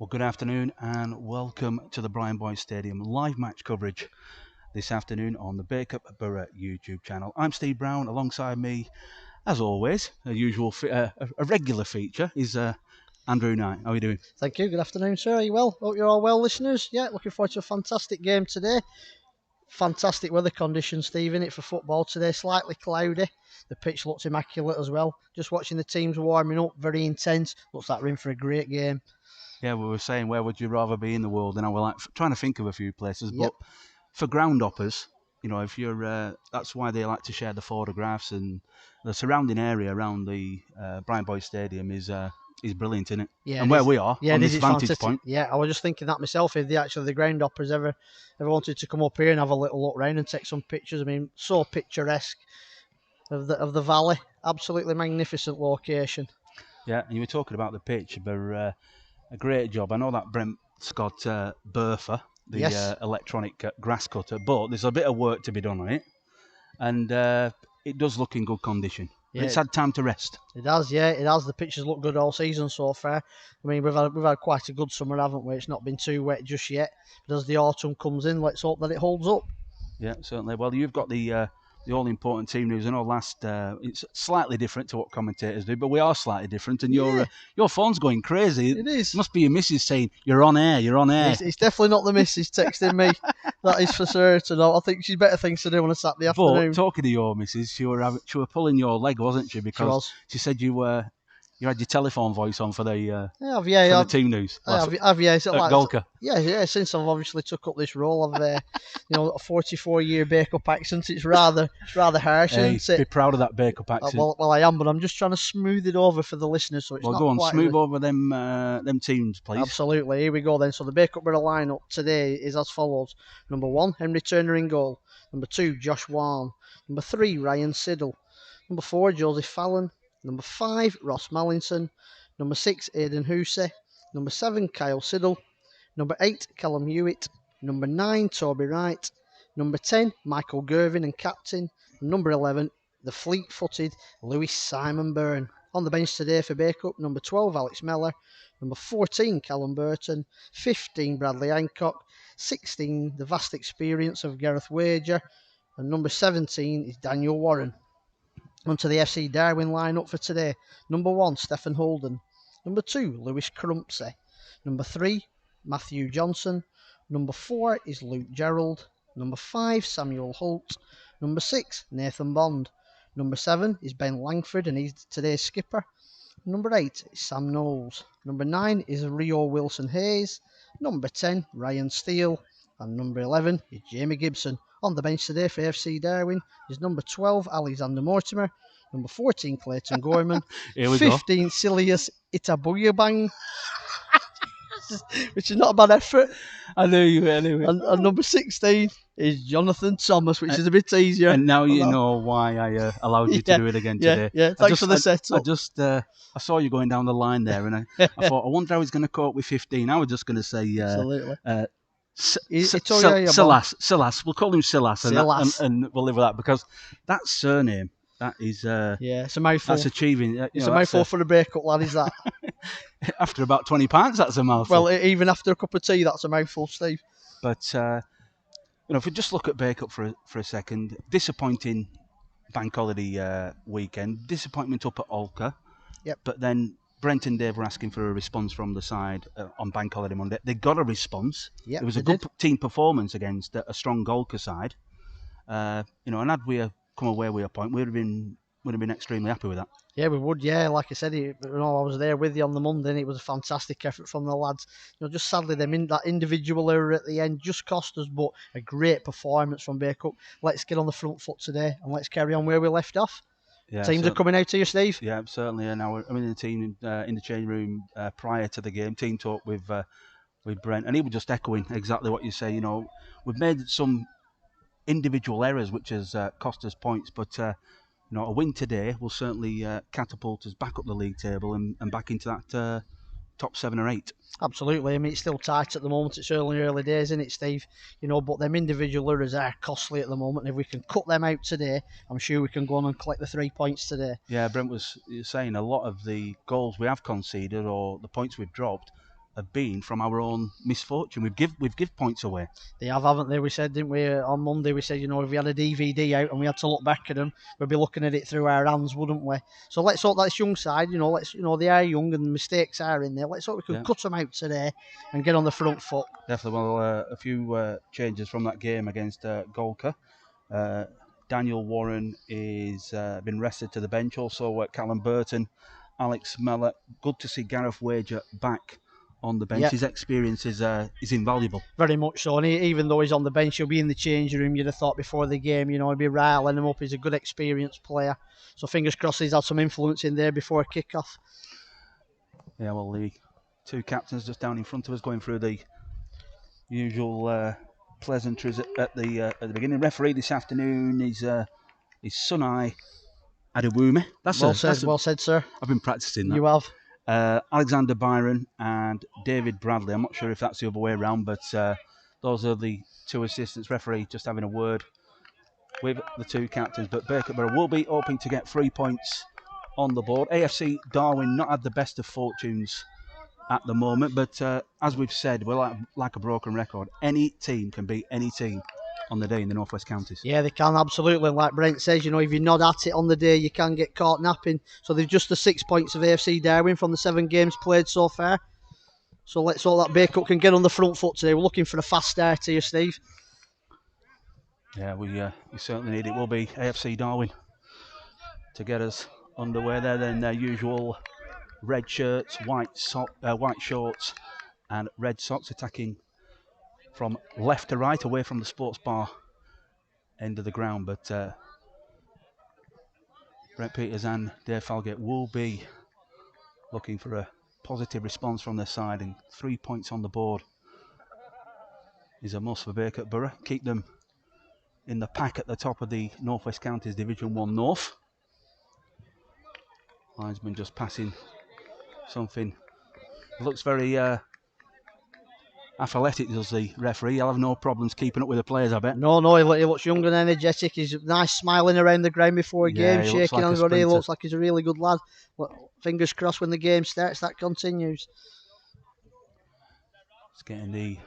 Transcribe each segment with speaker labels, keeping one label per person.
Speaker 1: Well, good afternoon and welcome to the Brian Boyd Stadium live match coverage this afternoon on the Bacup Borough YouTube channel. I'm Steve Brown. Alongside me, as always, a regular feature is Andrew Knight. How are you doing?
Speaker 2: Thank you. Good afternoon, sir. Are you well? Hope you're all well, listeners. Yeah, looking forward to a fantastic game today. Fantastic weather conditions, Steve, in it for football today. Slightly cloudy. The pitch looks immaculate as well. Just watching the teams warming up, very intense. Looks like we're in for a great game.
Speaker 1: Yeah, we were saying, where would you rather be in the world? And I was trying to think of a few places,
Speaker 2: Yep.
Speaker 1: but for ground hoppers, you know, if you're, that's why they like to share the photographs, and the surrounding area around the Brian Boyd Stadium is brilliant, isn't it?
Speaker 2: Yeah,
Speaker 1: and where we are on this vantage
Speaker 2: fantastic
Speaker 1: point.
Speaker 2: Yeah, I was just thinking that myself. If the ground hoppers ever wanted to come up here and have a little look round and take some pictures, I mean, so picturesque of the valley. Absolutely magnificent location.
Speaker 1: Yeah, and you were talking about the pitch, but a great job. I know that Brent's got Bertha, the
Speaker 2: Yes.
Speaker 1: electronic grass cutter, but there's a bit of work to be done on it, and it does look in good condition.
Speaker 2: Yeah,
Speaker 1: It's had time to rest.
Speaker 2: It has, yeah, it has. The pitches look good all season so far. I mean, we've had quite a good summer, haven't we? It's not been too wet just yet. But as the autumn comes in, let's hope that it holds up.
Speaker 1: Yeah, certainly. Well, you've got the all-important team news. I know it's slightly different to what commentators do, but we are slightly different. And your phone's going crazy.
Speaker 2: It is.
Speaker 1: Must be your missus saying, "You're on air. You're on air."
Speaker 2: It's definitely not the missus texting me. That is for certain. I think she's better things to do on a Saturday afternoon.
Speaker 1: But talking to your missus, she were pulling your leg, wasn't she? Because she said you had your telephone voice on for the team news. Golka.
Speaker 2: Yeah. Since I've obviously took up this role, I've a 44-year Bacup accent. It's rather harsh.
Speaker 1: Hey,
Speaker 2: isn't it?
Speaker 1: Be proud of that Bacup accent.
Speaker 2: Well, I am, but I'm just trying to smooth it over for the listeners, so it's not
Speaker 1: go on,
Speaker 2: quite
Speaker 1: smooth over them teams, please.
Speaker 2: Absolutely. Here we go then. So the Bacup Borough lineup today is as follows: number 1, Henry Turner in goal; number 2, Josh Wan; number 3, Ryan Siddle; number 4, Joseph Fallon; number 5, Ross Mallinson; number 6, Aidan Housey; number 7, Kyle Siddle; number 8, Callum Hewitt; number 9, Toby Wright; number 10, Michael Gervin and captain; and number 11, the fleet-footed Lewis Simon Byrne. On the bench today for Bacup, number 12, Alex Mellor; number 14, Callum Burton; 15, Bradley Hancock; 16, the vast experience of Gareth Wager; and number 17 is Daniel Warren. Onto the AFC Darwen lineup for today. Number 1, Stephen Holden; number 2, Lewis Crumpsey; number 3, Matthew Johnson; number 4 is Luke Gerald; number 5, Samuel Holt; number 6, Nathan Bond; number 7 is Ben Langford, and he's today's skipper; number 8 is Sam Knowles; number 9 is Rio Wilson Hayes; number 10, Ryan Steele; and number 11 is Jamie Gibson. On the bench today for AFC Darwen is number 12, Alexander Mortimer; number 14, Clayton Gorman; 15, Silius Itabuyabang, which is not a bad effort.
Speaker 1: I knew you anyway.
Speaker 2: And number 16 is Jonathan Thomas, which is a bit easier.
Speaker 1: And now you know why I allowed you to do it again today.
Speaker 2: Yeah, thanks for the setup.
Speaker 1: I saw you going down the line there, and I thought, I wonder how he's going to cope with 15. I was just going to say...
Speaker 2: Absolutely.
Speaker 1: Silas. We'll call him Silas, and we'll live with that, because that surname, that is
Speaker 2: it's a mouthful.
Speaker 1: That's achieving.
Speaker 2: It's a mouthful for the Bacup lad, is that?
Speaker 1: After about 20 pints, that's a mouthful.
Speaker 2: Well, even after a cup of tea, that's a mouthful, Steve.
Speaker 1: But if we just look at Bacup for a second, disappointing bank holiday weekend, disappointment up at Olka.
Speaker 2: Yep.
Speaker 1: But then Brent and Dave were asking for a response from the side on Bank Holiday Monday. They got a response.
Speaker 2: Yep,
Speaker 1: it was a good team performance against a strong Golka side. And had we come away with a point, we'd have been extremely happy with that.
Speaker 2: Yeah, we would. Yeah, like I said, I was there with you on the Monday, and it was a fantastic effort from the lads. Just sadly, that individual error at the end just cost us, but a great performance from Bacup. Let's get on the front foot today, and let's carry on where we left off. Yeah, Teams are coming out to you, Steve.
Speaker 1: Yeah, certainly. And now I'm in the team in the change room prior to the game. Team talk with Brent, and he was just echoing exactly what you say. We've made some individual errors which has cost us points, but a win today will certainly catapult us back up the league table and back into that top 7 or 8.
Speaker 2: Absolutely. I mean, it's still tight at the moment. It's early days, isn't it, Steve? But them individual errors are costly at the moment. And if we can cut them out today, I'm sure we can go on and collect the 3 points today.
Speaker 1: Yeah, Brent was saying a lot of the goals we have conceded or the points we've dropped have been from our own misfortune. We've give points away.
Speaker 2: They have, haven't they? We said, didn't we, on Monday? We said, if we had a DVD out and we had to look back at them, we'd be looking at it through our hands, wouldn't we? So let's hope that young side, they are young and mistakes are in there. Let's hope we can cut them out today and get on the front foot.
Speaker 1: Definitely. Well, a few changes from that game against Golka. Daniel Warren is been rested to the bench. Also, Callum Burton, Alex Mellor. Good to see Gareth Wager back on the bench.
Speaker 2: Yep.
Speaker 1: His experience is invaluable.
Speaker 2: Very much so. And even though he's on the bench, he'll be in the changing room. You'd have thought before the game, he'd be riling him up. He's a good, experienced player. So fingers crossed he's had some influence in there before kick-off.
Speaker 1: Yeah, well, the two captains just down in front of us going through the usual pleasantries at the beginning. Referee this afternoon is Sunai Adewume.
Speaker 2: Well said, sir.
Speaker 1: I've been practicing that.
Speaker 2: You have.
Speaker 1: Alexander Byron and David Bradley. I'm not sure if that's the other way around, but those are the two assistants. Referee just having a word with the two captains. But Bacup Borough will be hoping to get 3 points on the board. AFC Darwen not had the best of fortunes at the moment, but as we've said, we're like a broken record. Any team can beat any team on the day in the North West Counties.
Speaker 2: Yeah, they can, absolutely. Like Brent says, if you nod at it on the day, you can get caught napping. So they're just the 6 points of AFC Darwen from the 7 games played so far. So let's hope that Bacup can get on the front foot today. We're looking for a fast start here, Steve.
Speaker 1: Yeah, we certainly need it. Will be AFC Darwen to get us underway there. Then their usual red shirts, white shorts, and red socks, attacking from left to right, away from the sports bar end of the ground. But Brett Peters and Dave Falgate will be looking for a positive response from their side, and 3 points on the board is a must for Bacup Borough. Keep them in the pack at the top of the North West Counties Division 1 North. Linesman just passing something. Looks very athletic, does the referee. He'll have no problems keeping up with the players, I bet.
Speaker 2: No, he looks young and energetic. He's nice, smiling around the ground before a game, shaking hands. He looks like he's a really good lad. Fingers crossed when the game starts, that continues.
Speaker 1: It's getting the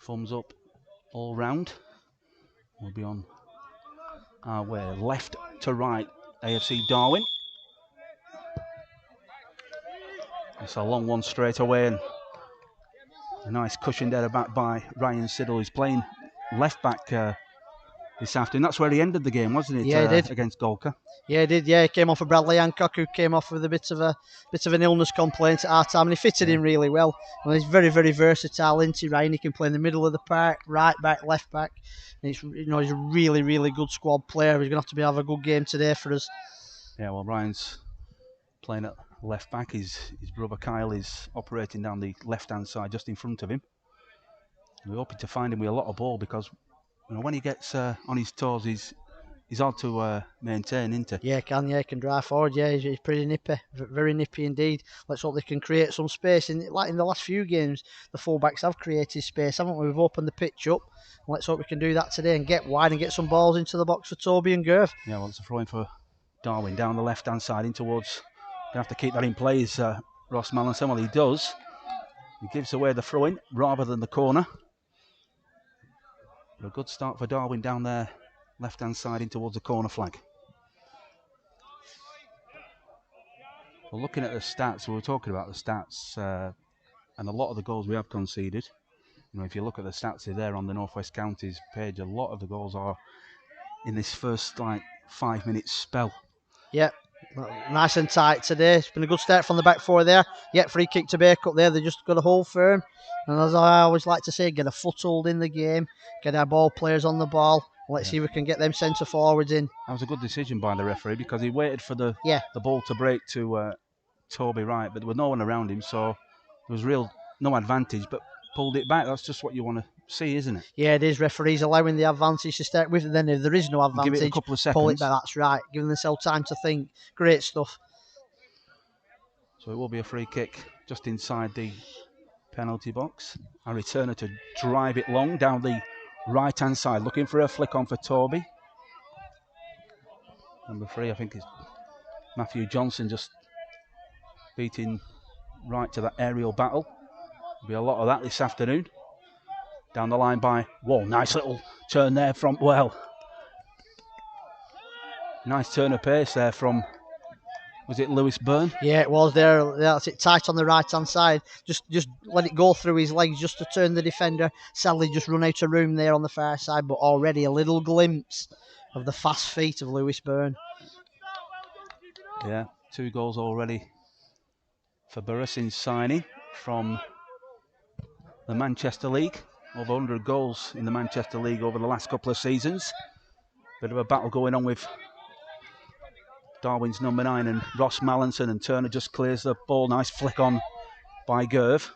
Speaker 1: thumbs up all round. We'll be on our way left to right, AFC Darwen. It's a long one straight away, and a nice cushion there back by Ryan Siddle, who's playing left back this afternoon. That's where he ended the game, wasn't it?
Speaker 2: Yeah, he did.
Speaker 1: Against Golka.
Speaker 2: Yeah, he did. Yeah, he came off for Bradley Hancock, who came off with a bit of an illness complaint at our time, and he fitted in really well. And he's very, very versatile, isn't he, Ryan? He can play in the middle of the park, right back, left back. And he's a really, really good squad player. He's going to have a good game today for us.
Speaker 1: Yeah, well, Ryan's playing at left back. His brother Kyle is operating down the left-hand side, just in front of him. We're hoping to find him with a lot of ball, because when he gets on his toes, he's hard to maintain, isn't he?
Speaker 2: Yeah, he can drive forward. Yeah, he's pretty nippy, very nippy indeed. Let's hope they can create some space. Like in the last few games, the fullbacks have created space, haven't we? We've opened the pitch up. Let's hope we can do that today and get wide and get some balls into the box for Toby and Gerv.
Speaker 1: Yeah, well, it's a throw-in for Darwen down the left-hand side in towards. Going to have to keep that in play, Ross Mallinson. Well, he does. He gives away the throw-in rather than the corner. But a good start for Darwen down there, left-hand side in towards the corner flag. Well, looking at the stats, we were talking about the stats, and a lot of the goals we have conceded. If you look at the stats, they're there on the North West Counties page. A lot of the goals are in this first 5 minute spell.
Speaker 2: Yep. Nice and tight today. It's been a good start from the back four there. Yet free kick to Bacup there. They just got to hold firm. And as I always like to say, get a foothold in the game. Get our ball players on the ball. Let's see if we can get them centre forwards in.
Speaker 1: That was a good decision by the referee, because he waited for the ball to break to Toby Wright, but there was no one around him, so there was no advantage, but pulled it back. That's just what you want to see, isn't it?
Speaker 2: Yeah, it is. Referees allowing the advantage to start with, and then if there is no advantage,
Speaker 1: give it a couple of seconds.
Speaker 2: Pull it back. That's right. Giving themselves time to think. Great stuff.
Speaker 1: So it will be a free kick just inside the penalty box. A returner to drive it long down the right-hand side, looking for a flick on for Toby. Number 3, I think, is Matthew Johnson, just beating right to that aerial battle. Be a lot of that this afternoon. Down the line by Wall. Nice little turn there from, well, nice turn of pace there from, was it Lewis Byrne?
Speaker 2: Yeah, it was there. That's it, tight on the right-hand side. Just let it go through his legs just to turn the defender. Sadly, just run out of room there on the far side, but already a little glimpse of the fast feet of Lewis Byrne.
Speaker 1: Yeah, 2 goals already for Boro since signing from the Manchester League. Over 100 goals in the Manchester League over the last couple of seasons. Bit of a battle going on with Darwen's number 9 and Ross Mallinson, and Turner just clears the ball. Nice flick on by Gerv.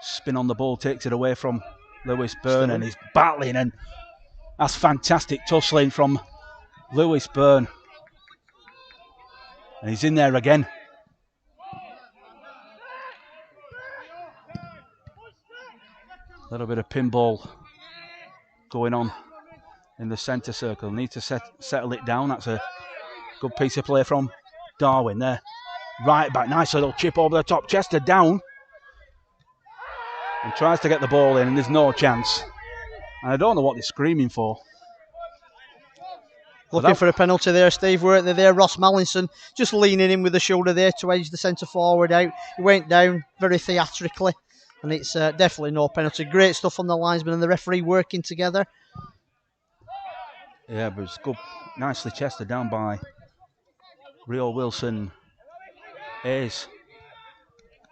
Speaker 1: Spin on the ball, takes it away from Lewis Byrne, and he's battling, and that's fantastic tussling from Lewis Byrne. And he's in there again. A little bit of pinball going on in the centre circle. Need to settle it down. That's a good piece of play from Darwen there. Right back, nice little chip over the top. Chester down. And tries to get the ball in, and there's no chance. And I don't know what they're screaming for.
Speaker 2: Looking for a penalty there, Steve. Weren't they there? Ross Mallinson just leaning in with the shoulder there to edge the centre forward out. He went down very theatrically, and it's definitely no penalty. Great stuff on the linesman and the referee working together.
Speaker 1: Yeah, but it's good. Nicely chested down by Rio Wilson Hayes.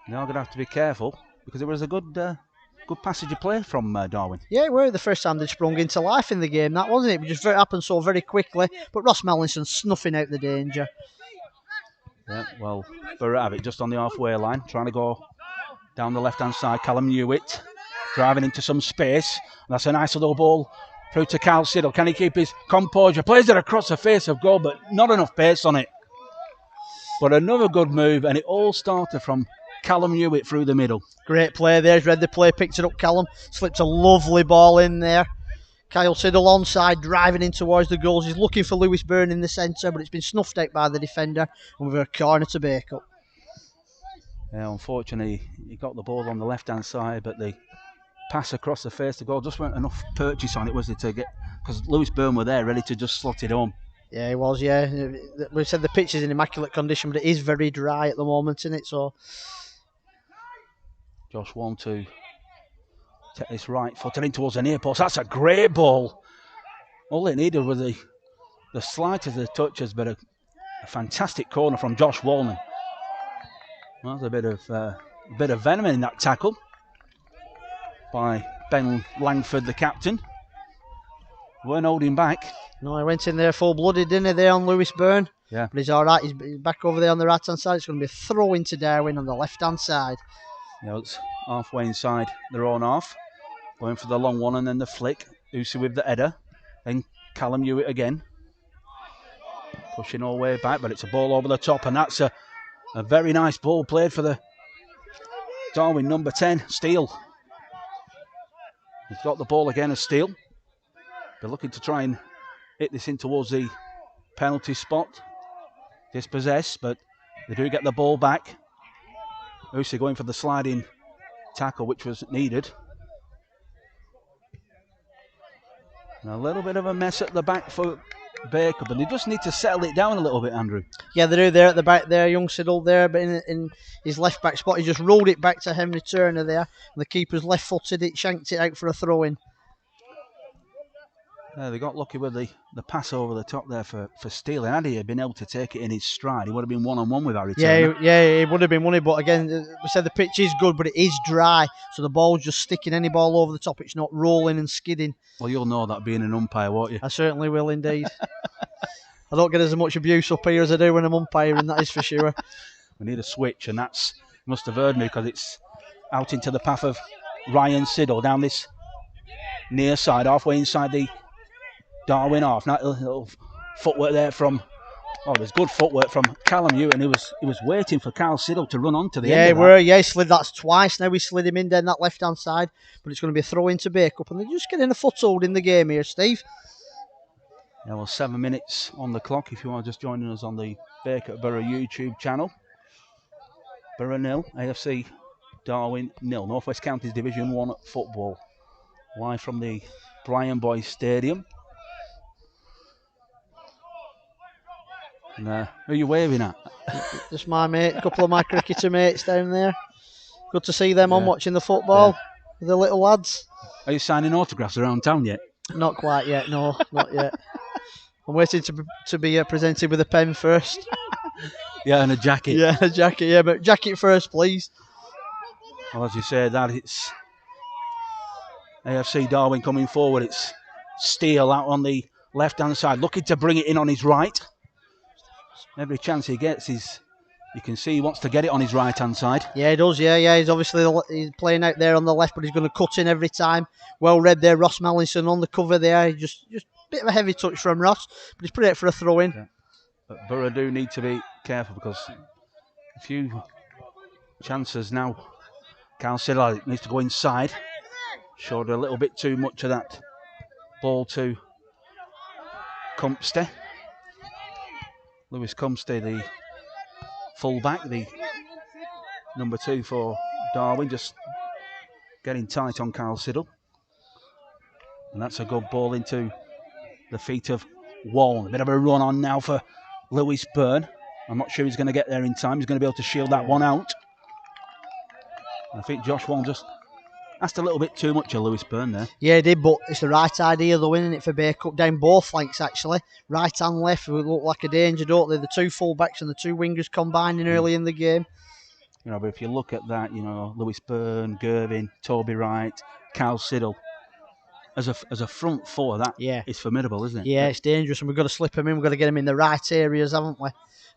Speaker 1: Now going to have to be careful because it was a good passage of play from Darwen.
Speaker 2: Yeah, it were the first time they'd sprung into life in the game, that wasn't it? It just happened so very quickly. But Ross Mallinson snuffing out the danger.
Speaker 1: Yeah, well, Boro have it just on the halfway line, trying to go down the left-hand side. Callum Hewitt driving into some space. That's a nice little ball through to Carl Siddle. Can he keep his composure? Plays it across the face of goal, but not enough pace on it. But another good move, and it all started from Callum Hewitt through the middle.
Speaker 2: Great play there. He's read the play, picked it up. Callum slips a lovely ball in there. Kyle Siddle onside, driving in towards the goals. He's looking for Lewis Byrne in the centre, but it's been snuffed out by the defender. And with a corner to Bacup.
Speaker 1: Yeah, unfortunately, he got the ball on the left-hand side, but the pass across the face of goal just weren't enough purchase on it, was it, to get, because Lewis Byrne were there ready to just slot it home.
Speaker 2: Yeah, he was, yeah. We said the pitch is in immaculate condition, but it is very dry at the moment, isn't it? So
Speaker 1: Josh Wong to take this right footed in towards the near post. That's a great ball. All it needed was the slightest of touches, but a fantastic corner from Josh Wallman. Well, there's a bit of venom in that tackle by Ben Langford, the captain. Weren't holding back.
Speaker 2: No, he went in there full-blooded, didn't he, there on Lewis Byrne?
Speaker 1: Yeah.
Speaker 2: But he's all right. He's back over there on the right-hand side. It's going to be a throw into Darwen on the left-hand side.
Speaker 1: Yeah, it's halfway inside their own half. Going for the long one and then the flick. Usi with the header. Then Callum Hewitt again. Pushing all the way back, but it's a ball over the top, and that's a very nice ball played for the Darwen number 10, Steele. He's got the ball again as Steele. They're looking to try and hit this in towards the penalty spot. Dispossessed, but they do get the ball back. Usi going for the sliding tackle, which was needed. And a little bit of a mess at the back for Bacup, but they just need to settle it down a little bit, Andrew.
Speaker 2: Yeah, they do there at the back there, young Siddle there, but in his left back spot, he just rolled it back to Henry Turner there, and the keeper's left footed it, shanked it out for a throw in.
Speaker 1: They got lucky with the pass over the top there for Steele. And had he been able to take it in his stride, he would have been one-on-one with Harry Turner.
Speaker 2: Yeah, it would have been money, but again, we said the pitch is good, but it is dry, so the ball's just sticking any ball over the top. It's not rolling and skidding.
Speaker 1: Well, you'll know that being an umpire, won't you?
Speaker 2: I certainly will indeed. I don't get as much abuse up here as I do when I'm umpiring, that is for sure.
Speaker 1: We need a switch, and that's, you must have heard me, because it's out into the path of Ryan Siddle down this near side, halfway inside the Darwen half. That little footwork there from, there's good footwork from Callum Hewitt, and he was waiting for Carl Siddle to run on to the end of that.
Speaker 2: He slid that twice now. We slid him in down that left hand side, but it's going to be a throw into Bacup, and they're just getting a foothold in the game here, Steve.
Speaker 1: Yeah, well, 7 minutes on the clock if you are just joining us on the Bacup Borough YouTube channel. Borough 0, AFC Darwen 0. North West Counties Division 1 football. Live from the Brian Boys Stadium. And, who are you waving at?
Speaker 2: Just my mate, a couple of my cricketer mates down there. Good to see them on watching the football. The little lads.
Speaker 1: Are you signing autographs around town yet?
Speaker 2: Not quite yet, no, not yet. I'm waiting to be presented with a pen first.
Speaker 1: Yeah, and a jacket.
Speaker 2: Yeah, a jacket, yeah, but jacket first, please.
Speaker 1: Well, as you say that, it's AFC Darwen coming forward. It's Steele out on the left-hand side, looking to bring it in on his right. Every chance he gets, you can see he wants to get it on his right-hand side.
Speaker 2: Yeah, he does, yeah. He's obviously he's playing out there on the left, but he's going to cut in every time. Well read there, Ross Mallinson on the cover there. Just a bit of a heavy touch from Ross, but he's put it for a throw-in.
Speaker 1: Yeah. But Boro do need to be careful because a few chances now. Carl Siddle needs to go inside. Showed a little bit too much of that ball to Compsty. Lewis Compsty, the full-back, the number 2 for Darwen, just getting tight on Carl Siddle. And that's a good ball into the feet of Waln. A bit of a run on now for Lewis Byrne. I'm not sure he's going to get there in time. He's going to be able to shield that one out. I think Josh Waln just asked a little bit too much of Lewis Byrne there.
Speaker 2: Yeah, he did, but it's the right idea though, isn't it, for Bacup down both flanks actually. Right and left would look like a danger, don't they? The two full-backs and the two wingers combining early in the game.
Speaker 1: You know, but if you look at that, you know, Lewis Byrne, Gervin, Toby Wright, Carl Siddle, as a front four, that is formidable, isn't it?
Speaker 2: Yeah, it's dangerous, and we've got to slip him in. We've got to get him in the right areas, haven't we?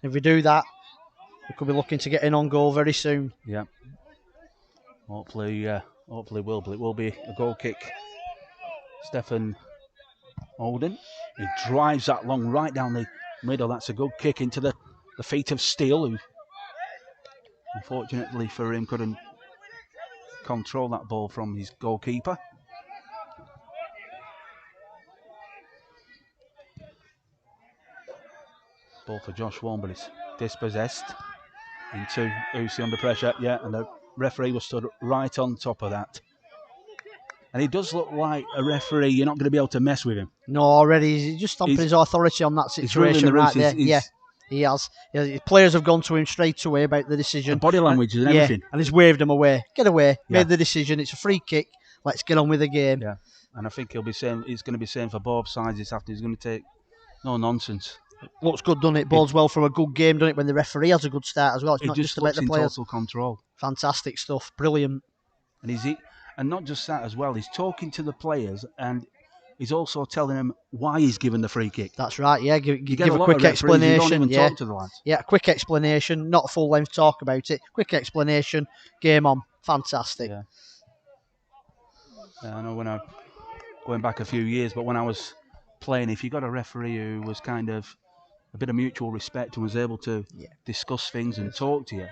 Speaker 2: And if we do that, we could be looking to get in on goal very soon.
Speaker 1: Yeah. Hopefully will, but it will be a goal kick. Stefan Holden, he drives that long right down the middle. That's a good kick into the feet of Steele, who unfortunately for him couldn't control that ball from his goalkeeper. Ball for Josh Warren, but it's dispossessed into Usi under pressure. Yeah, and the referee was stood right on top of that. And he does look like a referee you're not going to be able to mess with him.
Speaker 2: No, already. He's just stomping his authority on that situation right there. Yeah, he has. Yeah, players have gone to him straight away about the decision.
Speaker 1: The body language and everything.
Speaker 2: And he's waved them away. Get away. Made the decision. It's a free kick. Let's get on with the game.
Speaker 1: Yeah, and I think he's going to be saying for both sides this afternoon. He's going to take no nonsense.
Speaker 2: Looks good, doesn't it? Bodes well for a good game, doesn't it? When the referee has a good start as well. It's not just about the players.
Speaker 1: Total control.
Speaker 2: Fantastic stuff. Brilliant.
Speaker 1: And not just that as well. He's talking to the players and he's also telling them why he's given the free kick.
Speaker 2: That's right. Yeah, give a quick explanation.
Speaker 1: You don't even talk to the lads.
Speaker 2: Yeah, quick explanation. Not a full length talk about it. Quick explanation. Game on. Fantastic.
Speaker 1: Yeah. I know going back a few years, but when I was playing, if you got a referee who was kind of a bit of mutual respect and was able to discuss things and talk to you,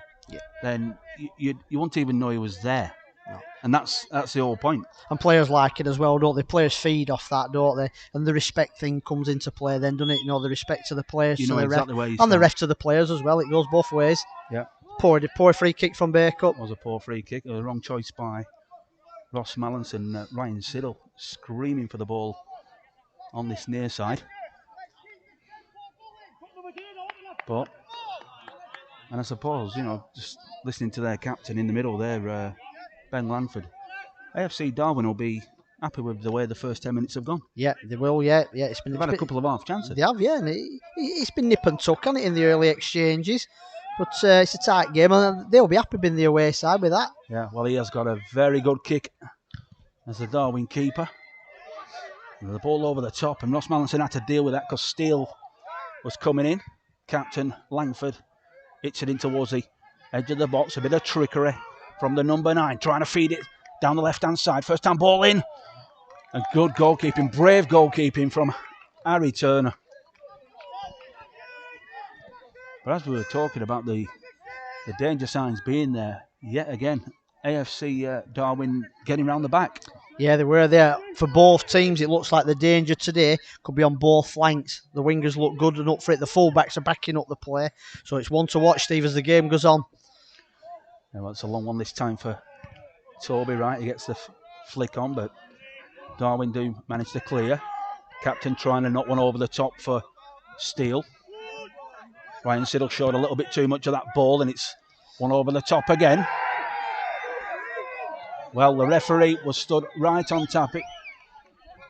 Speaker 1: then you won't even know he was there. No. And that's the whole point.
Speaker 2: And players like it as well, don't they? Players feed off that, don't they? And the respect thing comes into play then, doesn't it? You know, the respect to the players,
Speaker 1: you know
Speaker 2: to
Speaker 1: exactly
Speaker 2: the
Speaker 1: where
Speaker 2: ref, and the ref to the players as well. It goes both ways.
Speaker 1: Yeah.
Speaker 2: Poor free kick from Bacup.
Speaker 1: It was a poor free kick. It was a wrong choice by Ross Mallinson. Ryan Siddle screaming for the ball on this near side. And I suppose, you know, just listening to their captain in the middle there, Ben Lanford, AFC Darwen will be happy with the way the first 10 minutes have gone.
Speaker 2: Yeah, they will, yeah.
Speaker 1: They've had a couple of half chances.
Speaker 2: They have, yeah. And it's been nip and tuck, hasn't it, in the early exchanges. But it's a tight game, and they'll be happy being the away side with that.
Speaker 1: Yeah, well, he has got a very good kick as the Darwen keeper. And the ball over the top, and Ross Mallinson had to deal with that because Steele was coming in. Captain Langford hits it in towards the edge of the box. A bit of trickery from the number 9, trying to feed it down the left-hand side. First time ball in. A good goalkeeping, brave goalkeeping from Harry Turner. But as we were talking about the danger signs being there, yet again, AFC Darwen getting round the back.
Speaker 2: Yeah, they were there. For both teams, it looks like the danger today could be on both flanks. The wingers look good and up for it. The full-backs are backing up the play. So it's one to watch, Steve, as the game goes on.
Speaker 1: Well, it's a long one this time for Toby, right? He gets the flick on, but Darwen do manage to clear. Captain trying to knock one over the top for Steele. Ryan Siddle showed a little bit too much of that ball, and it's one over the top again. Well, the referee was stood right on top.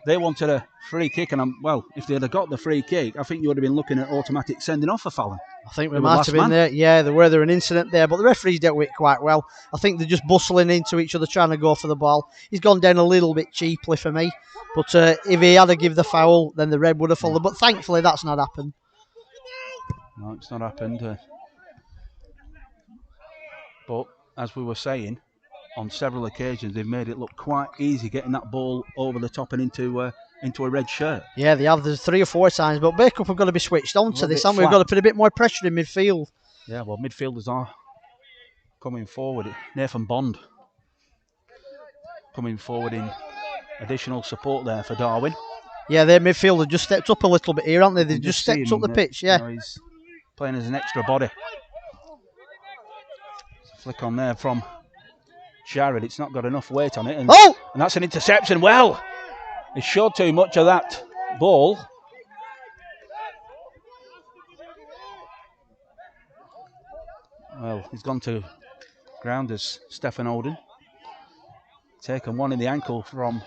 Speaker 1: They wanted a free kick, and if they'd have got the free kick, I think you would have been looking at automatic sending off for Fallon.
Speaker 2: I think we might have been there. Yeah, there were an incident there, but the referees dealt with it quite well. I think they're just bustling into each other, trying to go for the ball. He's gone down a little bit cheaply for me, but if he had to give the foul, then the red would have followed. But thankfully, that's not happened.
Speaker 1: No, it's not happened. But as we were saying, on several occasions, they've made it look quite easy getting that ball over the top and into a red shirt.
Speaker 2: Yeah, they have. There's 3 or 4 times, but Bacup have got to be switched on to this, and we've got to put a bit more pressure in midfield.
Speaker 1: Yeah, well, midfielders are coming forward. Nathan Bond coming forward in additional support there for Darwen.
Speaker 2: Yeah, their midfield have just stepped up a little bit here, haven't they? They've just stepped up the pitch, yeah.
Speaker 1: He's playing as an extra body. Flick on there from Jared. It's not got enough weight on it. And that's an interception. Well, he showed too much of that ball. Well, he's gone to ground as Stefan Oden. Taken one in the ankle from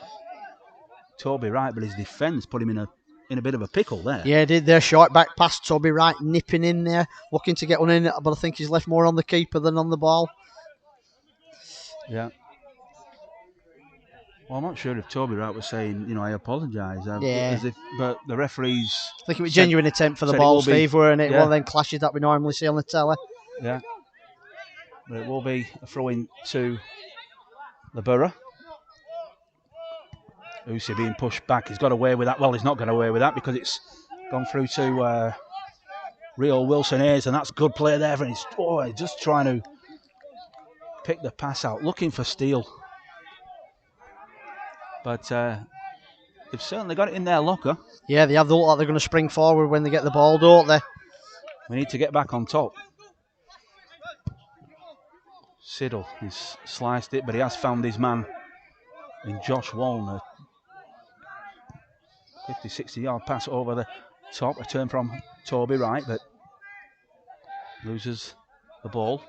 Speaker 1: Toby Wright, but his defence put him in a bit of a pickle there.
Speaker 2: Yeah, he did. Their short back pass, Toby Wright nipping in there, looking to get one in, but I think he's left more on the keeper than on the ball.
Speaker 1: Yeah. Well, I'm not sure if Toby Wright was saying, I apologise.
Speaker 2: Yeah.
Speaker 1: But the referees...
Speaker 2: I think it was a genuine attempt for the ball, Steve, weren't it? Yeah. One of them clashes that we normally see on the telly.
Speaker 1: Yeah. But it will be a throw-in to the Borough. Usi being pushed back. He's got away with that. Well, he's not got away with that because it's gone through to Rio Wilson-Hayes, and that's good play there. And he's just trying to pick the pass out, looking for Steele. But they've certainly got it in their locker.
Speaker 2: Yeah, they have. They look like they're going to spring forward when they get the ball, don't they?
Speaker 1: We need to get back on top. Siddle, he's sliced it, but he has found his man in Josh Walner. 50-60 yard pass over the top. A turn from Toby Wright, but loses the ball.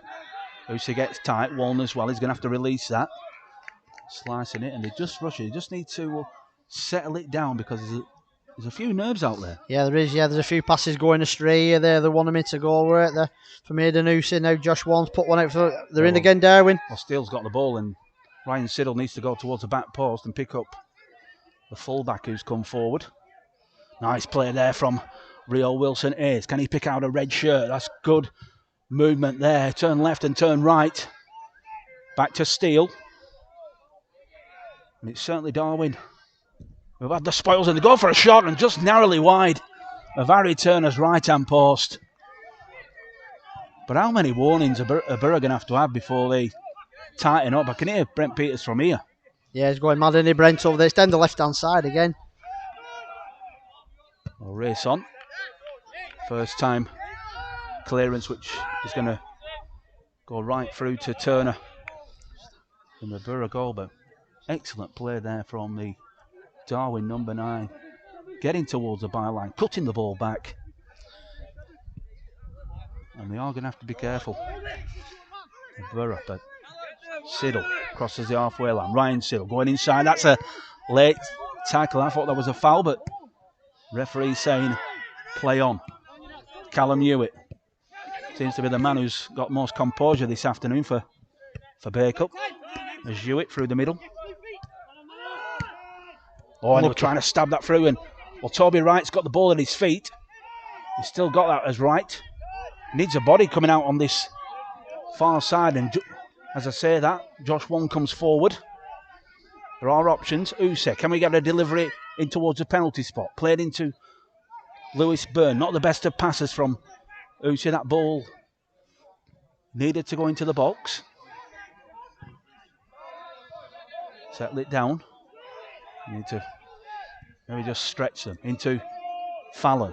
Speaker 1: Usi gets tight. Walner as well. He's going to have to release that. Slicing it, and they just rush it. They just need to settle it down because there's a few nerves out there.
Speaker 2: Yeah, there is. Yeah, there's a few passes going astray here. They want him to go, weren't they? From Aidan Usi. Now Josh Warren's put one out for. They're in again, Darwen.
Speaker 1: Well, Steele's got the ball, and Ryan Siddle needs to go towards the back post and pick up the fullback who's come forward. Nice play there from Rio Wilson-Hayes. Can he pick out a red shirt? That's good movement there. Turn left and turn right. Back to Steele. And it's certainly Darwen. We've had the spoils, and they go for a shot and just narrowly wide of Harry Turner's right-hand post. But how many warnings are Borough going to have before they tighten up? I can hear Brent Peters from here.
Speaker 2: Yeah, he's going mad, isn't he, Brent, over there? It's down the left-hand side again.
Speaker 1: Well, race on. First time clearance, which is going to go right through to Turner in the Borough goal. But excellent play there from the Darwen number 9. Getting towards the byline, cutting the ball back. And they are going to have to be careful. The Borough, but Siddle crosses the halfway line. Ryan Siddle going inside. That's a late tackle. I thought that was a foul, but referee saying play on. Callum Hewitt seems to be the man who's got most composure this afternoon for Bacup. There's Hewitt through the middle. And they were trying to stab that through, and Toby Wright's got the ball at his feet. He's still got that as Wright. Needs a body coming out on this far side, and as I say that, Josh Wong comes forward. There are options. Usyk, can we get a delivery in towards the penalty spot? Played into Lewis Byrne. Not the best of passes from Usyk. That ball needed to go into the box. Settle it down. You need to maybe just stretch them into Fallon.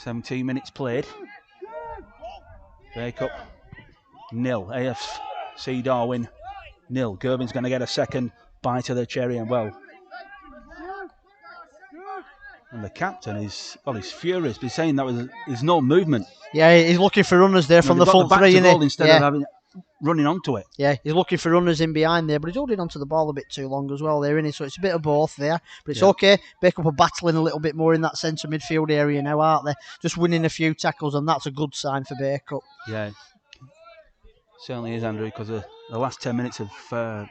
Speaker 1: 17 minutes played. Bacup 0. AFC Darwen 0. Gervin's going to get a second bite of the cherry, and and the captain is, he's furious. He's saying that there's no movement.
Speaker 2: Yeah, he's looking for runners there from the front three,
Speaker 1: isn't he? Instead of running onto it.
Speaker 2: Yeah, he's looking for runners in behind there, but he's holding onto the ball a bit too long as well there, isn't he? So it's a bit of both there, but it's okay. Bacup are battling a little bit more in that centre midfield area now, aren't they? Just winning a few tackles, and that's a good sign for Bacup.
Speaker 1: Yeah, certainly is, Andrew, because the last 10 minutes have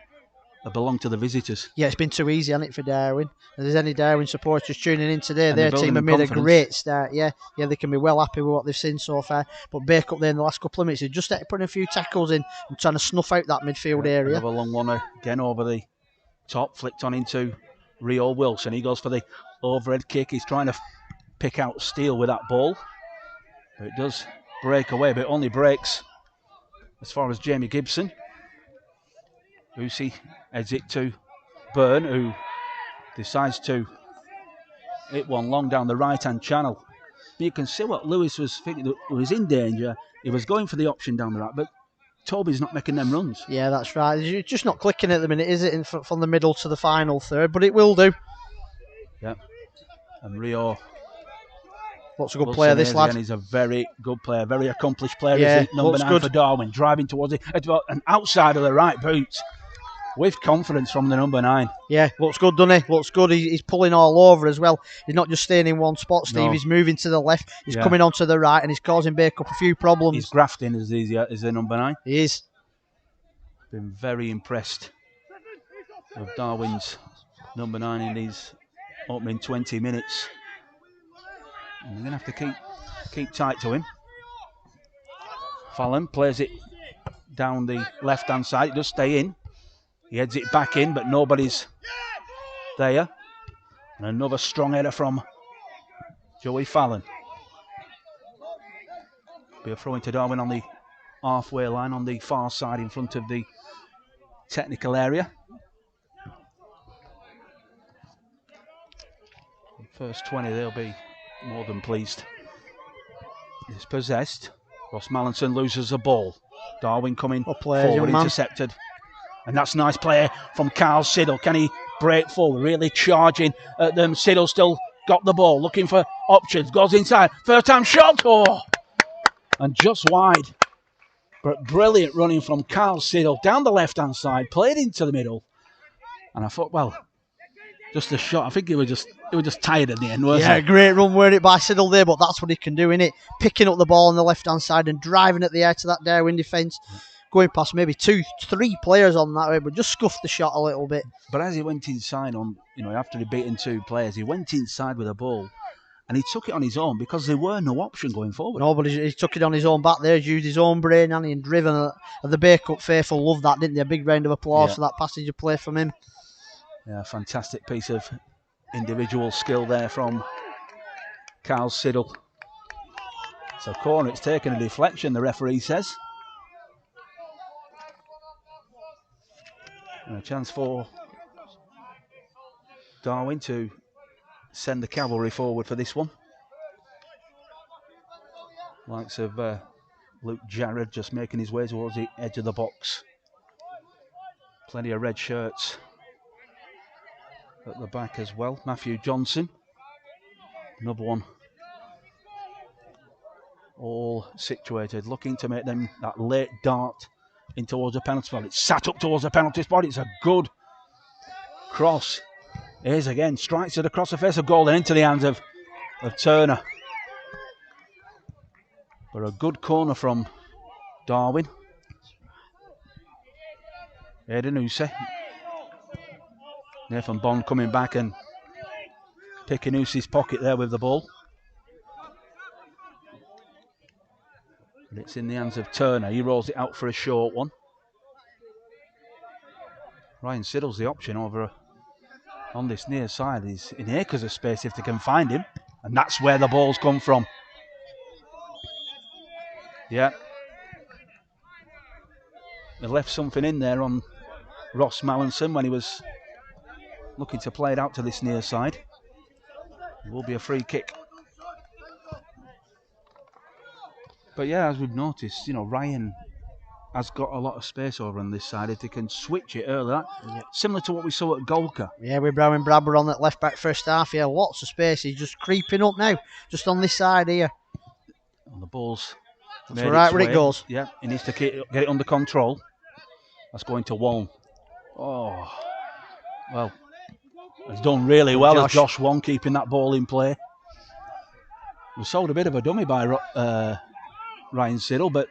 Speaker 1: belonged to the visitors.
Speaker 2: Yeah, it's been too easy, hasn't it, for Darwen? If there's any Darwen supporters tuning in today, their team have made a great start. Yeah, they can be well happy with what they've seen so far. But Bacup there in the last couple of minutes, they've just putting a few tackles in and trying to snuff out that midfield area.
Speaker 1: Another long one again over the top, flicked on into Rio Wilson. He goes for the overhead kick. He's trying to pick out Steele with that ball. But it does break away, but it only breaks as far as Jamie Gibson. Usi heads it to Byrne, who decides to hit one long down the right-hand channel. But you can see what Lewis was thinking. He was in danger. He was going for the option down the right, but Toby's not making them runs.
Speaker 2: Yeah, that's right. It's just not clicking at the minute, is it, from the middle to the final third? But it will do.
Speaker 1: Yeah. And Rio...
Speaker 2: What's a good player, this lad?
Speaker 1: He's a very good player, very accomplished player.
Speaker 2: Yeah,
Speaker 1: number 9 for Darwen, driving towards it. An outside of the right boot. With confidence from the number 9.
Speaker 2: Yeah, looks good, doesn't he? Looks good. He's pulling all over as well. He's not just staying in one spot, Steve. No. He's moving to the left. He's coming onto the right, and he's causing Bacup a few problems.
Speaker 1: He's grafting as easy as the number 9.
Speaker 2: He is.
Speaker 1: Been very impressed with Darwen's number 9 in these opening 20 minutes. And we're going to have to keep tight to him. Fallon plays it down the left-hand side. It does stay in. He heads it back in, but nobody's there. And another strong header from Joey Fallon. Be a throw into Darwen on the halfway line on the far side in front of the technical area. First 20, they'll be more than pleased. It's possessed. Ross Mallinson loses the ball. Darwen coming forward, intercepted. And that's a nice play from Carl Siddle. Can he break forward? Really charging at them. Siddle still got the ball, looking for options. Goes inside. First time shot. Oh! And just wide. But brilliant running from Carl Siddle down the left-hand side. Played into the middle. And I thought, well, just a shot. I think he was just tired at the end, wasn't he?
Speaker 2: Yeah, great run, weren't it, by Siddle there? But that's what he can do, innit? Picking up the ball on the left-hand side and driving at the air to that Darwen defence. Going past maybe 2-3 players on that way, but just scuffed the shot a little bit.
Speaker 1: But as he went inside after he beaten 2 players, he went inside with a ball and he took it on his own because there were no option going forward.
Speaker 2: No, but he took it on his own back there. He's used his own brain and driven. The Bacup faithful loved that, didn't they? A big round of applause for that passage of play from him.
Speaker 1: Yeah, fantastic piece of individual skill there from Carl Siddle. So corner, it's taken a deflection, the referee says. And a chance for Darwen to send the cavalry forward for this one. Likes of Luke Jarrett just making his way towards the edge of the box. Plenty of red shirts at the back as well. Matthew Johnson, another one. All situated, looking to make them that late dart in towards the penalty spot. It's sat up towards the penalty spot. It's a good cross. Here's again, strikes it across the face of goal and into the hands of Turner. But a good corner from Darwen. Aidan Usi. Nathan Bond coming back and picking Usi's pocket there with the ball. But it's in the hands of Turner. He rolls it out for a short one. Ryan Siddle's the option over on this near side. He's in acres of space if they can find him. And that's where the ball's come from. Yeah. They left something in there on Ross Mallinson when he was looking to play it out to this near side. It will be a free kick. But yeah, as we've noticed, Ryan has got a lot of space over on this side if they can switch it early. Similar to what we saw at Golka.
Speaker 2: Yeah, with Brown and Bradbury on that left back first half. Yeah, lots of space. He's just creeping up now, just on this side here.
Speaker 1: And the ball's
Speaker 2: That's right where it goes.
Speaker 1: Yeah, he needs to get it under control. That's going to Waln. Oh, well, he's done really well as Josh Wong keeping that ball in play. We sold a bit of a dummy by Ryan Siddle, but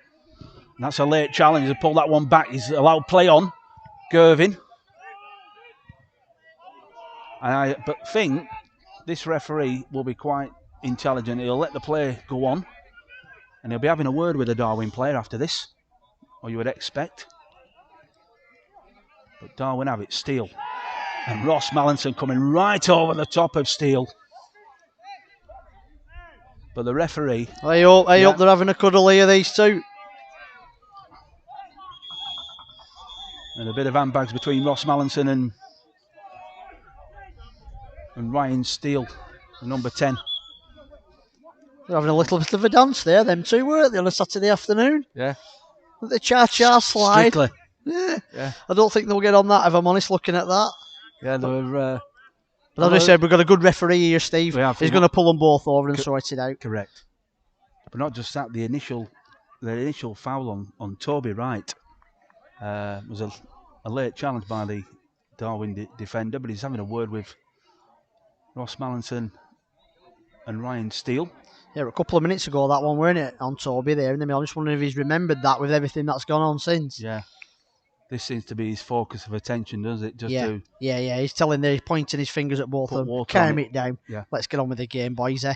Speaker 1: that's a late challenge to pull that one back. He's allowed play on. Gervin. But think this referee will be quite intelligent. He'll let the play go on, and he'll be having a word with the Darwen player after this, or you would expect. But Darwen have it, Steele. And Ross Mallinson coming right over the top of Steele. But the referee...
Speaker 2: I hope they're having a cuddle here, these two.
Speaker 1: And a bit of handbags between Ross Mallinson and Ryan Steele, the number 10.
Speaker 2: They're having a little bit of a dance there, them two, weren't they, on a Saturday afternoon?
Speaker 1: Yeah.
Speaker 2: The cha-cha slide.
Speaker 1: Strictly.
Speaker 2: Yeah. I don't think they'll get on that, if I'm honest, looking at that.
Speaker 1: Yeah, they were...
Speaker 2: But as I said, we've got a good referee here, Steve. He's going to pull them both over and sort it out.
Speaker 1: Correct. But not just that, the initial foul on Toby Wright was a late challenge by the Darwen defender, but he's having a word with Ross Mallinson and Ryan Steele.
Speaker 2: Yeah, a couple of minutes ago, that one, weren't it, on Toby there in the middle. I'm just wondering if he's remembered that with everything that's gone on since.
Speaker 1: Yeah. This seems to be his focus of attention, does it?
Speaker 2: Yeah, he's he's pointing his fingers at both of them. Calm it down.
Speaker 1: Yeah.
Speaker 2: Let's get on with the game, boys, eh?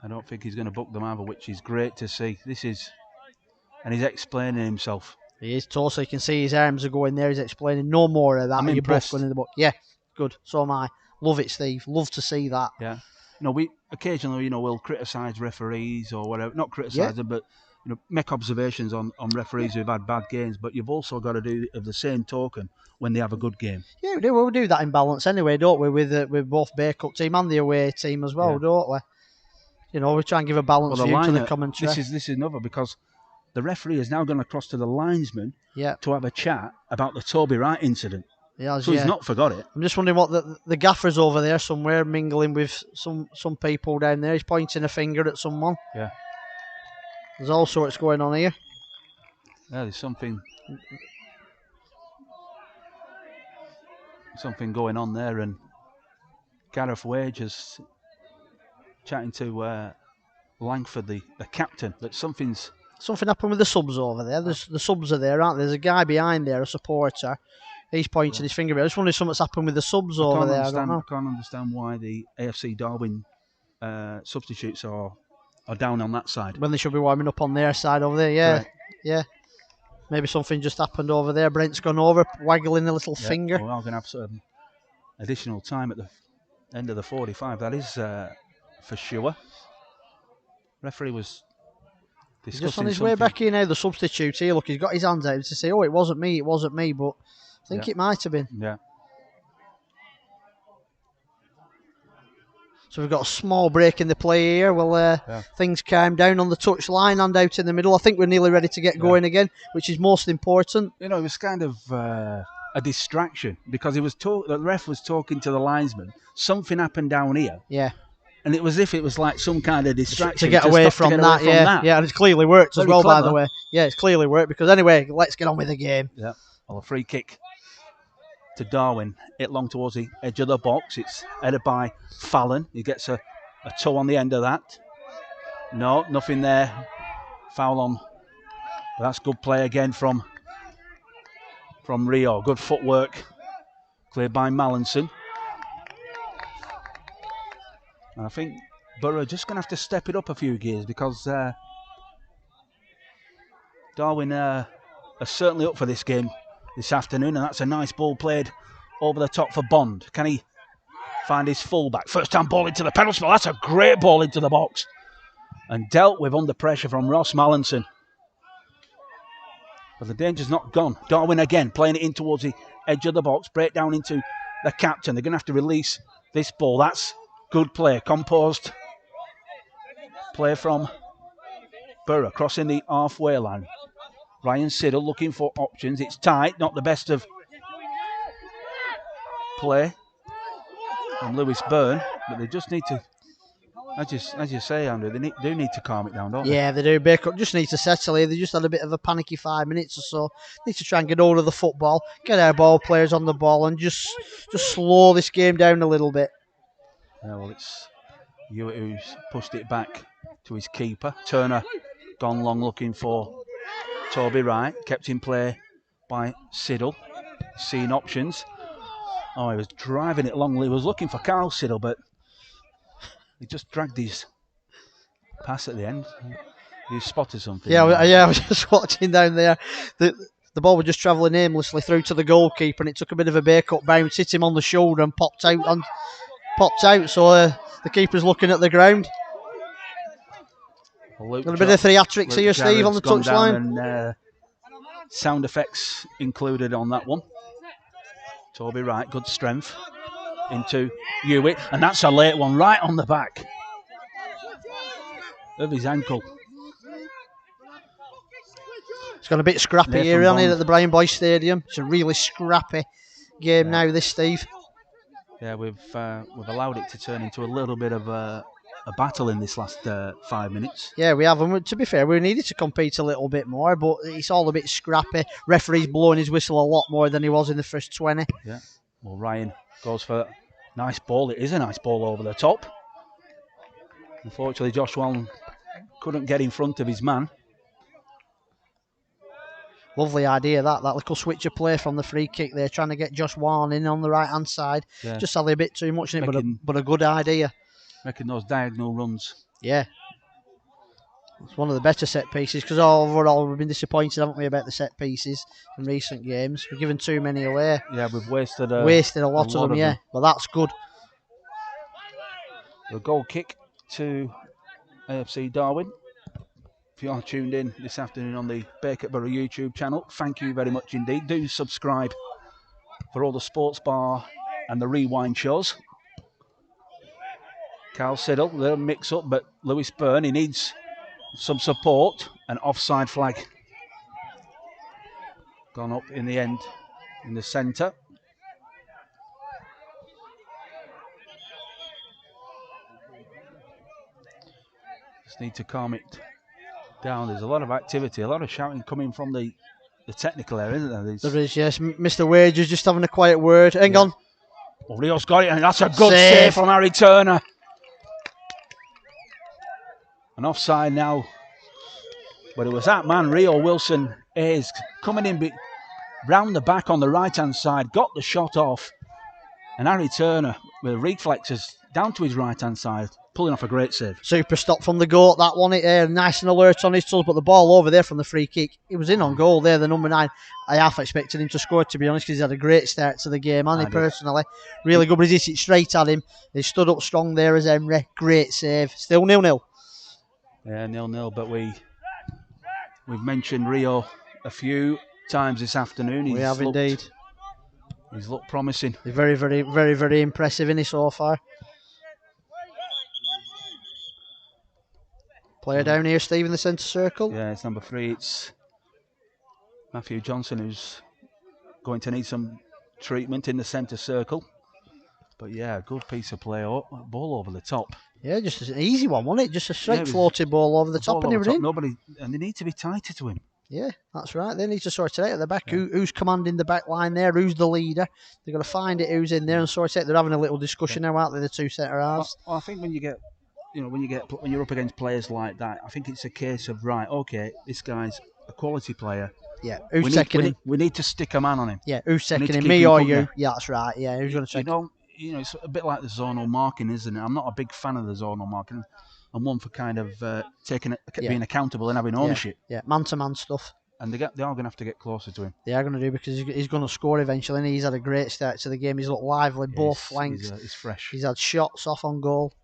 Speaker 1: I don't think he's going to book them either, which is great to see. And he's explaining himself.
Speaker 2: He is tall, so you can see his arms are going there. He's explaining no more of that.
Speaker 1: I'm impressed.
Speaker 2: Both going in the book. Yeah, good. So am I. Love it, Steve. Love to see that.
Speaker 1: Yeah. We occasionally, we'll criticise referees or whatever. Not criticise them, but make observations on referees who've had bad games. But you've also got to do of the same token when they have a good game.
Speaker 2: Yeah, we do. We do that in balance anyway, don't we? With both Bacup team and the away team as well, don't we? We try and give a balanced view to the commentary.
Speaker 1: This is another, because the referee is now going across to the linesman to have a chat about the Toby Wright incident. So he's not forgot it.
Speaker 2: I'm just wondering what the gaffer's over there somewhere mingling with some people down there. He's pointing a finger at someone.
Speaker 1: Yeah.
Speaker 2: There's all sorts going on here.
Speaker 1: Yeah, there's something going on there, and Gareth Wage is chatting to Langford, the captain, that something
Speaker 2: happened with the subs over there. The subs are there, aren't there? There's a guy behind there, a supporter. He's pointing his finger. I just wonder if something's happened with the subs over there. I
Speaker 1: can't understand why the AFC Darwen substitutes are down on that side
Speaker 2: when they should be warming up on their side over there. Yeah, correct. Yeah. Maybe something just happened over there. Brent's gone over, waggling a little finger.
Speaker 1: We are going to have some additional time at the end of the 45. That is for sure. Referee was discussing
Speaker 2: just on his way back in now. The substitute here. Look, he's got his hands out to say, "Oh, it wasn't me. But I think it might have been."
Speaker 1: Yeah.
Speaker 2: So we've got a small break in the play here. Well, things calm down on the touch line and out in the middle. I think we're nearly ready to get going again, which is most important.
Speaker 1: It was kind of a distraction because the ref was talking to the linesman. Something happened down here.
Speaker 2: Yeah.
Speaker 1: And it was as if it was like some kind of distraction.
Speaker 2: To get away from that. Yeah, and it's clearly worked as well, by the way. Yeah, it's clearly worked because anyway, let's get on with the game.
Speaker 1: Yeah. Well, a free kick to Darwen, hit long towards the edge of the box. It's headed by Fallon. He gets a toe on the end of that. No, nothing there. Foul on. But that's good play again from Rio. Good footwork. Cleared by Mallinson. And I think Boro just going to have to step it up a few gears because Darwen are certainly up for this game this afternoon, and that's a nice ball played over the top for Bond. Can he find his fullback? First time ball into the penalty spot. That's a great ball into the box and dealt with under pressure from Ross Mallinson. But the danger's not gone. Darwen again playing it in towards the edge of the box. Break down into the captain. They're going to have to release this ball. That's good play. Composed play from Boro crossing the halfway line. Ryan Siddle looking for options. It's tight, not the best of play from Lewis Byrne, but they just need to, as you say, Andrew, they do need to calm it down, don't they?
Speaker 2: Yeah, they do. Bacup just need to settle here. They just had a bit of a panicky 5 minutes or so. Need to try and get hold of the football, get our ball players on the ball, and just slow this game down a little bit.
Speaker 1: Yeah, well, it's Hewitt who's pushed it back to his keeper. Turner gone long looking for Toby Wright. Kept in play by Siddle. Seeing options. Oh, he was driving it long. He was looking for Carl Siddle, but he just dragged his pass at the end. You spotted something.
Speaker 2: Yeah, I was just watching down there. The ball was just travelling aimlessly through to the goalkeeper, and it took a bit of a Bacup bounce, hit him on the shoulder, and popped out. So the keeper's looking at the ground.
Speaker 1: Well,
Speaker 2: got a bit of theatrics here, Steve, on the touchline.
Speaker 1: And sound effects included on that one. Toby Wright, good strength into Hewitt, and that's a late one right on the back of his ankle.
Speaker 2: It's got a bit scrappy here, hasn't it, at the Brian Boyce Stadium. It's a really scrappy game now, this, Steve.
Speaker 1: Yeah, we've allowed it to turn into a little bit of a battle in this last 5 minutes.
Speaker 2: Yeah, we have. And to be fair, we needed to compete a little bit more, but it's all a bit scrappy. Referee's blowing his whistle a lot more than he was in the first 20.
Speaker 1: Yeah. Well, Ryan goes for a nice ball. It is a nice ball over the top. Unfortunately, Josh Wallen couldn't get in front of his man.
Speaker 2: Lovely idea, that little switch of play from the free kick there, trying to get Josh Warren in on the right-hand side. Yeah. Just sadly a bit too much in it, but a good idea.
Speaker 1: Making those diagonal runs.
Speaker 2: Yeah. It's one of the better set pieces, because overall we've been disappointed, haven't we, about the set pieces in recent games. We've given too many away.
Speaker 1: Yeah, we've wasted
Speaker 2: a lot of them, yeah. But that's good.
Speaker 1: The goal kick to AFC Darwen. If you are tuned in this afternoon on the Bacup Borough YouTube channel, thank you very much indeed. Do subscribe for all the sports bar and the rewind shows. Carl Siddle, they'll mix up, but Lewis Byrne, he needs some support. An offside flag gone up in the end in the centre. Just need to calm it down. There's a lot of activity, a lot of shouting coming from the technical area, isn't there?
Speaker 2: There is, yes. Mr. Wages just having a quiet word. Hang on.
Speaker 1: Well, Rio's got it, and that's a good save from Harry Turner. An offside now. But it was that man, Rio Wilson Hayes, coming in round the back on the right-hand side, got the shot off. And Harry Turner, with reflexes down to his right-hand side, pulling off a great save.
Speaker 2: Super stop from the goat, that one. Nice and alert on his toes, but the ball over there from the free kick, it was in on goal there, the number 9. I half expected him to score, to be honest, because he's had a great start to the game, hasn't he, personally? Really good, but he's hit it straight at him. He stood up strong there as Emery. Great save. Still 0-0.
Speaker 1: Yeah, 0-0, but we've mentioned Rio a few times this afternoon.
Speaker 2: We have indeed.
Speaker 1: He's looked promising.
Speaker 2: He's very, very, very, very impressive, isn't he, so far? Player down here, Steve, in the centre circle.
Speaker 1: Yeah, it's number 3. It's Matthew Johnson, who's going to need some treatment in the centre circle. But yeah, good piece of play. Ball over the top.
Speaker 2: Yeah, just an easy one, wasn't it? Just a straight floated ball over the top and everything.
Speaker 1: And they need to be tighter to him.
Speaker 2: Yeah, that's right. They need to sort it out at the back. Yeah. Who's commanding the back line there? Who's the leader? They've got to find it. Who's in there and sort it out. They're having a little discussion now, aren't they? The two centre halves.
Speaker 1: Well, I think when you're up against players like that, I think it's a case of right. Okay, this guy's a quality player.
Speaker 2: Yeah, who's checking him?
Speaker 1: We need to stick a man on him.
Speaker 2: Yeah, who's checking him? Me or you? Yeah, that's right. Yeah, who's going to check?
Speaker 1: It's a bit like the zonal marking, isn't it? I'm not a big fan of the zonal marking. I'm one for kind of being accountable and having ownership.
Speaker 2: Yeah, man-to-man stuff.
Speaker 1: And they are going to have to get closer to him.
Speaker 2: They are going to do, because he's going to score eventually. And he's had a great start to the game. He's looked lively, both flanks.
Speaker 1: He's fresh.
Speaker 2: He's had shots off on goal.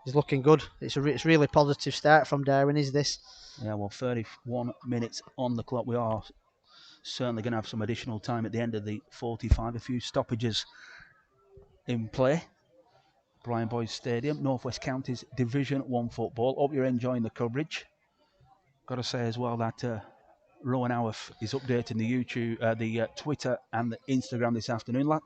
Speaker 2: He's looking good. It's really positive start from Darwen, is this?
Speaker 1: Yeah, well, 31 minutes on the clock. We are certainly going to have some additional time at the end of the 45. A few stoppages in play. Brian Boyce Stadium, North West Counties Division 1 football. Hope you're enjoying the coverage. Got to say as well that Rowan Howarth is updating the YouTube, the Twitter and the Instagram this afternoon.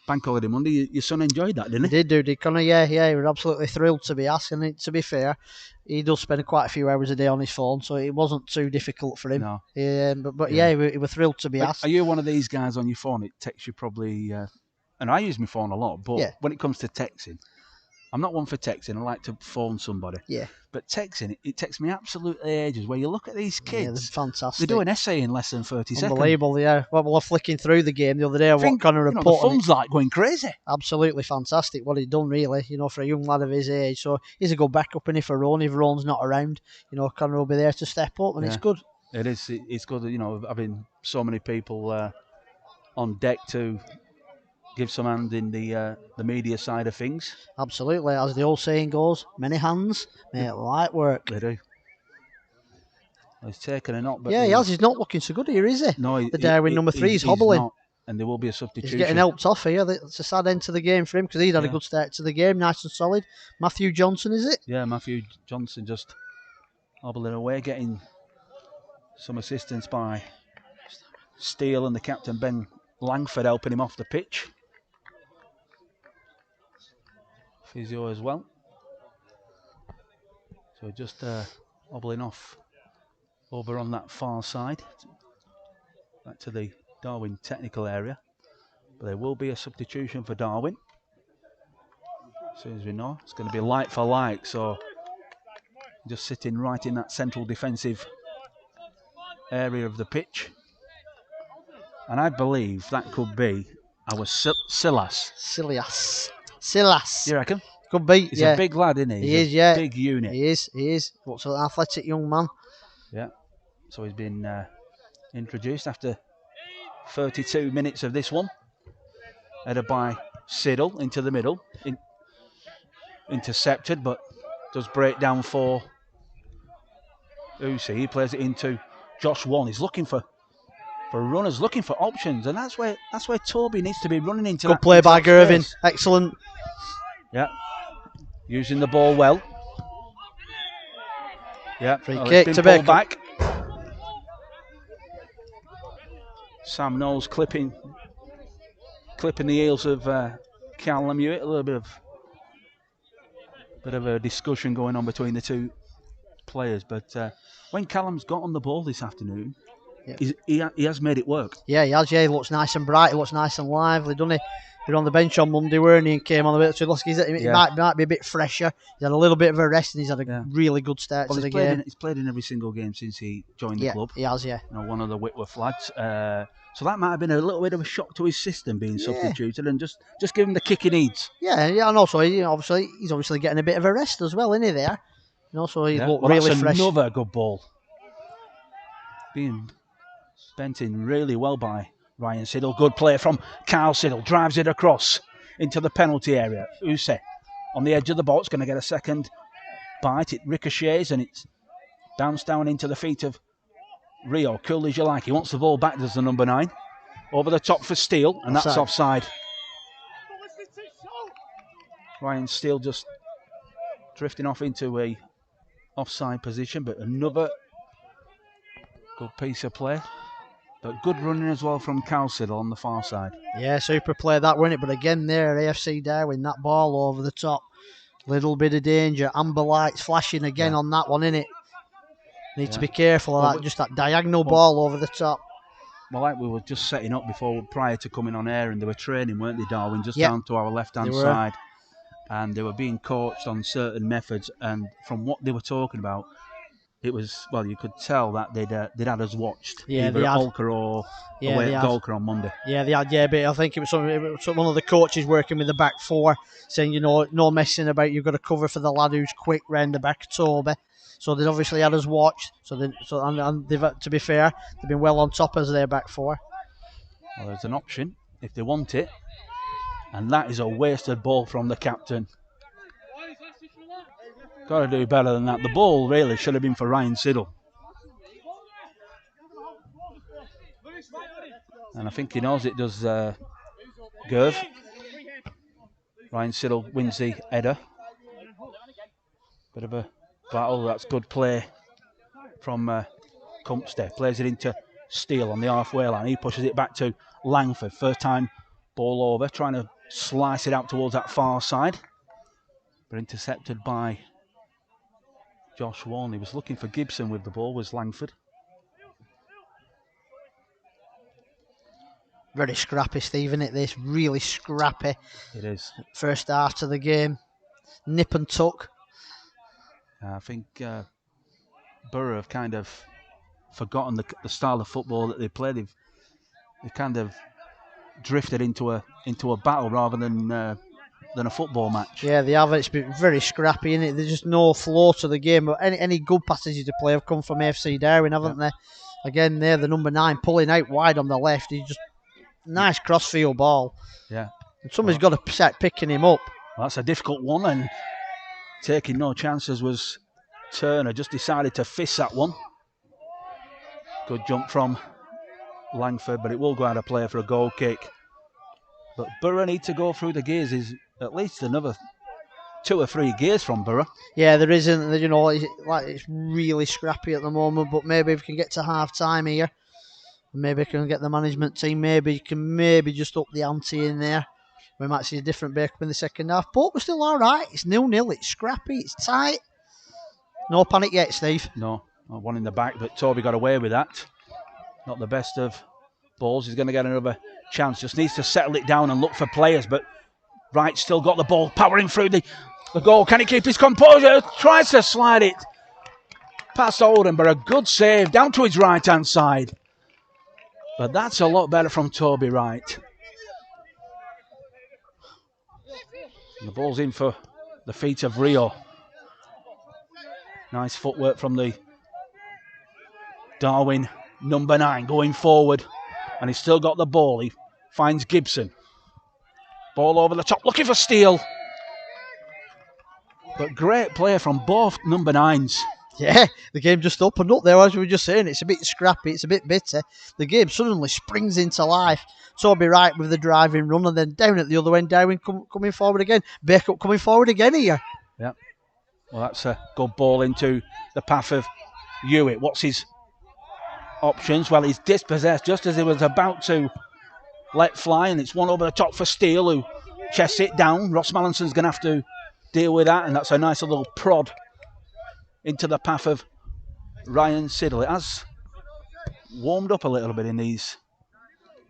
Speaker 1: Bank holiday Monday. Your son enjoyed that, didn't he?
Speaker 2: Did Connor? Yeah, he was absolutely thrilled to be asked. And to be fair, he does spend quite a few hours a day on his phone, so it wasn't too difficult for him.
Speaker 1: No.
Speaker 2: But yeah, he was thrilled to be asked.
Speaker 1: Are you one of these guys on your phone? It texts you probably, and I use my phone a lot, but when it comes to texting, I'm not one for texting. I like to phone somebody.
Speaker 2: Yeah.
Speaker 1: But texting, it takes me absolutely ages. Where you look at these kids,
Speaker 2: they're fantastic.
Speaker 1: They do an essay in less than 30 seconds.
Speaker 2: Unbelievable, yeah. Well, we're flicking through the game the other day. What Connor had put
Speaker 1: the fun's like going crazy.
Speaker 2: Absolutely fantastic what he'd done, really. For a young lad of his age. So he's a good backup in it for Rowan. If Rowan's not around, Connor will be there to step up, and it's good.
Speaker 1: It is. It's good. Having so many people on deck to give some hand in the media side of things.
Speaker 2: Absolutely, as the old saying goes, many hands make light work.
Speaker 1: They do. He's taken a knock, but
Speaker 2: he has. He's not looking so good here, is he?
Speaker 1: No,
Speaker 2: the Darwen number 3 is hobbling,
Speaker 1: not, and there will be a substitution.
Speaker 2: He's getting helped off here. It's a sad end to the game for him because he'd had a good start to the game, nice and solid. Matthew Johnson, is it?
Speaker 1: Yeah, Matthew Johnson just hobbling away, getting some assistance by Steele and the captain Ben Langford helping him off the pitch. Physio as well. So just hobbling off over on that far side, back to the Darwen technical area. But there will be a substitution for Darwen. As soon as we know, it's going to be like for like. So just sitting right in that central defensive area of the pitch. And I believe that could be our Silas.
Speaker 2: Silas.
Speaker 1: You reckon?
Speaker 2: Could be.
Speaker 1: He's a big lad, isn't he?
Speaker 2: He is, yeah.
Speaker 1: Big unit.
Speaker 2: He is. What's an athletic young man?
Speaker 1: Yeah. So he's been introduced after 32 minutes of this one. Headed by Siddle into the middle. Intercepted, but does break down for Usi. He plays it into Josh Wan. He's looking for runners, looking for options, and that's where Toby needs to be running into.
Speaker 2: Good play by Gervin. Excellent.
Speaker 1: Yeah. Using the ball well. Yeah.
Speaker 2: Free kick to Bacup.
Speaker 1: Back. Sam Knowles clipping the heels of Callum Hewitt. A little bit of a discussion going on between the two players, but when Callum's got on the ball this afternoon, he has made it work.
Speaker 2: Yeah, he has. Yeah, he looks nice and bright. He looks nice and lively, doesn't he? He was on the bench on Monday, weren't he? And came on the bit. So he might be a bit fresher. He's had a little bit of a rest, and he's had a really good start to the game.
Speaker 1: He's played in every single game since he joined the club.
Speaker 2: He has. Yeah.
Speaker 1: One of the Whitworth lads. So that might have been a little bit of a shock to his system being substituted, and just give him the kick he needs.
Speaker 2: Yeah, and also he's obviously getting a bit of a rest as well, isn't he? There. So he looked really fresh.
Speaker 1: Another good ball. Being bent in really well by Ryan Siddle. Good play from Carl Siddle. Drives it across into the penalty area. Use on the edge of the box. Going to get a second bite. It ricochets and it's bounced down into the feet of Rio. Cool as you like. He wants the ball back. There's the number 9. Over the top for Steele. And that's offside. Ryan Steele just drifting off into a offside position. But another good piece of play. But good running as well from Calciddle on the far side.
Speaker 2: Yeah, super play that, wasn't it? But again there, AFC Darwen, that ball over the top. Little bit of danger. Amber lights flashing again on that one, innit? Need to be careful of that. Just that diagonal ball over the top.
Speaker 1: Well, like we were just setting up prior to coming on air, and they were training, weren't they, Darwen? Just down to our left-hand side. And they were being coached on certain methods. And from what they were talking about, it was, you could tell that they'd had us watched. Either at Olker or away at Golker on Monday.
Speaker 2: Yeah, they had, but I think it was one of the coaches working with the back four saying, no messing about, you've got to cover for the lad who's quick round the back, Toby. So they've obviously had us watched. And they've, to be fair, they've been well on top as their back four.
Speaker 1: Well, there's an option if they want it. And that is a wasted ball from the captain. Got to do better than that. The ball really should have been for Ryan Siddle. And I think he knows it does, Gerv. Ryan Siddle wins the header. Bit of a battle. That's good play from Cumpstead. Plays it into Steele on the halfway line. He pushes it back to Langford. First time ball over, trying to slice it out towards that far side. But intercepted by Josh Warren. He was looking for Gibson with the ball, was Langford.
Speaker 2: Very scrappy, Steve, isn't it? This really scrappy.
Speaker 1: It is.
Speaker 2: First half of the game. Nip and tuck.
Speaker 1: I think Boro have kind of forgotten the style of football that they play. They've kind of drifted into a battle rather than a football match.
Speaker 2: Yeah, they have. It's been very scrappy, isn't it? There's just no flow to the game. But any good passages to play have come from AFC Darwen, haven't they? Again, they're the number 9 pulling out wide on the left. He's just nice crossfield ball.
Speaker 1: Yeah.
Speaker 2: And somebody's got to start picking him up.
Speaker 1: Well, that's a difficult one, and taking no chances was Turner. Just decided to fist that one. Good jump from Langford, but it will go out of play for a goal kick. But Boro need to go through the gears. Is at least another 2 or 3 gears from Boro.
Speaker 2: Yeah, there isn't. You know, it's really scrappy at the moment. But maybe if we can get to half time here, maybe we can get the management team. Maybe just up the ante in there. We might see a different Bacup in the second half. But we're still all right. It's 0-0. It's scrappy. It's tight. No panic yet, Steve.
Speaker 1: No, one in the back, but Toby got away with that. Not the best of balls. He's going to get another chance. Just needs to settle it down and look for players. But Wright still got the ball, powering through the goal. Can he keep his composure? Tries to slide it past Oldham, but a good save down to his right-hand side. But that's a lot better from Toby Wright. And the ball's in for the feet of Rio. Nice footwork from the Darwen number 9 going forward. And he's still got the ball. He finds Gibson. Ball over the top, looking for Steele. But great play from both number 9s.
Speaker 2: Yeah, the game just opened up there, as we were just saying. It's a bit scrappy, it's a bit bitter. The game suddenly springs into life. Toby Wright with the driving run, and then down at the other end, Darwen coming forward again. Bacup coming forward again here.
Speaker 1: Yeah. Well, that's a good ball into the path of Hewitt. What's his options? Well, he's dispossessed just as he was about to let fly, and it's one over the top for Steele, who chests it down. Ross Mallinson's going to have to deal with that, and that's a nice little prod into the path of Ryan Siddle. It has warmed up a little bit in these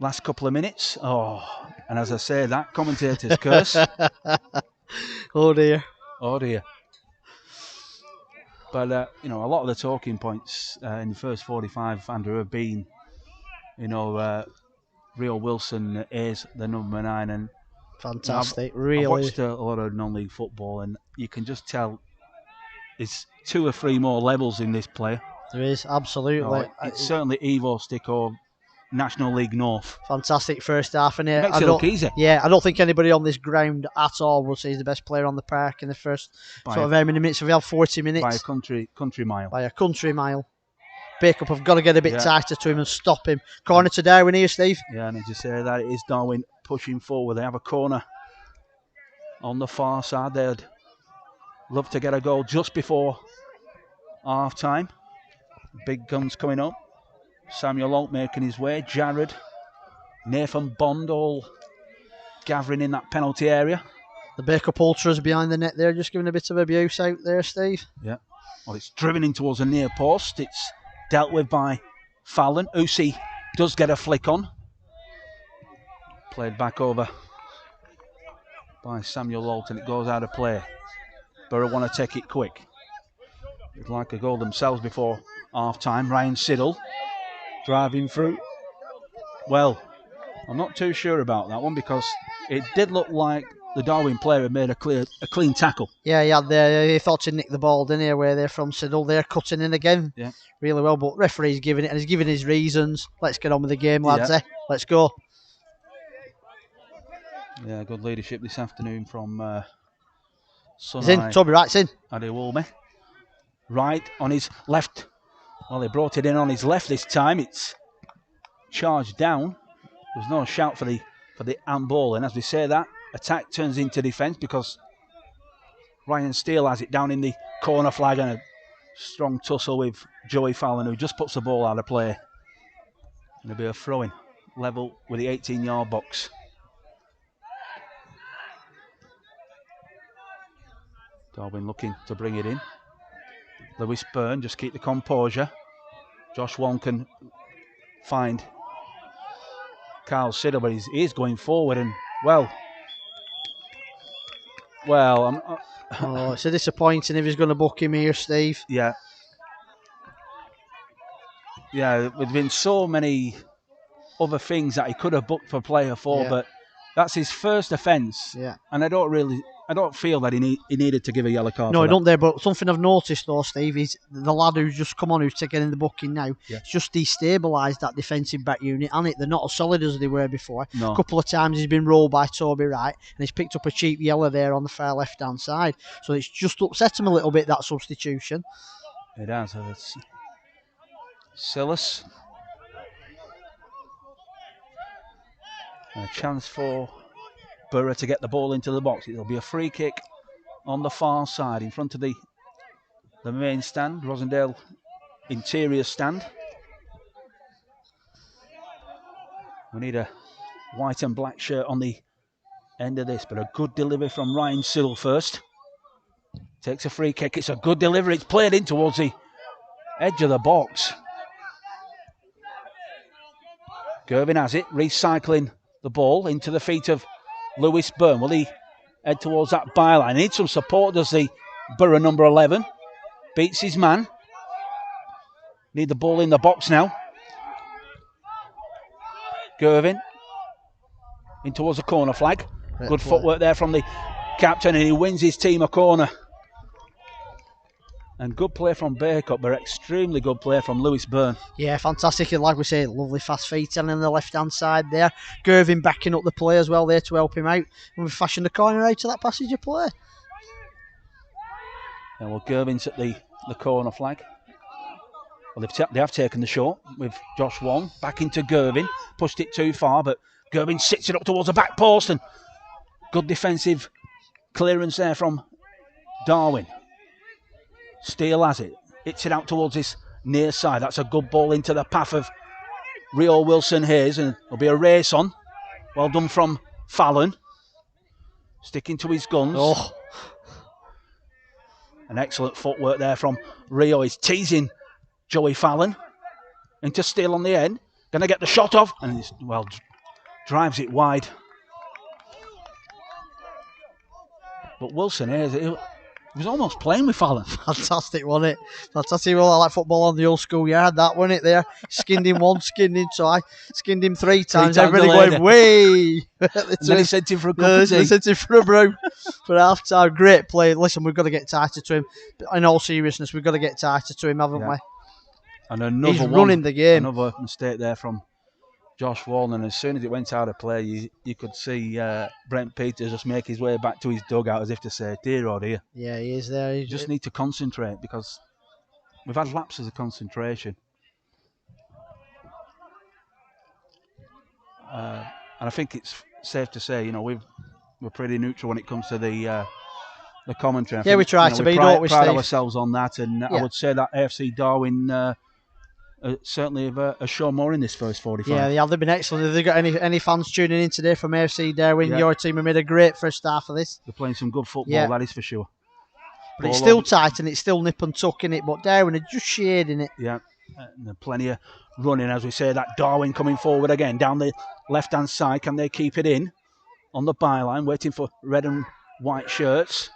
Speaker 1: last couple of minutes. Oh, and as I say, that commentator's curse.
Speaker 2: Oh dear.
Speaker 1: Oh dear. But, a lot of the talking points in the first 45, Andrew, have been, Rio Wilson is the number 9. And
Speaker 2: fantastic,
Speaker 1: I've
Speaker 2: really.
Speaker 1: watched a lot of non-league football, and you can just tell it's 2 or 3 more levels in this player.
Speaker 2: There is, absolutely.
Speaker 1: It's certainly Evo Stick or National League North.
Speaker 2: Fantastic first half, and
Speaker 1: It makes it look easy.
Speaker 2: Yeah, I don't think anybody on this ground at all will say he's the best player on the park in the first how many minutes. We have 40 minutes
Speaker 1: by a country mile.
Speaker 2: By a country mile. Bacup have got to get a bit tighter to him and stop him. Corner to Darwen here, Steve.
Speaker 1: Yeah, and as you say that, it is Darwen pushing forward. They have a corner on the far side. They'd love to get a goal just before half time. Big guns coming up. Samuel Holt making his way. Jared, Nathan Bond all gathering in that penalty area.
Speaker 2: The Bacup Ultras behind the net there, just giving a bit of abuse out there, Steve.
Speaker 1: Yeah. Well, it's driven in towards a near post. It's dealt with by Fallon. Usi does get a flick on. Played back over by Samuel Holt, and it goes out of play. Boro want to take it quick. They'd like a goal themselves before half time. Ryan Siddle driving through. Well, I'm not too sure about that one, because it did look like the Darwen player had made a clean tackle.
Speaker 2: Yeah, he thought he nicked the ball, didn't he, away there from Siddle. They're cutting in again.
Speaker 1: Yeah.
Speaker 2: Really well, but referee's giving it, and he's giving his reasons. Let's get on with the game, lads.
Speaker 1: Yeah.
Speaker 2: Let's go.
Speaker 1: Yeah, good leadership this afternoon from
Speaker 2: He's in. Toby Wright's in.
Speaker 1: Adewolme. Right on his left. Well, they brought it in on his left this time. It's charged down. There's no shout for the handball, and as we say that, attack turns into defence, because Ryan Steele has it down in the corner flag, and a strong tussle with Joey Fallon, who just puts the ball out of play. It'll be a throw-in, level with the 18-yard box. Darwen looking to bring it in. Lewis Byrne, just keep the composure. Josh Wong can find Carl Siddle, but he is going forward, and well,
Speaker 2: it's a disappointing if he's going to book him here, Steve.
Speaker 1: Yeah, there's been so many other things that he could have booked for player 4, but that's his first offence.
Speaker 2: Yeah,
Speaker 1: and I don't feel that he needed to give a yellow card.
Speaker 2: No, I
Speaker 1: for
Speaker 2: don't there. But something I've noticed though, Steve, is the lad who's just come on, who's taken in the booking now.
Speaker 1: Yeah.
Speaker 2: It's just destabilised that defensive back unit, and they're not as solid as they were before.
Speaker 1: No.
Speaker 2: A couple of times he's been rolled by Toby Wright, and he's picked up a cheap yellow there on the far left hand side. So it's just upset him a little bit, that substitution.
Speaker 1: It has. It's Silas. A chance for Boro to get the ball into the box. It'll be a free kick on the far side in front of the main stand, Rosendale interior stand. We need a white and black shirt on the end of this, but a good delivery from Ryan Siddle first. Takes a free kick. It's a good delivery. It's played in towards the edge of the box. Gervin has it, recycling the ball into the feet of Lewis Byrne. Will he head towards that byline? Needs some support, does the Boro number 11. Beats his man. Need the ball in the box now. Gervin in towards the corner flag. Good footwork there from the captain, and he wins his team a corner. And good play from Bacup, but extremely good play from Lewis Byrne.
Speaker 2: Yeah, fantastic. And like we say, lovely fast feet on the left-hand side there. Gervin backing up the play as well there to help him out. And we fashioned the corner out to that passage of play.
Speaker 1: Yeah, well, Gervin's at the corner flag. Well, they have taken the shot with Josh Wong. Back into Gervin. Pushed it too far, but Gervin sits it up towards the back post. And good defensive clearance there from Darwen. Steele has it. Hits it out towards this near side. That's a good ball into the path of Rio Wilson-Hayes. And there'll be a race on. Well done from Fallon. Sticking to his guns.
Speaker 2: Oh.
Speaker 1: An excellent footwork there from Rio. He's teasing Joey Fallon. Into Steele on the end. Going to get the shot off. And he's, drives it wide. But Wilson-Hayes, he was almost playing with Fallon.
Speaker 2: Fantastic, wasn't it? Fantastic. Well, I like football on the old school yard, that wasn't it there? Skinned him once, skinned him twice, skinned him three times. Everybody going, way!
Speaker 1: And then he sent him for a cup of tea.
Speaker 2: They sent him for a brew for half time. Great play. Listen, we've got to get tighter to him. In all seriousness, we've got to get tighter to him, haven't we?
Speaker 1: And another
Speaker 2: He's running the game.
Speaker 1: Another mistake there from Josh Wall, and as soon as it went out of play, you could see Brent Peters just make his way back to his dugout as if to say, dear oh dear.
Speaker 2: Yeah, he is there.
Speaker 1: You just need to concentrate, because we've had lapses of concentration. And I think it's safe to say, we're pretty neutral when it comes to the commentary.
Speaker 2: Yeah, we try to be, don't we,
Speaker 1: pride
Speaker 2: Steve?
Speaker 1: ourselves on that, and I would say that AFC Darwen certainly have shown more in this first 45.
Speaker 2: Yeah, they have. They've been excellent. Have they got any fans tuning in today from AFC Darwen? Yeah. Your team have made a great first half of this.
Speaker 1: They're playing some good football, that is for sure.
Speaker 2: But it's still tight and it's still nip and tuck in it, but Darwen are just shading it.
Speaker 1: Yeah, and there's plenty of running, as we say. That Darwen coming forward again down the left-hand side. Can they keep it in on the byline, waiting for red and white shirts?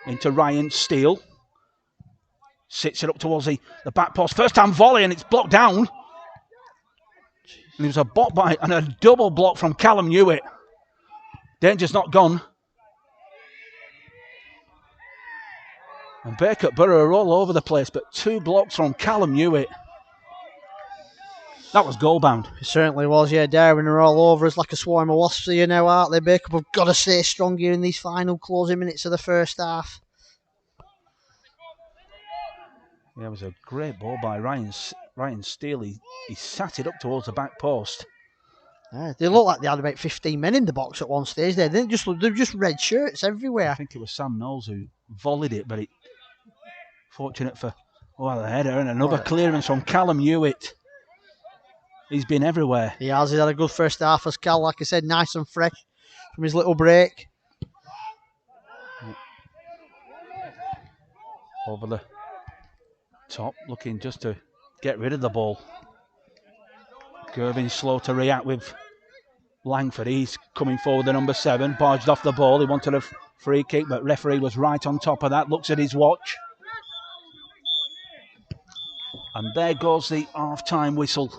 Speaker 1: Into Ryan Steele. Sits it up towards the back post. First time volley, and it's blocked down. And there was a bot by and a double block from Callum Hewitt. Danger's not gone. And Bacup Borough are all over the place, but 2 blocks from Callum Hewitt. That was goal bound.
Speaker 2: It certainly was, yeah. Darwen are all over us like a swarm of wasps here now, aren't they? Bacup have got to stay strong here in these final closing minutes of the first half.
Speaker 1: Yeah, it was a great ball by Ryan Steele. He sat it up towards the back post.
Speaker 2: Yeah, they look like they had about 15 men in the box at one stage. They're just red shirts everywhere.
Speaker 1: I think it was Sam Knowles who volleyed it, but fortunate for Well, the header and another clearance from Callum Hewitt. He's been everywhere.
Speaker 2: He has. He's had a good first half as Cal, like I said, nice and fresh from his little break.
Speaker 1: Over the top, looking just to get rid of the ball. Gervin slow to react with Langford. He's coming forward, the number 7, barged off the ball. He wanted a free kick, but referee was right on top of that. Looks at his watch. And there goes the half-time whistle.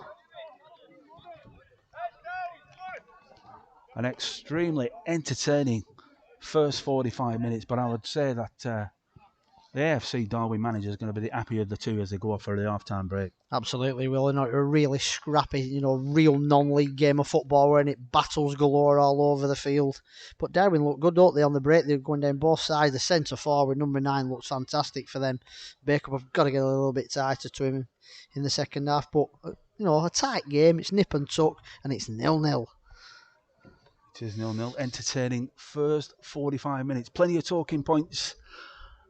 Speaker 1: An extremely entertaining first 45 minutes, but I would say that the AFC Darwen manager is going to be the happier of the two as they go off for the half-time break.
Speaker 2: Absolutely, will. A really scrappy, real non-league game of football where it battles galore all over the field. But Darwen looked good, don't they, on the break? They're going down both sides. The centre forward, number 9, looks fantastic for them. Bacup have got to get a little bit tighter to him in the second half. But, a tight game. It's nip and tuck, and it's 0-0.
Speaker 1: It is 0-0. Entertaining first 45 minutes. Plenty of talking points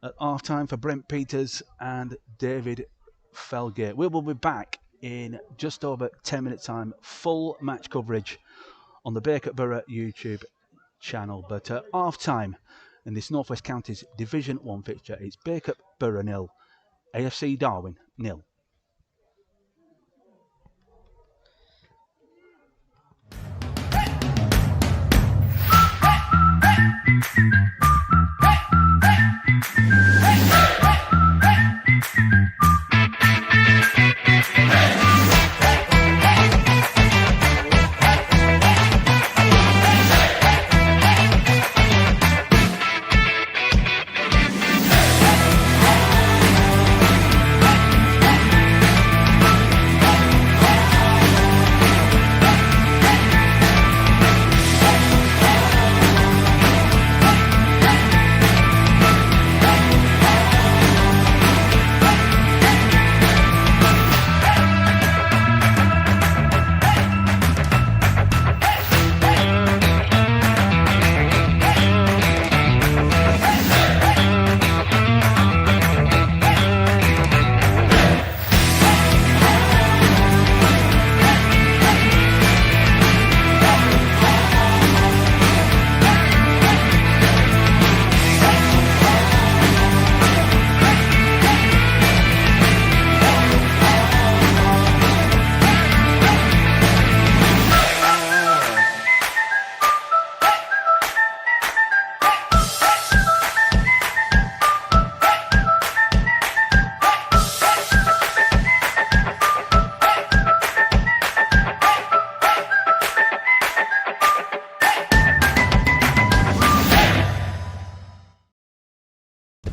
Speaker 1: at half-time for Brent Peters and David Felgate. We will be back in just over 10 minutes' time. Full match coverage on the Bacup Borough YouTube channel. But at half-time in this North West Counties Division 1 fixture, it's Bacup Borough 0, AFC Darwen 0.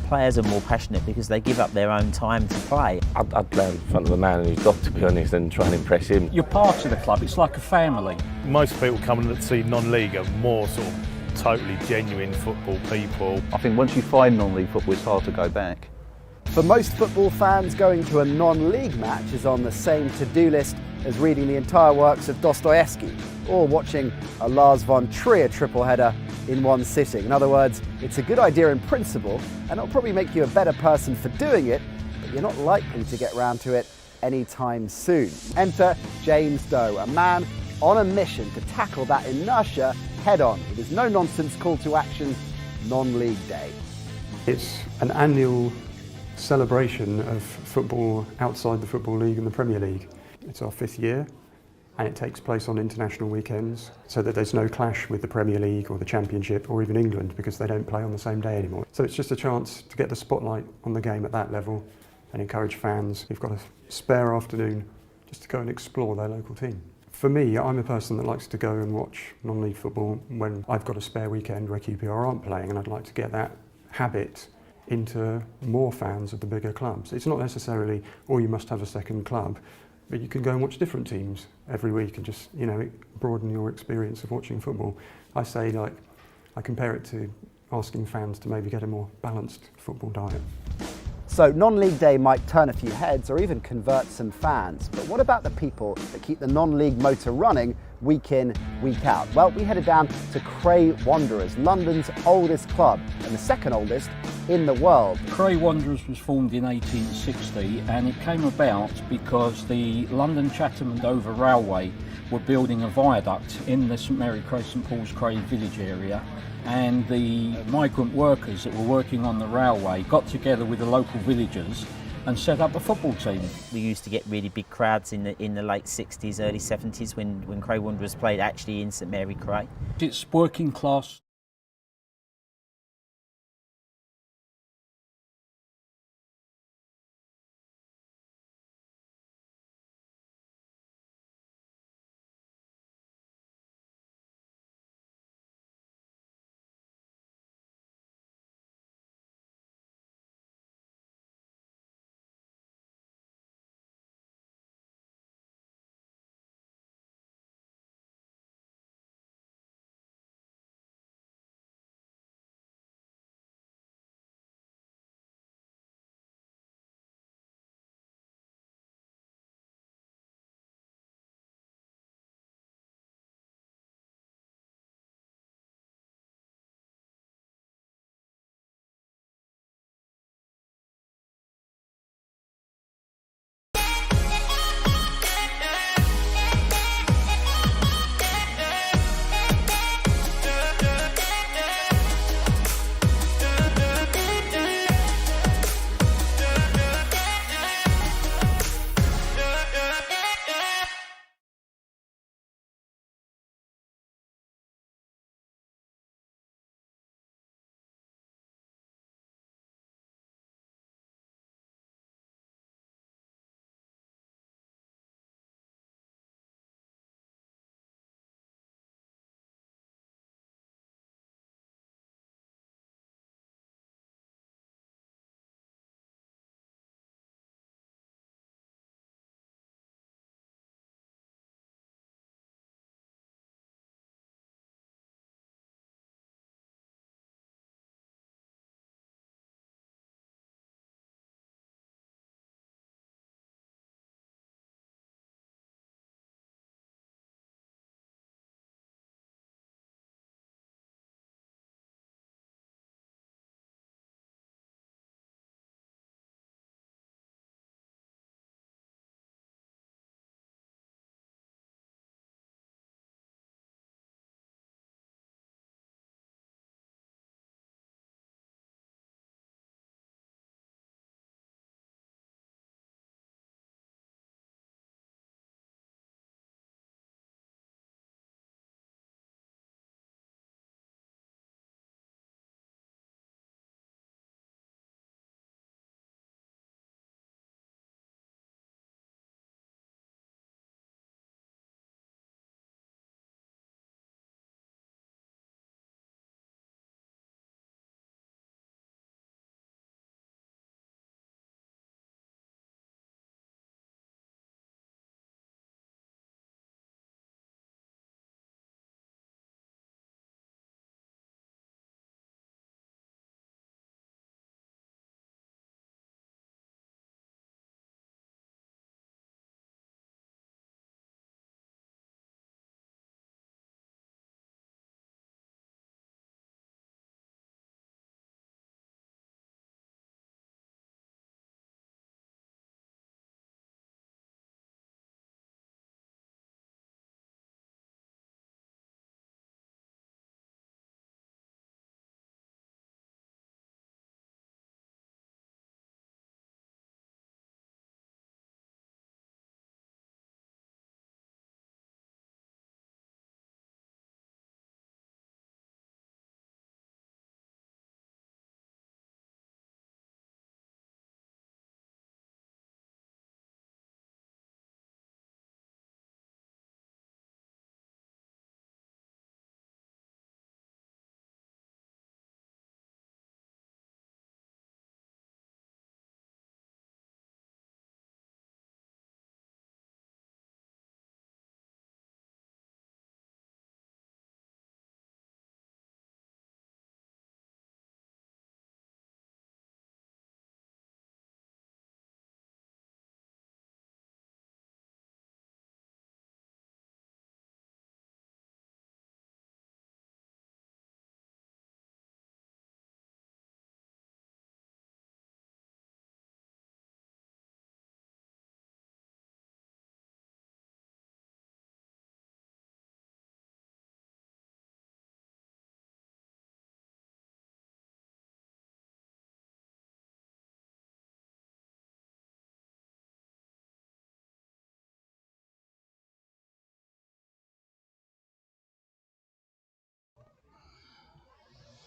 Speaker 3: Players are more passionate because they give up their own time to play.
Speaker 4: I'd play in front of a man who's got to be honest and try and impress him.
Speaker 5: You're part of the club, it's like a family.
Speaker 6: Most people coming to see non-league are more sort of totally genuine football people.
Speaker 7: I think once you find non-league football, it's hard to go back.
Speaker 8: For most football fans, going to a non-league match is on the same to-do list as reading the entire works of Dostoevsky or watching a Lars von Trier triple header in one sitting. In other words, it's a good idea in principle and it'll probably make you a better person for doing it, but you're not likely to get round to it anytime soon. Enter James Doe, a man on a mission to tackle that inertia head on with his no-nonsense call to action, non-league day.
Speaker 9: It's an annual celebration of football outside the Football League and the Premier League. It's our 5th year and it takes place on international weekends so that there's no clash with the Premier League or the Championship or even England because they don't play on the same day anymore. So it's just a chance to get the spotlight on the game at that level and encourage fans who've got a spare afternoon just to go and explore their local team. For me, I'm a person that likes to go and watch non-league football when I've got a spare weekend where QPR aren't playing, and I'd like to get that habit into more fans of the bigger clubs. It's not necessarily, you must have a second club, but you can go and watch different teams every week and just, broaden your experience of watching football. I say, I compare it to asking fans to maybe get a more balanced football diet.
Speaker 8: So non-league day might turn a few heads or even convert some fans, but what about the people that keep the non-league motor running week in, week out? Well, we headed down to Cray Wanderers, London's oldest club and the second oldest in the world.
Speaker 5: Cray Wanderers was formed in 1860 and it came about because the London Chatham and Dover Railway were building a viaduct in the St Mary Cray, St Paul's Cray village area, and the migrant workers that were working on the railway got together with the local villagers and set up a football team.
Speaker 3: We used to get really big crowds in the late 60s, early 70s when Cray Wanderers played actually in St Mary Cray.
Speaker 5: It's working class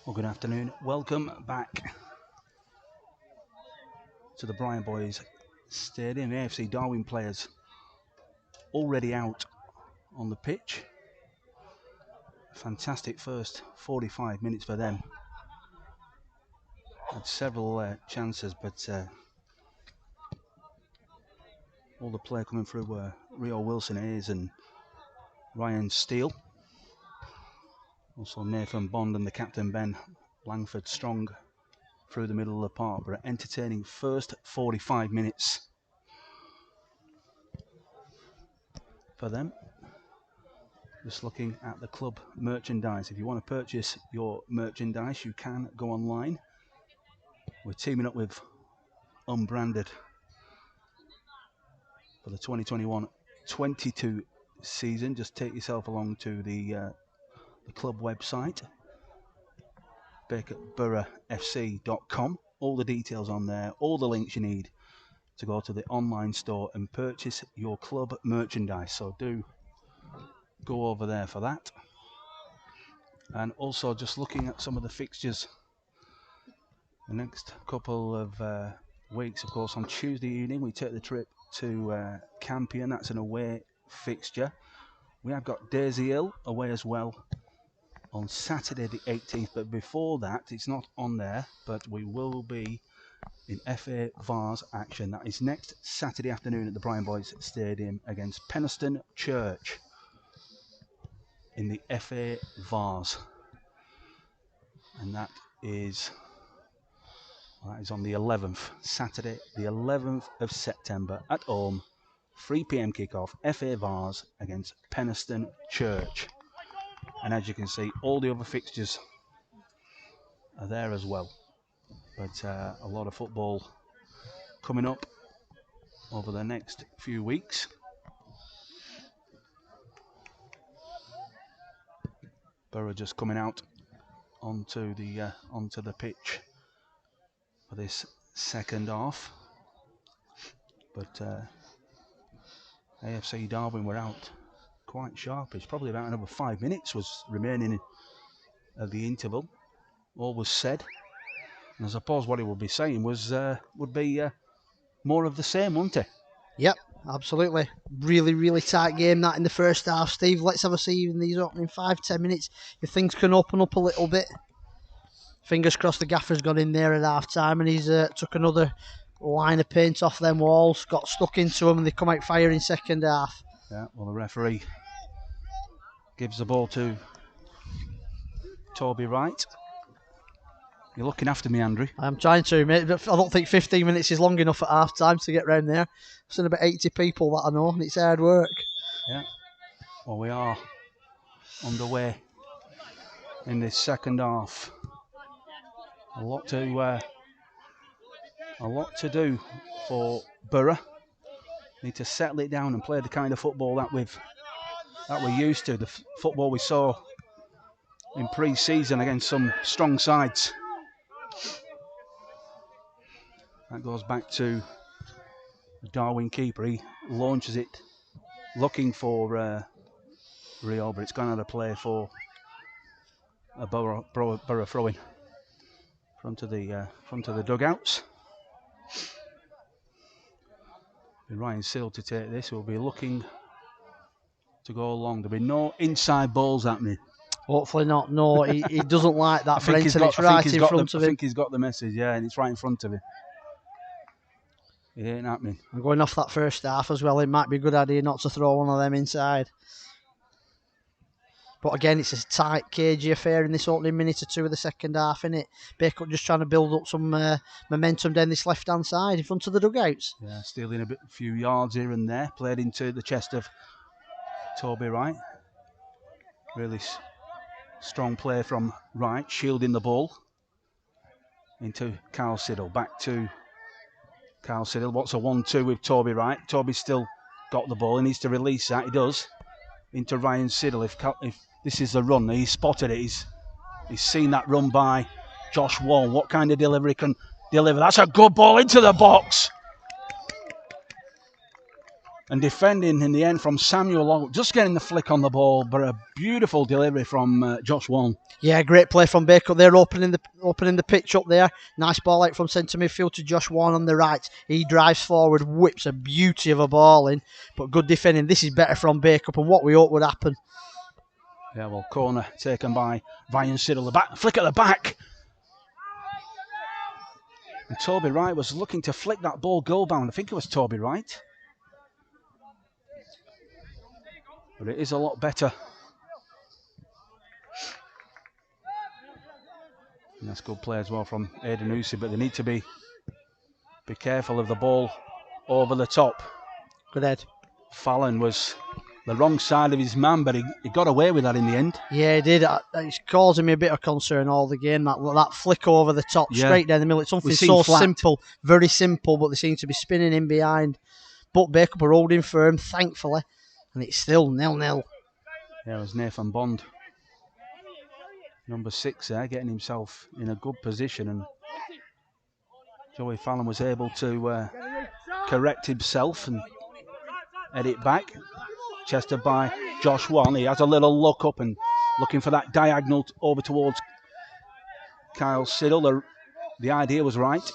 Speaker 1: Well, good afternoon. Welcome back to the Brian Boys Stadium. The AFC Darwen players already out on the pitch. Fantastic first 45 minutes for them. Had several chances, but all the play coming through were Rio Wilson Hayes and Ryan Steele. Also Nathan Bond and the captain Ben Langford Strong through the middle of the park. But an entertaining first 45 minutes for them. Just looking at the club merchandise. If you want to purchase your merchandise, you can go online. We're teaming up with Unbranded for the 2021-22 season. Just take yourself along to the club website, Bacup Borough FC.com. All the details on there, all the links you need to go to the online store and purchase your club merchandise. So do go over there for that. And also just looking at some of the fixtures the next couple of weeks. Of course, on Tuesday evening we take the trip to Campion. That's an away fixture. We have got Daisy Hill away as well on Saturday the 18th, but before that, it's not on there, but we will be in FA Vars action. That is next Saturday afternoon at the Brian Boys Stadium against Penistone Church in the FA Vars. And that is on the 11th, Saturday the 11th of September at home, 3 p.m. kickoff, FA Vars against Penistone Church. And as you can see, all the other fixtures are there as well. But a lot of football coming up over the next few weeks. Borough just coming out onto the pitch for this second half. But AFC Darwen were out quite sharpish. Probably about another 5 minutes was remaining of the interval. All was said. And I suppose what he would be saying was would be more of the same, wouldn't it?
Speaker 2: Yep, absolutely. Really, really tight game that in the first half, Steve. Let's have a see in these opening 5-10 minutes if things can open up a little bit. Fingers crossed the gaffer's got in there at half time and he's took another line of paint off them walls, got stuck into them and they come out firing second half.
Speaker 1: Yeah, well, the referee gives the ball to Toby Wright. You're looking after me, Andrew.
Speaker 2: I'm trying to, mate. But I don't think 15 minutes is long enough at half time to get round there. I've seen about 80 people that I know, and it's hard work.
Speaker 1: Yeah. Well, we are underway in this second half. A lot to do for Borough. Need to settle it down and play the kind of football that we're used to. The football we saw in pre-season against some strong sides. That goes back to the Darwen keeper. He launches it looking for Rio, but it's gone out of play for a Borough throw-in. Front of the dugouts. Ryan Seal to take this. We'll be looking to go along. There'll be no inside balls happening.
Speaker 2: Hopefully not. No, he doesn't like that. Brenton, it's right in front of him.
Speaker 1: I think he's got the message, yeah, and it's right in front of him. It ain't happening.
Speaker 2: I'm going off that first half as well. It might be a good idea not to throw one of them inside. But again, it's a tight, cagey affair in this opening minute or two of the second half, isn't it? Bacup just trying to build up some momentum down this left-hand side in front of the dugouts.
Speaker 1: Yeah, stealing a few yards here and there. Played into the chest of Toby Wright. Really strong play from Wright, shielding the ball. Into Carl Siddle. Back to Carl Siddle. What's a 1-2 with Toby Wright? Toby's still got the ball. He needs to release that. He does. Into Ryan Siddle. If this is the run, he spotted it. He's seen that run by Josh Wall. What kind of delivery can deliver? That's a good ball into the box. And defending in the end from Samuel Long, just getting the flick on the ball, but a beautiful delivery from Josh Wong.
Speaker 2: Yeah, great play from Bacup there, opening the pitch up there. Nice ball out from centre midfield to Josh Warren on the right. He drives forward, whips a beauty of a ball in, but good defending. This is better from Bacup, and what we hope would happen.
Speaker 1: Yeah, well, corner taken by Ryan Siddle. The back flick at the back. And Toby Wright was looking to flick that ball goal bound. I think it was Toby Wright. But it is a lot better. And that's good play as well from Aidan Usi, but they need to be careful of the ball over the top.
Speaker 2: Good head.
Speaker 1: Fallon was the wrong side of his man, but he got away with that in the end.
Speaker 2: Yeah, he did. It's causing me a bit of concern all the game. That flick over the top, straight down the middle. It's something so simple, very simple, but they seem to be spinning in behind. But Bacup are holding firm, thankfully, and it's still 0-0.
Speaker 1: Yeah, it was Nathan Bond, number 6 there, getting himself in a good position, and Joey Fallon was able to correct himself and head it back. Chested by Josh Wan. He has a little look up and looking for that diagonal over towards Kyle Siddle. The idea was right.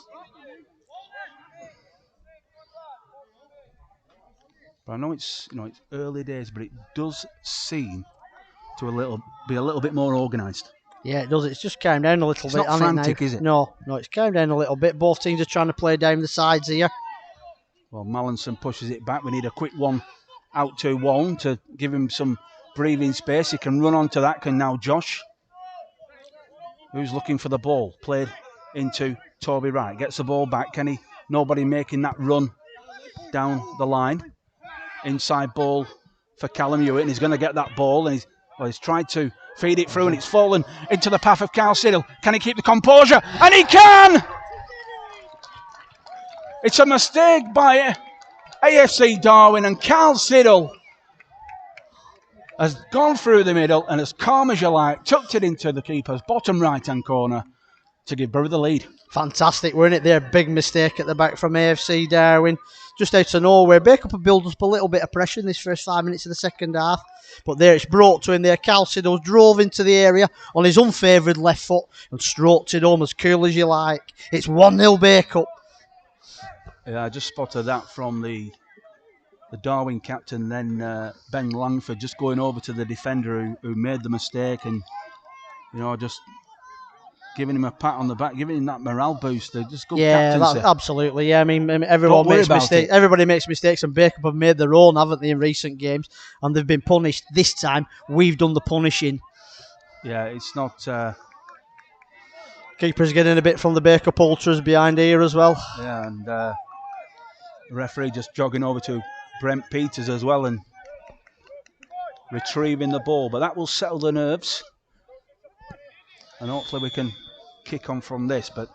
Speaker 1: But I know it's early days, but it does seem to be a little bit more organised.
Speaker 2: Yeah, it does. It's just calmed down a little bit.
Speaker 1: It's not frantic, is it?
Speaker 2: No, it's calmed down a little bit. Both teams are trying to play down the sides here.
Speaker 1: Well, Mallinson pushes it back. We need a quick one out to Wong to give him some breathing space. He can run onto that. Can now Josh, who's looking for the ball, played into Toby Wright. Gets the ball back. Can he? Nobody making that run down the line. Inside ball for Callum Hewitt, and he's going to get that ball, and he's tried to feed it through, and it's fallen into the path of Kyle Siddle. Can he keep the composure? And he can! It's a mistake by AFC Darwen, and Kyle Siddle has gone through the middle and as calm as you like, tucked it into the keeper's bottom right-hand corner to give Boro the lead.
Speaker 2: Fantastic, weren't it there? Big mistake at the back from AFC Darwen. Just out of nowhere. Bacup have built up a little bit of pressure in this first 5 minutes of the second half. But there it's brought to him there. Cal Siddle drove into the area on his unfavoured left foot and stroked it home as cool as you like. It's 1-0 Bacup.
Speaker 1: Yeah, I just spotted that from the Darwen captain, then Ben Langford just going over to the defender who made the mistake and, just giving him a pat on the back, giving him that morale booster. Just good captaincy.
Speaker 2: Yeah, absolutely. Yeah, I mean everyone makes mistakes. Everybody makes mistakes, and Bacup have made their own, haven't they, in recent games? And they've been punished. This time, we've done the punishing.
Speaker 1: Yeah, it's not.
Speaker 2: Keeper's getting a bit from the Bacup ultras behind here as well.
Speaker 1: Yeah, and the referee just jogging over to Brent Peters as well and retrieving the ball. But that will settle the nerves, and hopefully we can kick on from this. But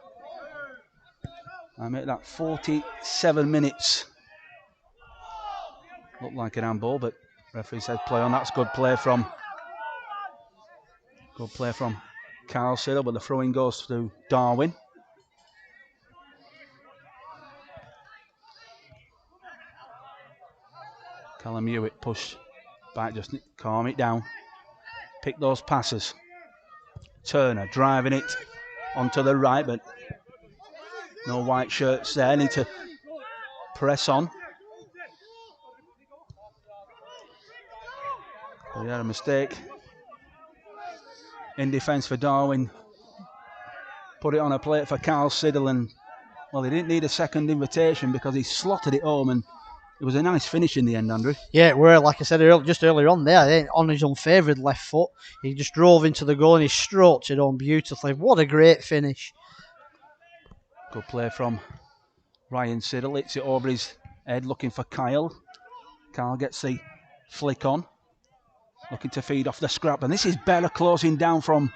Speaker 1: I make that 47 minutes look like an handball, but referee says play on. That's good play from Carl Siddle, but the throw-in goes to Darwen. Callum Hewitt push back, just calm it down. Pick those passes. Turner driving it onto the right, but no white shirts there. Need to press on. We had a mistake in defence for Darwen. Put it on a plate for Carl Siddle, and he didn't need a second invitation because he slotted it home, and it was a nice finish in the end, Andrew.
Speaker 2: Yeah, it were, like I said just earlier on there, on his unfavoured left foot. He just drove into the goal and he stroked it on beautifully. What a great finish.
Speaker 1: Good play from Ryan Siddle. Hits it over his head, looking for Kyle. Kyle gets the flick on. Looking to feed off the scrap. And this is better closing down from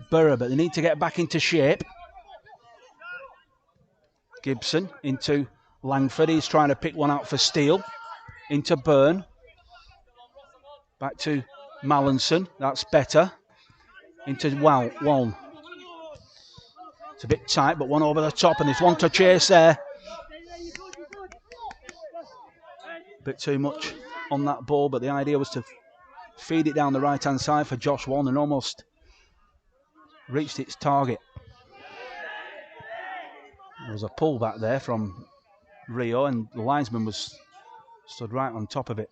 Speaker 1: Boro, but they need to get back into shape. Gibson into Langford. He's trying to pick one out for Steele. Into Byrne. Back to Mallinson. That's better. Into Waln. It's a bit tight, but one over the top, and there's one to chase there. bit too much on that ball, but the idea was to feed it down the right-hand side for Josh Wan and almost reached its target. There was a pull back there from Rio, and the linesman stood right on top of it.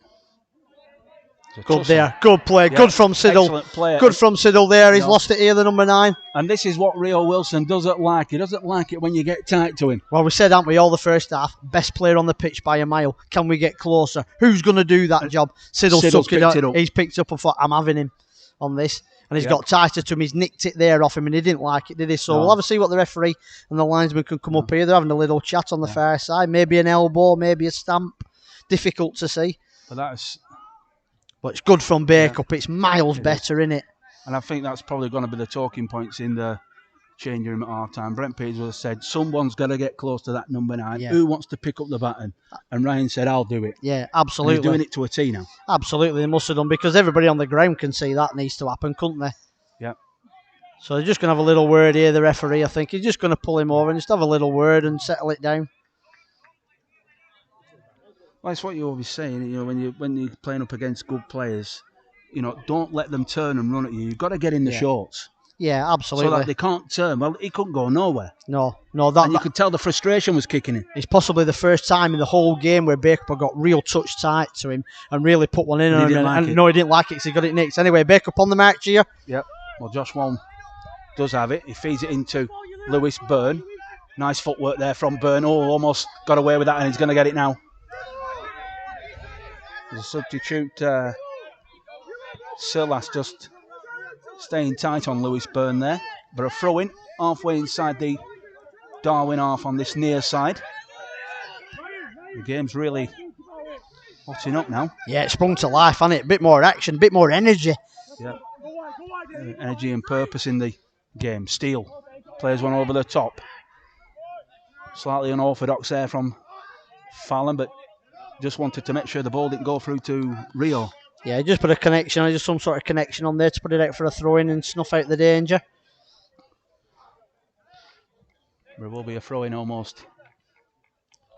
Speaker 2: Good there, good play, good from Siddle.
Speaker 1: Excellent play.
Speaker 2: Good from Siddle there, he's lost it here, the number 9.
Speaker 1: And this is what Rio Wilson doesn't like. He doesn't like it when you get tight to him.
Speaker 2: Well, we said, haven't we, all the first half, best player on the pitch by a mile. Can we get closer? Who's going to do that job? Siddle's took it up. He's picked up and thought, I'm having him on this. And he's got tighter to him. He's nicked it there off him, and he didn't like it, did he? So we'll have to see what the referee and the linesman can come up here. They're having a little chat on the far side. Maybe an elbow, maybe a stamp. Difficult to see.
Speaker 1: But
Speaker 2: it's good from Bacup. It's miles better, isn't it?
Speaker 1: And I think that's probably going to be the talking points in the changing room at half-time. Brent Peters would have said, someone's got to get close to that number 9.
Speaker 2: Yeah.
Speaker 1: Who wants to pick up the baton? And Ryan said, I'll do it.
Speaker 2: Yeah, absolutely.
Speaker 1: And he's doing it to a T now.
Speaker 2: Absolutely, they must have done, because everybody on the ground can see that needs to happen, couldn't they?
Speaker 1: Yep.
Speaker 2: So they're just going to have a little word here, the referee, I think. He's just going to pull him over and just have a little word and settle it down.
Speaker 1: Well, it's what you always say, when you're playing up against good players, don't let them turn and run at you. You've got to get in the shorts.
Speaker 2: Yeah, absolutely.
Speaker 1: So that they can't turn. Well, he couldn't go nowhere.
Speaker 2: No.
Speaker 1: And you could tell the frustration was kicking in.
Speaker 2: It's possibly the first time in the whole game where Bacup got real touch tight to him and really put one in on him. No, he didn't like it because he got it nicked. Anyway, Bacup on the march here.
Speaker 1: Yep. Well, Josh Wan does have it. He feeds it into Lewis Byrne. Nice footwork there from Byrne. Oh, almost got away with that, and he's going to get it now. There's a substitute. Silas just staying tight on Lewis Byrne there. But a throw in halfway inside the Darwen half on this near side. The game's really hotting up now.
Speaker 2: Yeah, it's sprung to life, hasn't it? A bit more action, a bit more energy.
Speaker 1: Yeah. Energy and purpose in the game. Steele plays one over the top. Slightly unorthodox there from Fallon, but just wanted to make sure the ball didn't go through to Rio.
Speaker 2: Yeah, just put a connection, just some sort of connection on there to put it out for a throw-in and snuff out the danger.
Speaker 1: There will be a throw-in almost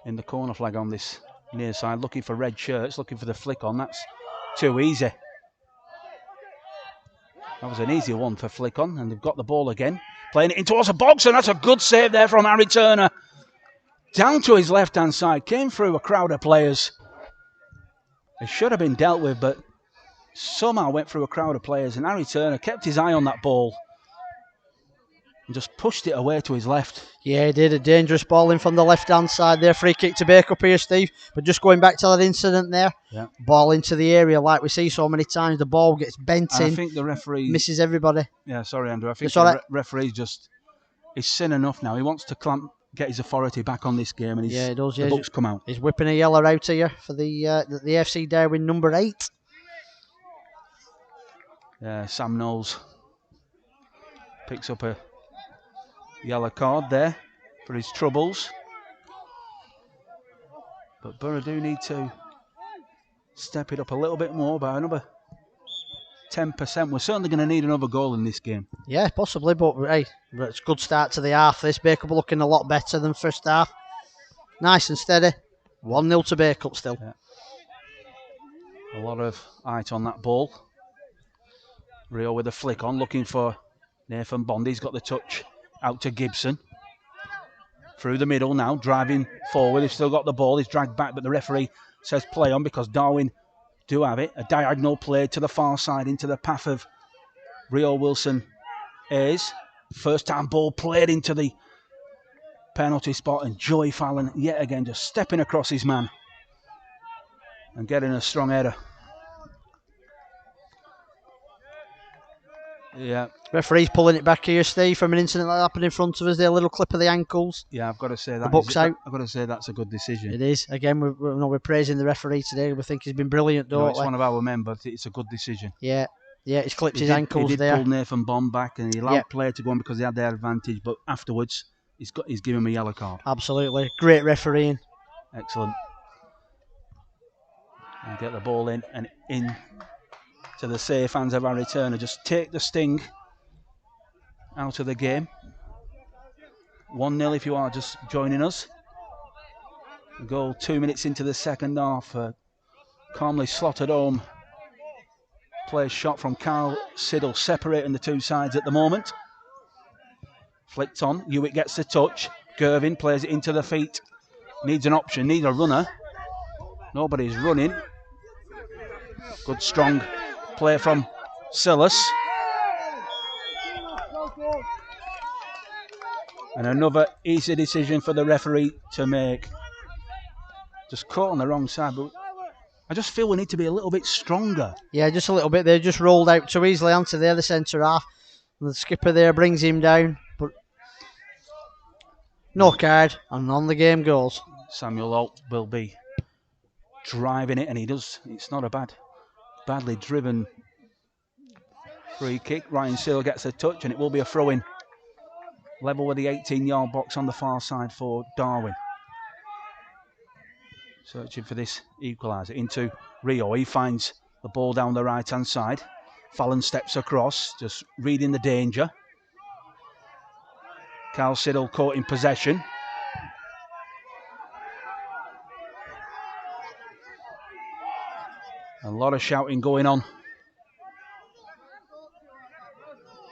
Speaker 1: in the corner flag on this near side. Looking for red shirts, looking for the flick on. That's too easy. That was an easy one for flick on, and they've got the ball again. Playing it in towards the box, and that's a good save there from Harry Turner. Down to his left-hand side, came through a crowd of players. It should have been dealt with, but somehow went through a crowd of players, and Harry Turner kept his eye on that ball and just pushed it away to his left.
Speaker 2: Yeah, he did. A dangerous ball in from the left-hand side there. Free kick to Bacup here, Steve. But just going back to that incident there, ball into the area like we see so many times. The ball gets bent in.
Speaker 1: I think the referee
Speaker 2: misses everybody.
Speaker 1: Yeah, sorry, Andrew. I think the referee just is seen enough now. He wants to get his authority back on this game, and
Speaker 2: he does.
Speaker 1: The books come out.
Speaker 2: He's whipping a yellow out here for the AFC Darwen number 8.
Speaker 1: Sam Knowles picks up a yellow card there for his troubles. But Boro do need to step it up a little bit more by another 10%. We're certainly going to need another goal in this game.
Speaker 2: Yeah, possibly, but hey, it's a good start to the half. This Bacup looking a lot better than first half. Nice and steady. 1-0 to Bacup still.
Speaker 1: A lot of height on that ball. Rio with a flick on, looking for Nathan Bond. He's got the touch out to Gibson. Through the middle now, driving forward. He's still got the ball. He's dragged back, but the referee says play on because Darwen do have it. A diagonal play to the far side into the path of Rio Wilson Hayes. First time ball played into the penalty spot, and Joey Fallon yet again just stepping across his man and getting a strong header. Yeah.
Speaker 2: Referee's pulling it back here, Steve, from an incident that happened in front of us there. A little clip of the ankles.
Speaker 1: Yeah, I've got to say that.
Speaker 2: The book's out.
Speaker 1: I've got to say that's a good decision.
Speaker 2: It is. Again, we're praising the referee today. We think he's been brilliant, don't we?
Speaker 1: It's one of our men, but it's a good decision.
Speaker 2: Yeah, he's clipped his ankles there.
Speaker 1: He did pull Nathan Bond back, and he allowed play to go on because he had their advantage, but afterwards he's given him a yellow card.
Speaker 2: Absolutely. Great refereeing.
Speaker 1: Excellent. And get the ball in and in to the safe hands of Harry Turner. Just take the sting out of the game. 1-0 if you are just joining us. A goal 2 minutes into the second half. calmly slotted home. Plays shot from Carl Siddle, separating the two sides at the moment. Flicked on, Hewitt gets the touch. Gervin plays it into the feet. Needs an option, needs a runner. Nobody's running. Good strong play from Silas. And another easy decision for the referee to make. Just caught on the wrong side, but I just feel we need to be a little bit stronger.
Speaker 2: Yeah, just a little bit. They just rolled out too easily onto the other centre half. And the skipper there brings him down. But no card, and on the game goes.
Speaker 1: Samuel Holt will be driving it, and he does. It's not a badly driven free kick. Ryan Seal gets a touch, and it will be a throw-in. Level with the 18-yard box on the far side for Darwen. Searching for this equaliser into Rio. He finds the ball down the right-hand side. Fallon steps across, just reading the danger. Carl Siddle caught in possession. A lot of shouting going on.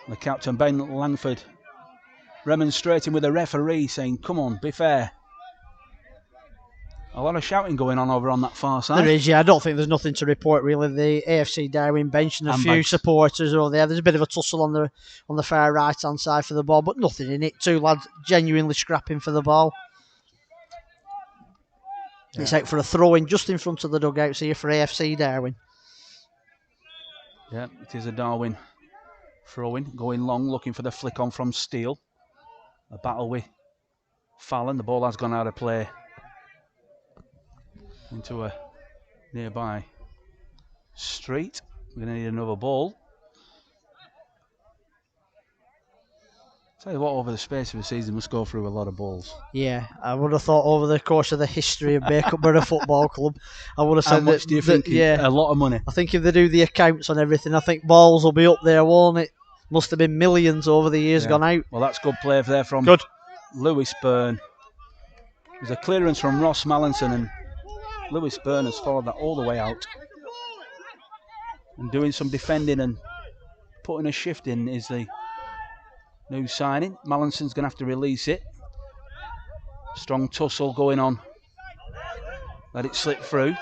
Speaker 1: The captain, Ben Langford, remonstrating with the referee, saying, come on, be fair. A lot of shouting going on over on that far side.
Speaker 2: There is, yeah. I don't think there's nothing to report, really. The AFC Darwen bench and a few supporters over there. There's a bit of a tussle on the far right-hand side for the ball, but nothing in it. Two lads genuinely scrapping for the ball. Yeah. It's out for a throw-in just in front of the dugouts here for AFC Darwen.
Speaker 1: Yeah, it is a Darwen throw-in. Going long, looking for the flick-on from Steele. A battle with Fallon. The ball has gone out of play into a nearby street. We're going to need another ball. Tell you what, over the space of a season, must go through a lot of balls.
Speaker 2: Yeah, I would have thought over the course of the history of Bacup Borough Football Club, I would have said
Speaker 1: how much do you think?
Speaker 2: Yeah,
Speaker 1: a lot of money.
Speaker 2: I think if they do the accounts on everything, I think balls will be up there, won't it? Must have been millions over the years gone out.
Speaker 1: Well, that's good play there from Lewis Byrne. There's a clearance from Ross Mallinson, and Lewis Byrne has followed that all the way out. And doing some defending and putting a shift in is the new signing. Mallinson's going to have to release it. Strong tussle going on. Let it slip through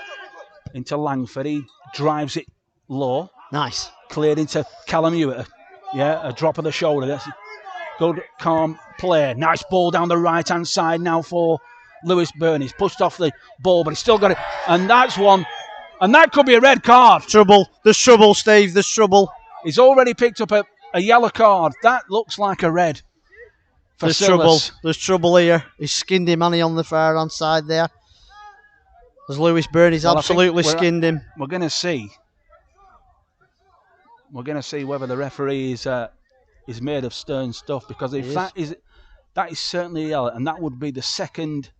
Speaker 1: into Langford. He drives it low.
Speaker 2: Nice.
Speaker 1: Cleared into Callum Hewitt. Yeah, a drop of the shoulder. That's good, calm play. Nice ball down the right-hand side now for Lewis Byrne. He's pushed off the ball, but he's still got it. And that's one. And that could be a red card.
Speaker 2: Trouble. There's trouble, Steve. There's trouble.
Speaker 1: He's already picked up a yellow card. That looks like a red.
Speaker 2: There's trouble. There's trouble here. He's skinned him, Annie, on the far-hand side there. There's Lewis Byrne. He's absolutely skinned him.
Speaker 1: We're going to see. We're going to see whether the referee is made of stern stuff, because if that is certainly a yellow, and that would be the second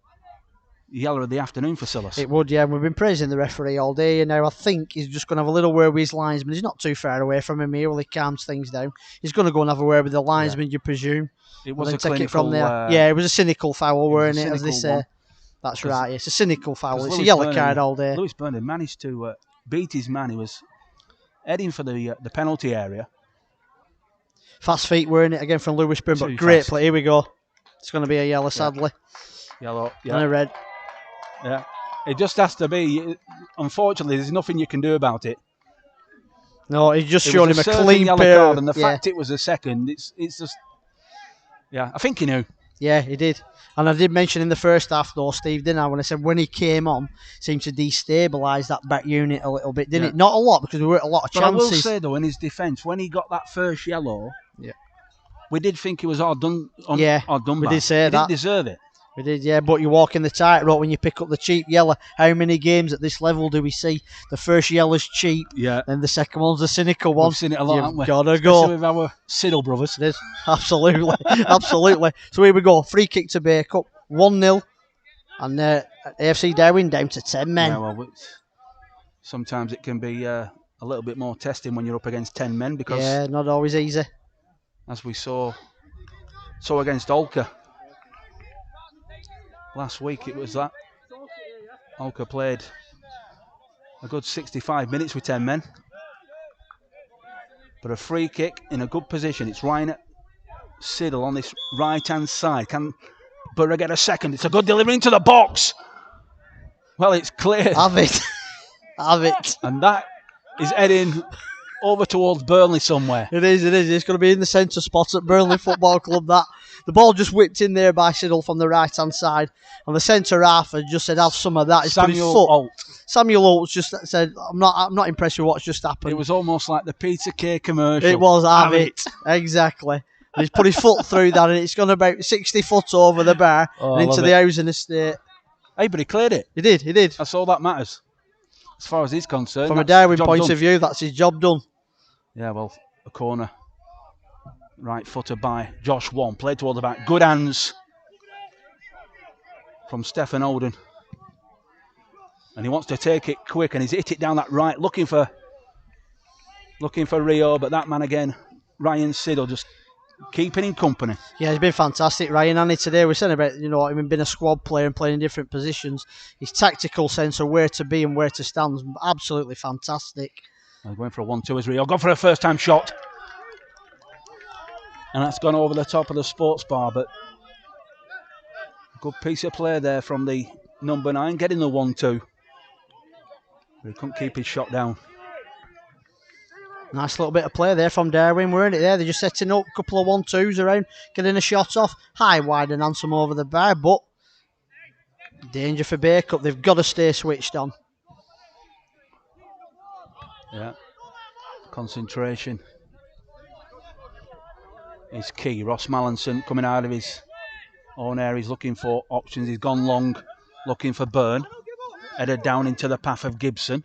Speaker 1: yellow of the afternoon for Silas.
Speaker 2: It would, yeah. We've been praising the referee all day, and now I think he's just going to have a little word with his linesman. He's not too far away from him here. Well, he calms things down. He's going to go and have a word with the linesman, you presume.
Speaker 1: It was a
Speaker 2: take it from there. Yeah, it was a cynical foul, weren't it? As they say.
Speaker 1: One.
Speaker 2: That's right. It's a cynical foul. It's a yellow card all day.
Speaker 1: Lewis Byrne had managed to beat his man. He was heading for the penalty area.
Speaker 2: Fast feet, weren't it, again from Lewis Byrne, but great play. Here we go. It's going to be a yellow, sadly.
Speaker 1: Yellow, yeah.
Speaker 2: And a red.
Speaker 1: Yeah. It just has to be. Unfortunately, there's nothing you can do about it.
Speaker 2: No, he's just shown him a clean
Speaker 1: yellow
Speaker 2: pair.
Speaker 1: Card, and the fact it was a second, it's just. Yeah, I think he knew.
Speaker 2: Yeah, he did. And I did mention in the first half, though, Steve, didn't I, when I said when he came on, seemed to destabilise that back unit a little bit, didn't it? Not a lot, because there were a lot of chances.
Speaker 1: But I will say, though, in his defence, when he got that first yellow, we did think he was hard done by.
Speaker 2: We did say that.
Speaker 1: He didn't deserve it.
Speaker 2: We did, yeah, but you walk in the tightrope when you pick up the cheap yellow. How many games at this level do we see? The first yellow's cheap, and the second one's a cynical one.
Speaker 1: We've seen it a lot, haven't we?
Speaker 2: Gotta go.
Speaker 1: Especially with our Siddle brothers.
Speaker 2: It is, absolutely, absolutely. So here we go, free kick to Bacup, 1-0, and AFC Darwen down to 10 men.
Speaker 1: Yeah, well, sometimes it can be a little bit more testing when you're up against 10 men, because
Speaker 2: not always easy.
Speaker 1: As we saw against Olka. Last week it was that. Olka played a good 65 minutes with 10 men. But a free kick in a good position. It's Ryan Siddle on this right-hand side. Can Boro get a second? It's a good delivery into the box. Well, it's clear.
Speaker 2: Have it. Have it.
Speaker 1: And that is heading over towards Burnley somewhere.
Speaker 2: It is. It's going to be in the centre spot at Burnley Football Club. That the ball just whipped in there by Siddle from the right-hand side. And the centre half had just said, have some of that. He's put his foot.
Speaker 1: Holt.
Speaker 2: Samuel Holt just said, I'm not impressed with what's just happened.
Speaker 1: It was almost like the Peter Kay commercial.
Speaker 2: It was, have it. Exactly. He's put his foot through that, and it's gone about 60 foot over the bar and into the housing estate.
Speaker 1: Hey, but he cleared it.
Speaker 2: He did.
Speaker 1: That's all that matters, as far as he's concerned.
Speaker 2: From a Darwen point of view, that's his job done.
Speaker 1: Yeah, well, a corner. Right footer by Josh Wan. Played toward the back. Good hands from Stefan Oden. And he wants to take it quick, and he's hit it down that right, looking for Rio, but that man again, Ryan Siddle, just keeping him company.
Speaker 2: Yeah, he's been fantastic, Ryan, hasn't he, today? We're saying about, him being a squad player and playing in different positions. His tactical sense of where to be and where to stand is absolutely fantastic.
Speaker 1: Well, going for a 1-2 as Rio. Gone for a first-time shot. And that's gone over the top of the sports bar, but a good piece of play there from the number 9, getting the 1-2. But he couldn't keep his shot down.
Speaker 2: Nice little bit of play there from Darwen, weren't it there? They're just setting up a couple of 1-2s around, getting a shot off. High, wide and handsome over the bar, but danger for Bacup. They've got to stay switched on.
Speaker 1: Yeah. Concentration is key. Ross Mallinson coming out of his own area. He's looking for options. He's gone long, looking for Byrne. Headed down into the path of Gibson.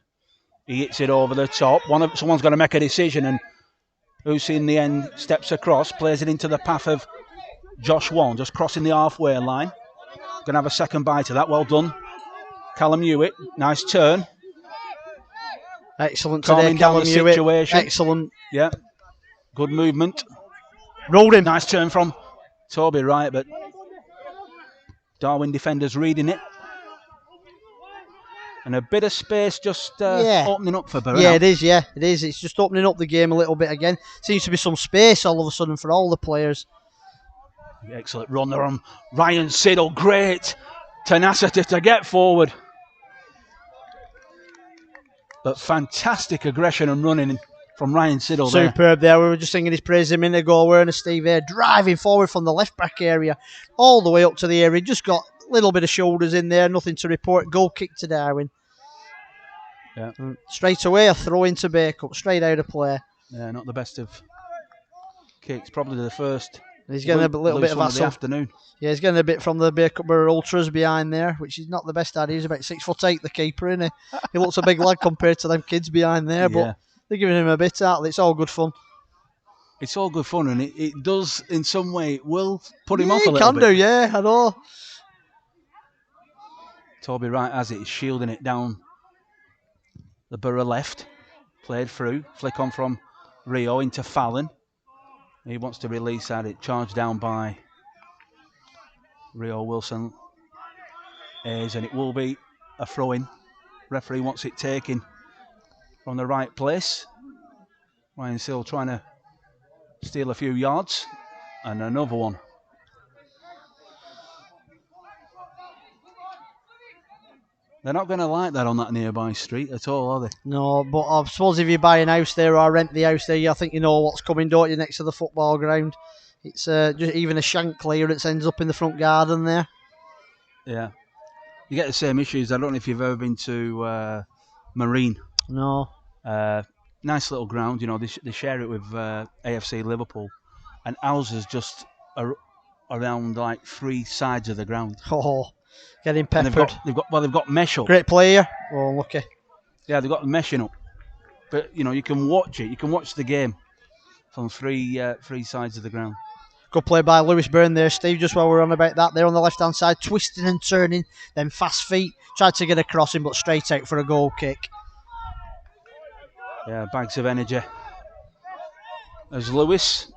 Speaker 1: He hits it over the top. Someone's got to make a decision, and Usi in the end steps across, plays it into the path of Josh Wan, just crossing the halfway line. Going to have a second bite of that. Well done, Callum Hewitt. Nice turn.
Speaker 2: Excellent today, Callum Hewitt.
Speaker 1: Situation.
Speaker 2: Excellent.
Speaker 1: Yeah. Good movement.
Speaker 2: Rolled him.
Speaker 1: Nice turn from Toby Wright, but Darwen defenders reading it. And a bit of space just opening up for Boro.
Speaker 2: Yeah, it is. It's just opening up the game a little bit again. Seems to be some space all of a sudden for all the players.
Speaker 1: Excellent run there on Ryan Siddle. Great tenacity to get forward. But fantastic aggression and running from Ryan Siddle there.
Speaker 2: Superb there. We were just singing his praise a minute ago, weren't we, Steve? Here, driving forward from the left back area all the way up to the area. Just got a little bit of shoulders in there, nothing to report. Goal kick to Darwen.
Speaker 1: Yeah.
Speaker 2: Straight away, a throw into Bacup, straight out of play.
Speaker 1: Yeah, not the best of kicks. Probably the first.
Speaker 2: He's getting a little bit of
Speaker 1: the afternoon.
Speaker 2: Yeah, he's getting a bit from the Bacup Borough Ultras behind there, which is not the best idea. He's about 6'8", the keeper, isn't he? He looks a big lad compared to them kids behind there, but they're giving him a bit out. It's all good fun.
Speaker 1: It's all good fun, and it does, in some way, it will put him off a little bit.
Speaker 2: It can do, yeah, I know.
Speaker 1: Toby Wright has it. He's shielding it down the Borough left. Played through. Flick on from Rio into Fallon. He wants to release at it. Charged down by Rio Wilson. And it will be a throw-in. Referee wants it taken from the right place. Ryan Sill trying to steal a few yards. And another one. They're not going to like that on that nearby street at all, are they?
Speaker 2: No, but I suppose if you buy a house there or rent the house there, I think you know what's coming, don't you, next to the football ground. It's just even a shank clearance ends up in the front garden there.
Speaker 1: Yeah. You get the same issues. I don't know if you've ever been to Marine.
Speaker 2: No.
Speaker 1: Nice little ground, you know, they share it with AFC Liverpool. And houses just around like 3 sides of the ground.
Speaker 2: Oh, getting peppered.
Speaker 1: They've got mesh up.
Speaker 2: Great player. Oh, lucky.
Speaker 1: Yeah, they've got the meshing up. But, you know, you can watch it. You can watch the game from 3 sides of the ground.
Speaker 2: Good play by Lewis Byrne there, Steve, just while we're on about that. There on the left-hand side, twisting and turning, then fast feet. Tried to get a crossing, but straight out for a goal kick.
Speaker 1: Yeah, bags of energy. As Lewis.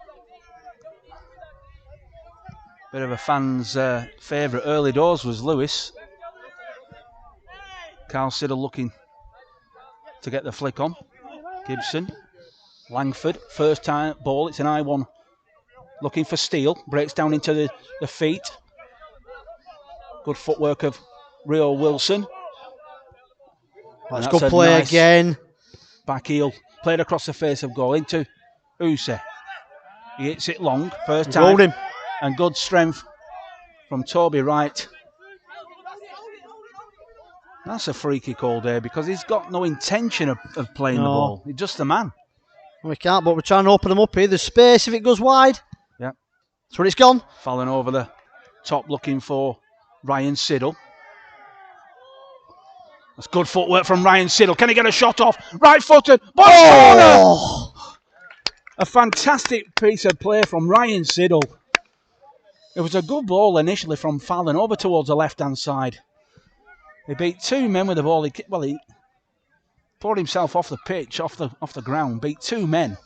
Speaker 1: Bit of a fan's favourite early doors was Lewis. Carl Siddle looking to get the flick on. Gibson, Langford, first time ball, it's an high one. Looking for Steele, breaks down into the feet. Good footwork of Rio Wilson.
Speaker 2: That's good play nice again.
Speaker 1: Back heel, played across the face of goal into Use. He hits it long, first time.
Speaker 2: Him.
Speaker 1: And good strength from Toby Wright. That's a free kick all day because he's got no intention of playing the ball. He's just a man.
Speaker 2: We can't, but we're trying to open them up here. There's space if it goes wide.
Speaker 1: Yeah.
Speaker 2: That's where it's gone.
Speaker 1: Falling over the top looking for Ryan Siddle. That's good footwork from Ryan Siddle. Can he get a shot off? Right footed. Corner! A fantastic piece of play from Ryan Siddle. It was a good ball initially from Fallon over towards the left-hand side. He beat two men with the ball. He poured himself off the pitch, off the ground, beat two men.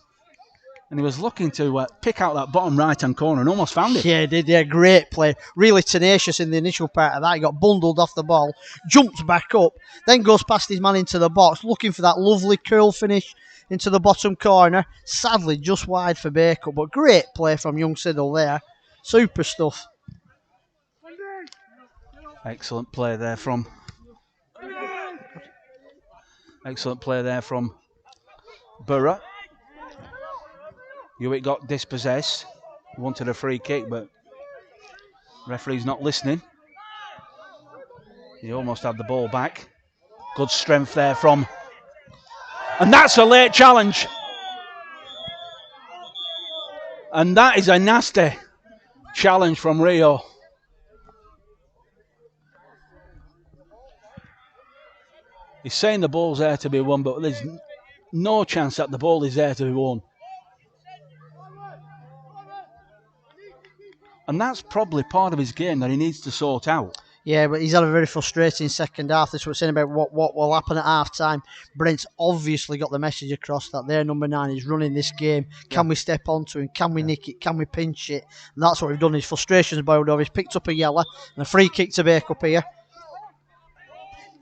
Speaker 1: And he was looking to pick out that bottom right-hand corner and almost found it.
Speaker 2: Yeah, he did. Yeah, great play. Really tenacious in the initial part of that. He got bundled off the ball, jumped back up, then goes past his man into the box, looking for that lovely curl finish into the bottom corner. Sadly, just wide for Bacup, but great play from young Siddle there. Super stuff.
Speaker 1: Excellent play there from Boro. Hewitt got dispossessed. Wanted a free kick, but referee's not listening. He almost had the ball back. Good strength there from... And that's a late challenge. And that is a nasty challenge from Rio. He's saying the ball's there to be won, but there's no chance that the ball is there to be won. And that's probably part of his game that he needs to sort out.
Speaker 2: Yeah, but he's had a very frustrating second half. This was saying about what will happen at half time. Brent's obviously got the message across that their number 9 is running this game. Can we step onto him? Can we nick it? Can we pinch it? And that's what we've done. His frustration's boiled over. He's picked up a yellow and a free kick to Bacup here.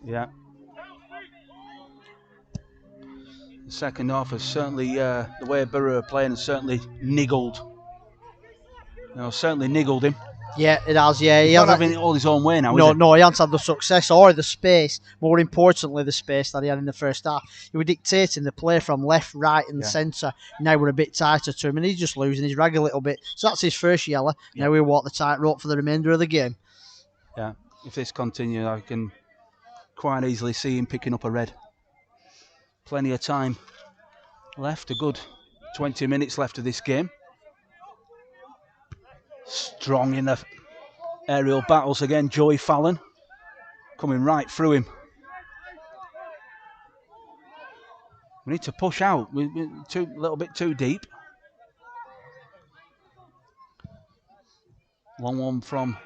Speaker 1: Yeah. The second half has certainly, the way Boro are playing has certainly niggled. Certainly niggled him.
Speaker 2: Yeah, it has, yeah.
Speaker 1: He's not having it all his own way now, is he?
Speaker 2: No, he hasn't had the success or the space. More importantly, the space that he had in the first half. He was dictating the play from left, right and centre. Now we're a bit tighter to him and he's just losing his rag a little bit. So that's his first yellow. Now we walk the tightrope for the remainder of the game.
Speaker 1: Yeah, if this continues, I can quite easily see him picking up a red. Plenty of time left, a good 20 minutes left of this game. Strong in the aerial battles again, Joey Fallon coming right through him. We need to push out. We're a little bit too deep. Long one from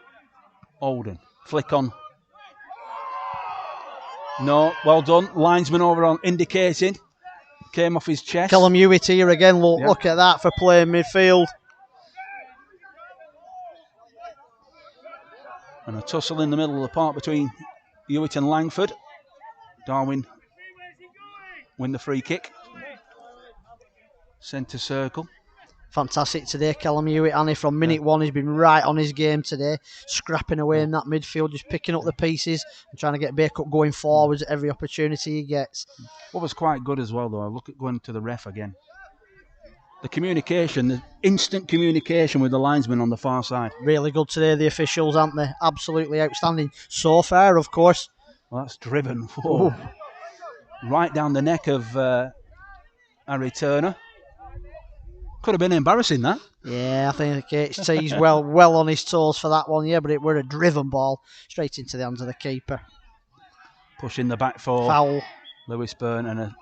Speaker 1: Olden. Flick on. No, well done. Linesman over on indicating. Came off his chest.
Speaker 2: Callum Hewitt here again. Look at that for playing midfield.
Speaker 1: And a tussle in the middle of the park between Hewitt and Langford. Darwen win the free kick. Centre circle.
Speaker 2: Fantastic today, Callum Hewitt. Annie, from minute one, he's been right on his game today, scrapping away in that midfield, just picking up the pieces and trying to get Bacup going forwards at every opportunity he gets.
Speaker 1: What was quite good as well, though, I look at going to the ref again. The communication, the instant communication with the linesman on the far side.
Speaker 2: Really good today, the officials, aren't they? Absolutely outstanding. So far, of course.
Speaker 1: Well, that's driven forward. Right down the neck of Harry Turner. Could have been embarrassing, that.
Speaker 2: Yeah, I think HT's well on his toes for that one, yeah, but it were a driven ball straight into the hands of the keeper.
Speaker 1: Pushing the back for
Speaker 2: foul.
Speaker 1: Lewis Byrne and an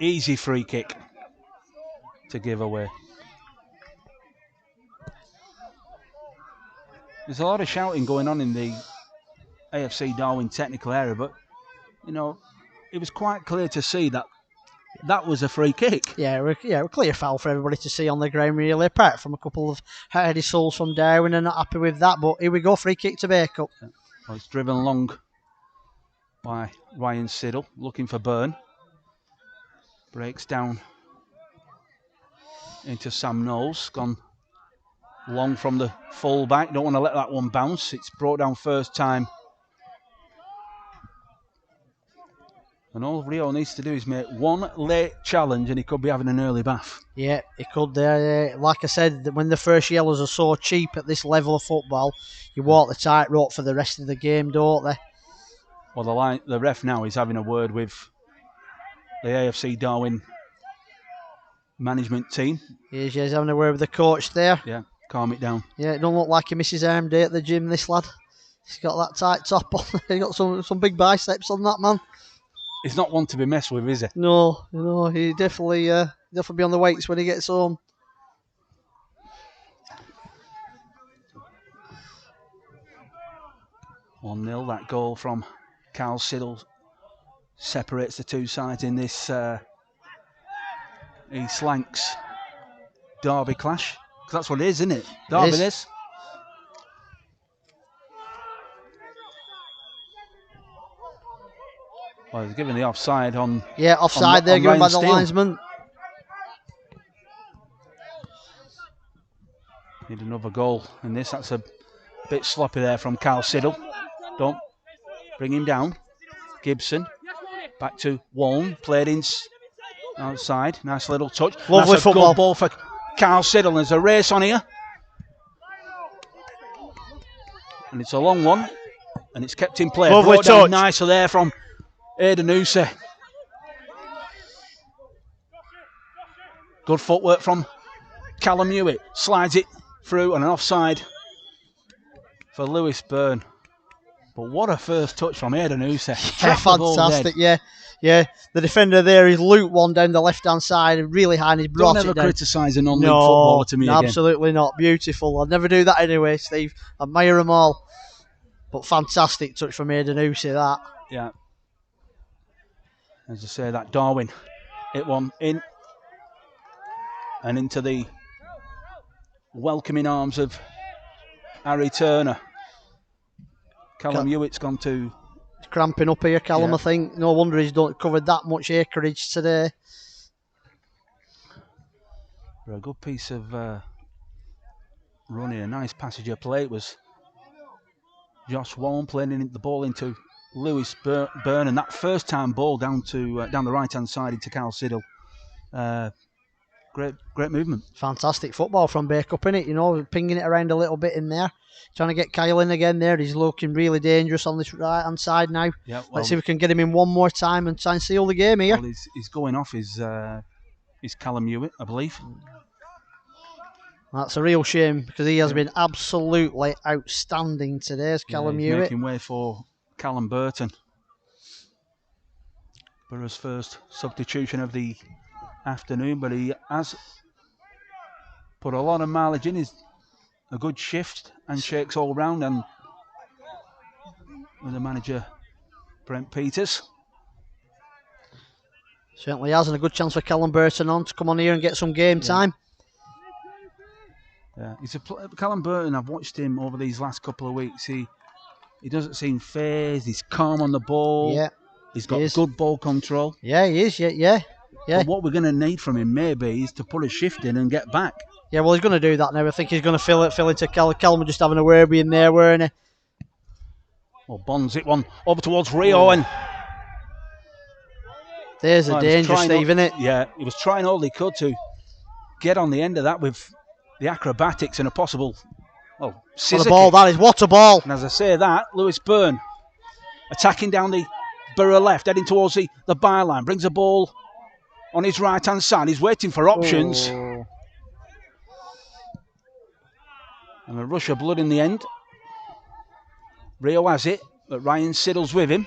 Speaker 1: easy free kick to give away. There's a lot of shouting going on in the AFC Darwen technical area, but it was quite clear to see that was a free kick.
Speaker 2: Yeah, a clear foul for everybody to see on the ground, really, apart from a couple of hardy souls from Darwen and not happy with that. But here we go, free kick to Bacup.
Speaker 1: Well, it's driven long by Ryan Siddle, looking for Byrne. Breaks down into Sam Knowles. Gone long from the full back. Don't want to let that one bounce. It's brought down first time. And all Rio needs to do is make one late challenge and he could be having an early bath.
Speaker 2: Yeah, he could there. Like I said, when the first yellows are so cheap at this level of football, you walk the tightrope for the rest of the game, don't they?
Speaker 1: Well, the ref now is having a word with the AFC Darwen management team.
Speaker 2: He's having a word with the coach there.
Speaker 1: Yeah, calm it down.
Speaker 2: Yeah, it don't look like he misses arm day at the gym, this lad. He's got that tight top on. He's got some big biceps on that man.
Speaker 1: He's not one to be messed with, is he?
Speaker 2: No, he definitely be on the weights when he gets home.
Speaker 1: One 0. That goal from Carl Siddle separates the two sides in this East Lancs derby clash. Because that's what it is, isn't it? Derby
Speaker 2: It is.
Speaker 1: this. Well, he's given the offside on.
Speaker 2: Yeah, offside there, given by the linesman.
Speaker 1: Need another goal in this. That's a bit sloppy there from Carl Siddle. Don't bring him down. Gibson back to Waln. Played in outside. Nice little touch.
Speaker 2: Lovely
Speaker 1: That's a
Speaker 2: football.
Speaker 1: good ball for Carl Siddle. There's a race on here. And it's a long one. And it's kept in play.
Speaker 2: Lovely
Speaker 1: Brought down
Speaker 2: touch.
Speaker 1: nicely there from Aidanusa. Good footwork from Callum Hewitt. Slides it through and an offside for Lewis Byrne. But what a first touch from Aidanusa.
Speaker 2: Yeah, fantastic, yeah. The defender there is looped one down the left-hand side, really high, and he's brought
Speaker 1: Don't
Speaker 2: it
Speaker 1: ever
Speaker 2: down.
Speaker 1: criticise a non-league footballer to me again.
Speaker 2: Absolutely not. Beautiful. I'd never do that anyway, Steve. Admire them all. But fantastic touch from Aidanusa, that.
Speaker 1: Yeah. As I say, that Darwin hit one in and into the welcoming arms of Harry Turner. Callum Hewitt's gone to...
Speaker 2: He's cramping up here, Callum,
Speaker 1: Yeah.
Speaker 2: I think. No wonder he's covered that much acreage today.
Speaker 1: For a good piece of running, a nice passage of play. It was Josh Wallen playing the ball into Lewis Byrne, and that first time ball down the right hand side into Carl Siddle. Great movement.
Speaker 2: Fantastic football from Bacup, innit? Pinging it around a little bit in there. Trying to get Kyle in again there. He's looking really dangerous on this right hand side now.
Speaker 1: Yeah, well,
Speaker 2: Let's see if we can get him in one more time and try and seal the game here.
Speaker 1: Well, he's going off his Callum Hewitt, I believe.
Speaker 2: That's a real shame because he has been absolutely outstanding today, as Callum
Speaker 1: he's
Speaker 2: Hewitt.
Speaker 1: making way for Callum Burton. Borough's first substitution of the afternoon, but he has put a lot of mileage in. He's a good shift and shakes all round, and with the manager Brent Peters.
Speaker 2: Certainly has, and a good chance for Callum Burton to come on here and get some game time.
Speaker 1: Yeah, Callum Burton. I've watched him over these last couple of weeks. He doesn't seem phased. He's calm on the ball.
Speaker 2: Yeah,
Speaker 1: he's got good ball control.
Speaker 2: Yeah, he is. Yeah.
Speaker 1: But what we're going to need from him maybe is to put a shift in and get back.
Speaker 2: Yeah, well, he's going to do that now. I think he's going to fill into Callum. Callum just having a word in there, weren't he?
Speaker 1: Well, bonds it one over towards Rio, and
Speaker 2: there's a danger, Steve, isn't it?
Speaker 1: Yeah, he was trying all he could to get on the end of that with the acrobatics and a possible scissor
Speaker 2: What a ball
Speaker 1: kick.
Speaker 2: that is! What a ball!
Speaker 1: And as I say that, Lewis Byrne attacking down the Boro left, heading towards the byline, brings a ball on his right hand side. He's waiting for options.
Speaker 2: Oh.
Speaker 1: And a rush of blood in the end. Rio has it, but Ryan Siddle's with him.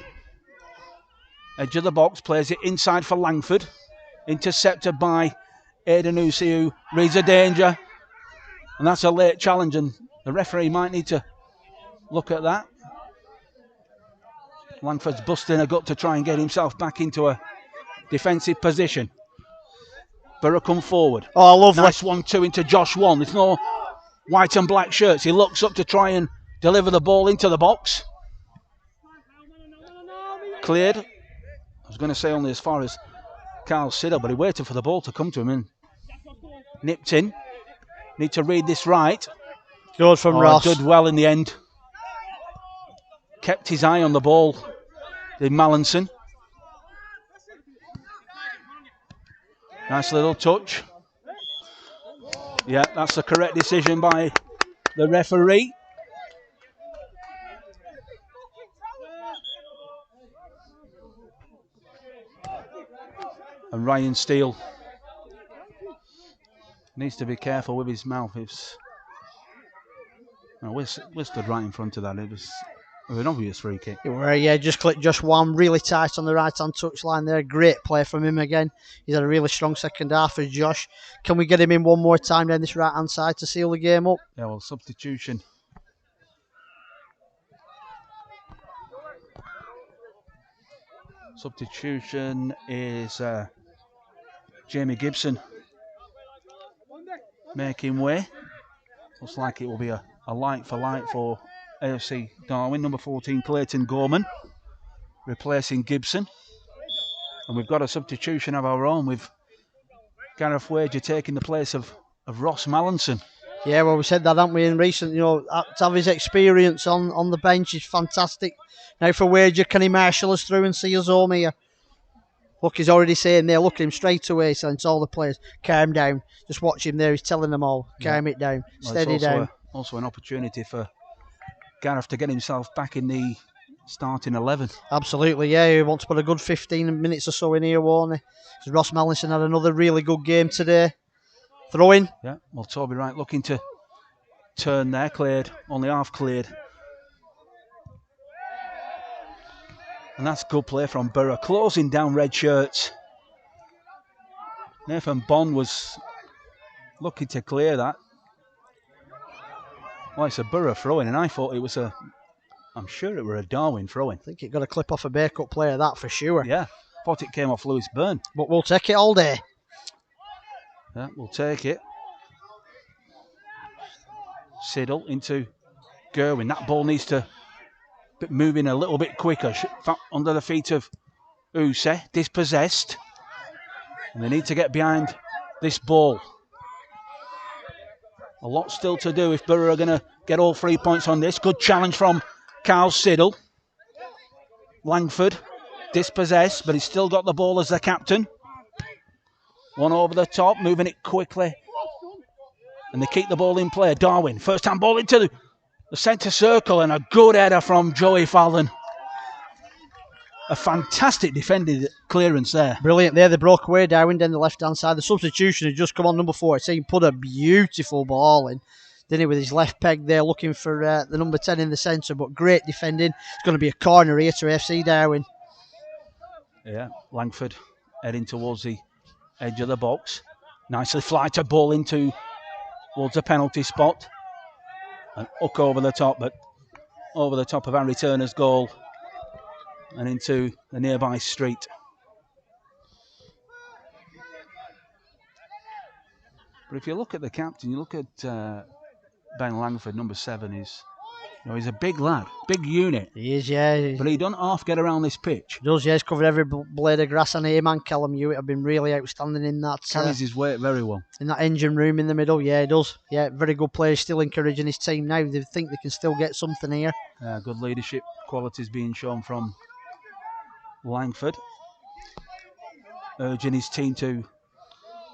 Speaker 1: Edge of the box, plays it inside for Langford. Intercepted by Aidanusa, who reads a danger. And that's a late challenge, and the referee might need to look at that. Langford's busting a gut to try and get himself back into a defensive position. Borough come forward.
Speaker 2: Oh, lovely.
Speaker 1: Nice 1-2 into Josh Wan. There's no white and black shirts. He looks up to try and deliver the ball into the box. Cleared. I was going to say only as far as Carl Siddle, but he waited for the ball to come to him and nipped in. Need to read this right.
Speaker 2: Good from Ross.
Speaker 1: Did well in the end. Kept his eye on the ball, did Mallinson. Nice little touch. Yeah, that's the correct decision by the referee. And Ryan Steele needs to be careful with his mouth. We're stood right in front of that. It was an obvious free kick.
Speaker 2: Just clicked Josh Wan really tight on the right-hand touchline there. Great play from him again. He's had a really strong second half for Josh. Can we get him in one more time down this right-hand side to seal the game up?
Speaker 1: Yeah, well, substitution. Substitution is Jamie Gibson making way. Looks like it will be a like for like for AFC Darwen. Number 14, Clayton Gorman, replacing Gibson. And we've got a substitution of our own with Gareth Wager taking the place of Ross Mallinson.
Speaker 2: Yeah, well, we said that, haven't we, in recent, to have his experience on the bench is fantastic. Now for Wager, can he marshal us through and see us home here? Look, he's already saying there, look at him straight away, saying to all the players, calm down. Just watch him there, he's telling them all, calm it down, steady down.
Speaker 1: Also an opportunity for Gareth to get himself back in the starting 11.
Speaker 2: Absolutely, yeah, he wants to put a good 15 minutes or so in here, won't he? Because Ross Mallinson had another really good game today. Throw in.
Speaker 1: Yeah, well, Toby Wright looking to turn there, cleared, only half cleared. And that's good play from Boro, closing down red shirts. Nathan Bond was looking to clear that. Well, it's a Boro throw-in, and I thought it was I'm sure it were a Darwen throw-in.
Speaker 2: I think it got a clip off a Bacup player, that for sure.
Speaker 1: Yeah, thought it came off Lewis Byrne.
Speaker 2: But we'll take it all day.
Speaker 1: Yeah, we'll take it. Siddle into Gerwin. That ball needs to be moving a little bit quicker. Under the feet of Use, dispossessed. And they need to get behind this ball. A lot still to do if Boro are going to get all 3 points on this. Good challenge from Carl Siddle. Langford, dispossessed, but he's still got the ball as the captain. One over the top, moving it quickly. And they keep the ball in play. Darwen, first time ball into the centre circle, and a good header from Joey Fallon. A fantastic defended clearance there.
Speaker 2: Brilliant there. They broke away, Darwin, down the left-hand side. The substitution had just come on, number 14. Put a beautiful ball in, didn't he, with his left peg there, looking for the number 10 in the centre. But great defending. It's going to be a corner here to AFC Darwen.
Speaker 1: Yeah, Langford heading towards the edge of the box. Nicely flighted ball into towards the penalty spot. And hook over the top, but over the top of Harry Turner's goal and into the nearby street. But if you look at the captain, you look at Ben Langford, number 7, he's a big lad, big unit.
Speaker 2: He is, yeah.
Speaker 1: But he doesn't half get around this pitch.
Speaker 2: He does, yeah. He's covered every blade of grass, and him and Callum Hewitt have been really outstanding in that.
Speaker 1: Carries his weight very well.
Speaker 2: In that engine room in the middle, yeah, he does. Yeah, very good player, still encouraging his team now. They think they can still get something here.
Speaker 1: Good leadership qualities being shown from Langford. Urging his team to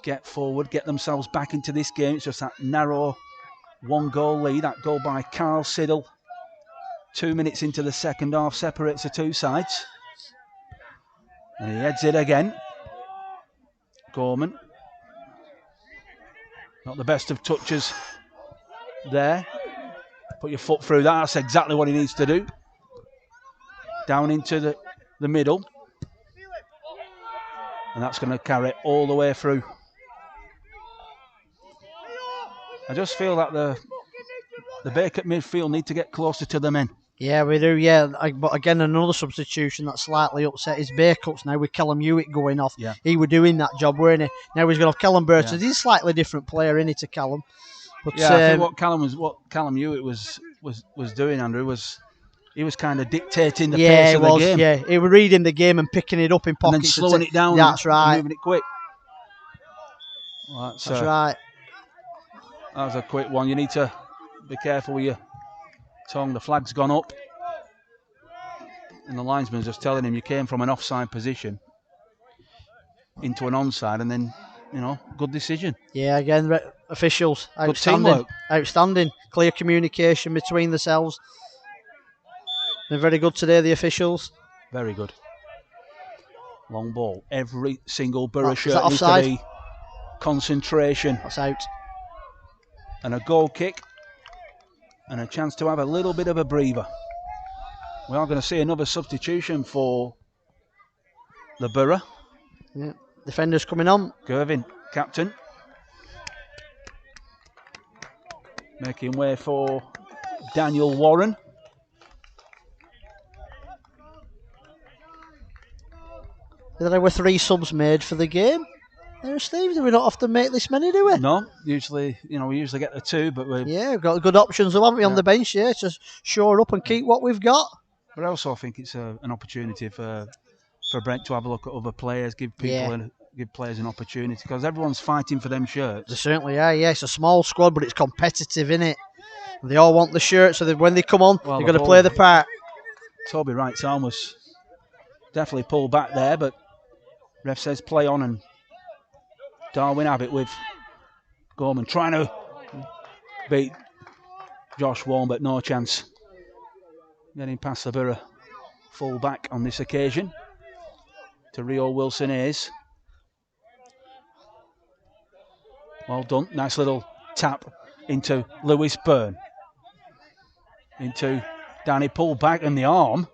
Speaker 1: get forward, get themselves back into this game. It's just that narrow 1-goal lead. That goal by Carl Siddle 2 minutes into the second half separates the two sides. And he heads it again. Gorman. Not the best of touches there. Put your foot through that. That's exactly what he needs to do. Down into the middle. And that's going to carry all the way through. I just feel that the Bacup midfield need to get closer to the men.
Speaker 2: Yeah, we do, yeah. But again, another substitution that slightly upset is Bacups now with Callum Hewitt going off.
Speaker 1: Yeah.
Speaker 2: He was doing that job, weren't he? Now he's got off Callum Burton. Yeah. He's a slightly different player, isn't he, to Callum? But,
Speaker 1: yeah, I think what Callum Hewitt was doing, Andrew, was he was kind of dictating the pace of the game.
Speaker 2: Yeah, he was reading the game and picking it up in pockets.
Speaker 1: And then slowing it down.
Speaker 2: That's right.
Speaker 1: And moving it quick. Well,
Speaker 2: that's right.
Speaker 1: That was a quick one. You need to be careful with your tongue. The flag's gone up. And the linesman's just telling him you came from an offside position into an onside, and then, good decision.
Speaker 2: Yeah, again, officials, outstanding. Outstanding. Clear communication between themselves. They're very good today, the officials.
Speaker 1: Very good. Long ball. Every single Boro shirt needs
Speaker 2: offside?
Speaker 1: to be concentration.
Speaker 2: That's out.
Speaker 1: And a goal kick. And a chance to have a little bit of a breather. We are going to see another substitution for the Boro.
Speaker 2: Yeah. Defenders coming on.
Speaker 1: Gervin, captain. Making way for Daniel Warren.
Speaker 2: There were 3 subs made for the game. There, Steve. Do we not often make this many, do we?
Speaker 1: No, usually, we usually get the 2, but we've
Speaker 2: got good options, haven't we, on the bench here to shore up and keep what we've got.
Speaker 1: But I also think it's an opportunity for Brent to have a look at other players, give players an opportunity, because everyone's fighting for them shirts.
Speaker 2: They certainly are. Yeah, it's a small squad, but it's competitive, innit? They all want the shirt, so that when they come on, they've got to play the part.
Speaker 1: Toby Wright's arm was definitely pulled back there, but ref says play on, and Darwen have it with Gorman trying to beat Josh Warren, but no chance. Getting past the Boro full back on this occasion to Rio Wilson-Hayes. Well done. Nice little tap into Lewis Byrne. Into Danny, pulled back, and the arm.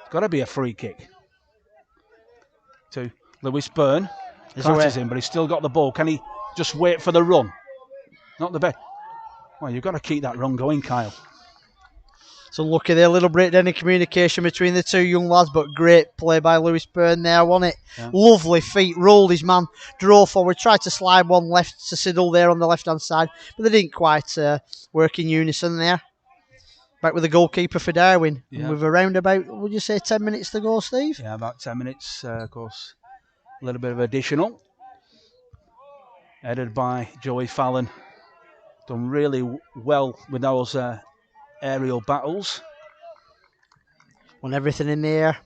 Speaker 1: It's got to be a free kick. To Lewis Byrne. Crashes him, but he's still got the ball. Can he just wait for the run? Not the best. Well, you've got to keep that run going, Kyle.
Speaker 2: So lucky there, a little breakdown in communication between the 2 young lads, but great play by Lewis Byrne there, wasn't it? Yeah. Lovely feet, rolled his man, drove forward, tried to slide one left to Siddle there on the left-hand side, but they didn't quite work in unison there. Back with the goalkeeper for Darwen. Yeah. With around about, would you say, 10 minutes to go, Steve?
Speaker 1: Yeah, about 10 minutes, of course. A little bit of additional. Headed by Joey Fallon. Done really well with those aerial battles.
Speaker 2: Won everything in the air.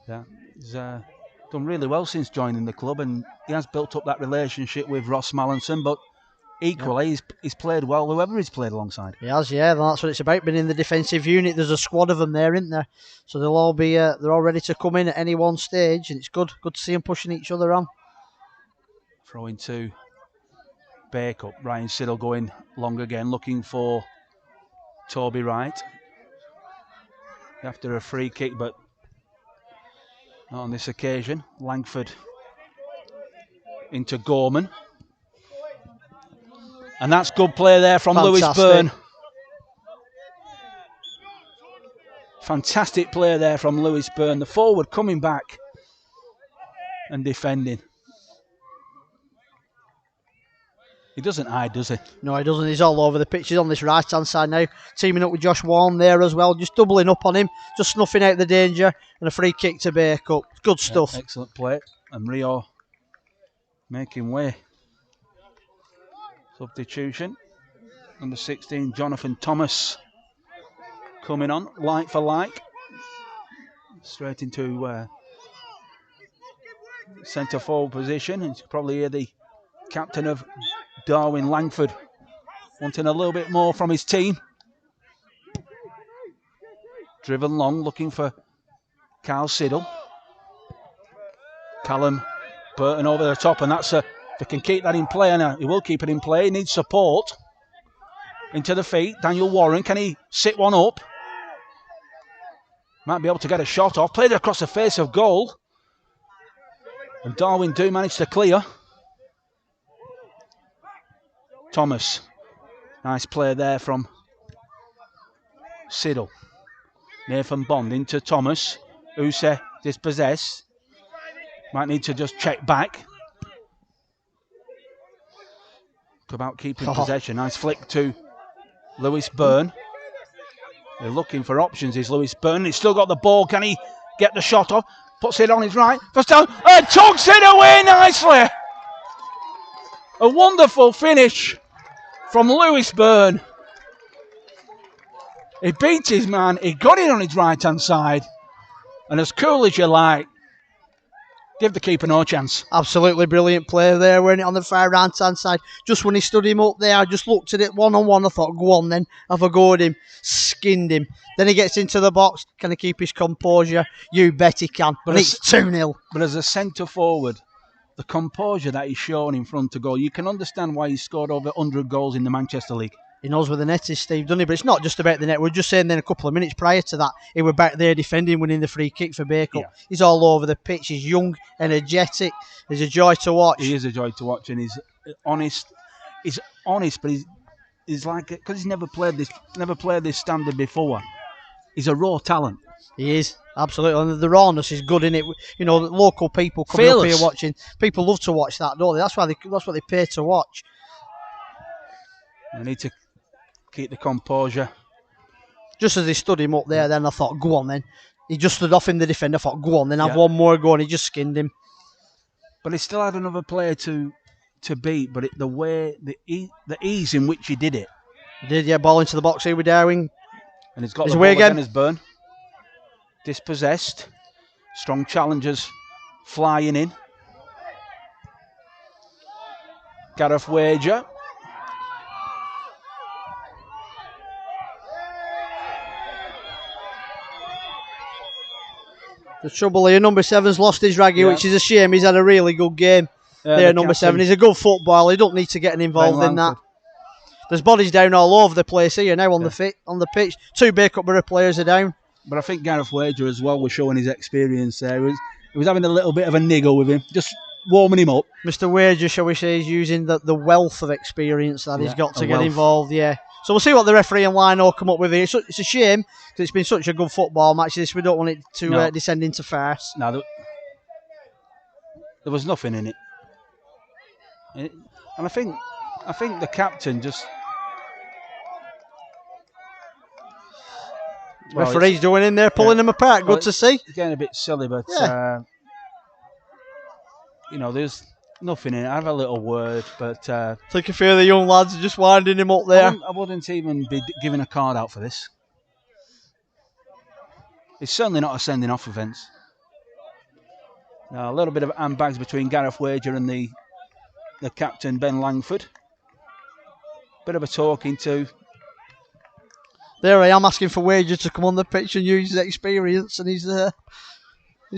Speaker 1: Yeah, he's done really well since joining the club, and he has built up that relationship with Ross Mallinson, but equally he's played well whoever he's played alongside.
Speaker 2: He has, yeah, that's what it's about, being in the defensive unit. There's a squad of them there, isn't there? So they'll all be they're all ready to come in at any one stage, and it's good to see them pushing each other on.
Speaker 1: Throwing to Bacup. Ryan Siddle going long again, looking for Toby Wright. After a free kick, but not on this occasion. Langford into Gorman. And that's good play there from Lewis Byrne. Fantastic play there from Lewis Byrne. The forward coming back and defending. He doesn't hide, does he?
Speaker 2: No, he doesn't. He's all over the pitch. He's on this right-hand side now, teaming up with Josh Warren there as well, just doubling up on him, just snuffing out the danger, and a free kick to Bacup. Good stuff.
Speaker 1: Yeah, excellent play. And Rio making way. Substitution. Number 16, Jonathan Thomas, coming on, like for like. Straight into centre forward position. And you can probably hear the captain of Darwen, Langford, wanting a little bit more from his team. Driven long, looking for Carl Siddle. Callum Burton over the top, and that's if they can keep that in play, and he will keep it in play. He needs support. Into the feet, Daniel Warren, can he sit one up? Might be able to get a shot off. Played across the face of goal. And Darwen do manage to clear. Thomas. Nice play there from Siddle. Nathan Bond into Thomas. Use dispossessed. Might need to just check back. About keeping possession. Nice flick to Lewis Byrne. They're looking for options, is Lewis Byrne. He's still got the ball. Can he get the shot off? Puts it on his right. First down. And tucks it away nicely. A wonderful finish from Lewis Byrne. He beat his man. He got it on his right-hand side. And as cool as you like, give the keeper no chance.
Speaker 2: Absolutely brilliant play there, weren't it, on the far right-hand side. Just when he stood him up there, I just looked at it one-on-one. I thought, go on then. Have a go at him. Skinned him. Then he gets into the box. Can he keep his composure? You bet he can. But it's 2-0.
Speaker 1: But as a centre-forward, the composure that he's shown in front of goal, you can understand why he's scored over 100 goals in the Manchester League.
Speaker 2: He knows where the net is, Steve, doesn't he? But it's not just about the net. We're just saying then a couple of minutes prior to that, he was back there defending, winning the free kick for Bacup. Yeah. He's all over the pitch. He's young, energetic. He's a joy to watch.
Speaker 1: He is a joy to watch, and he's honest. He's honest, but he's like, because he's never played this standard before. He's a raw talent.
Speaker 2: He is, absolutely. And the rawness is good in it. You know, local people coming up here watching. People love to watch that, don't they? That's what they pay to watch.
Speaker 1: I need to keep the composure.
Speaker 2: Just as he stood him up there, then I thought, go on then. He just stood off him, the defender. I thought, go on then, have one more go, and he just skinned him.
Speaker 1: But he still had another player to beat, but the ease in which he did it.
Speaker 2: He did, yeah, ball into the box here with Darwen.
Speaker 1: And he's got the ball again as Byrne. Dispossessed. Strong challengers flying in. Gareth Wager.
Speaker 2: The trouble here, number 7's lost his raggy, which is a shame. He's had a really good game there, number 7. He's a good footballer. He don't need to get involved in that. There's bodies down all over the place here now on the pitch. 2 Bacup Borough players are down.
Speaker 1: But I think Gareth Wager as well was showing his experience there. He was having a little bit of a niggle with him, just warming him up.
Speaker 2: Mr. Wager, shall we say, is using the wealth of experience that he's got to get involved, So we'll see what the referee and line all come up with here. It's a shame because it's been such a good football match. We don't want it to descend into farce.
Speaker 1: No, there was nothing in it. And I think the captain just...
Speaker 2: Referee's doing in there, pulling them apart. Good to see.
Speaker 1: It's getting a bit silly, but there's nothing in it. I have a little word, but
Speaker 2: I think a few of the young lads are just winding him up there.
Speaker 1: I wouldn't even be giving a card out for this. It's certainly not a sending off offence. Now, a little bit of handbags between Gareth Wager and the captain Ben Langford. Bit of a talking to.
Speaker 2: There I am asking for Wager to come on the pitch and use his experience, and he's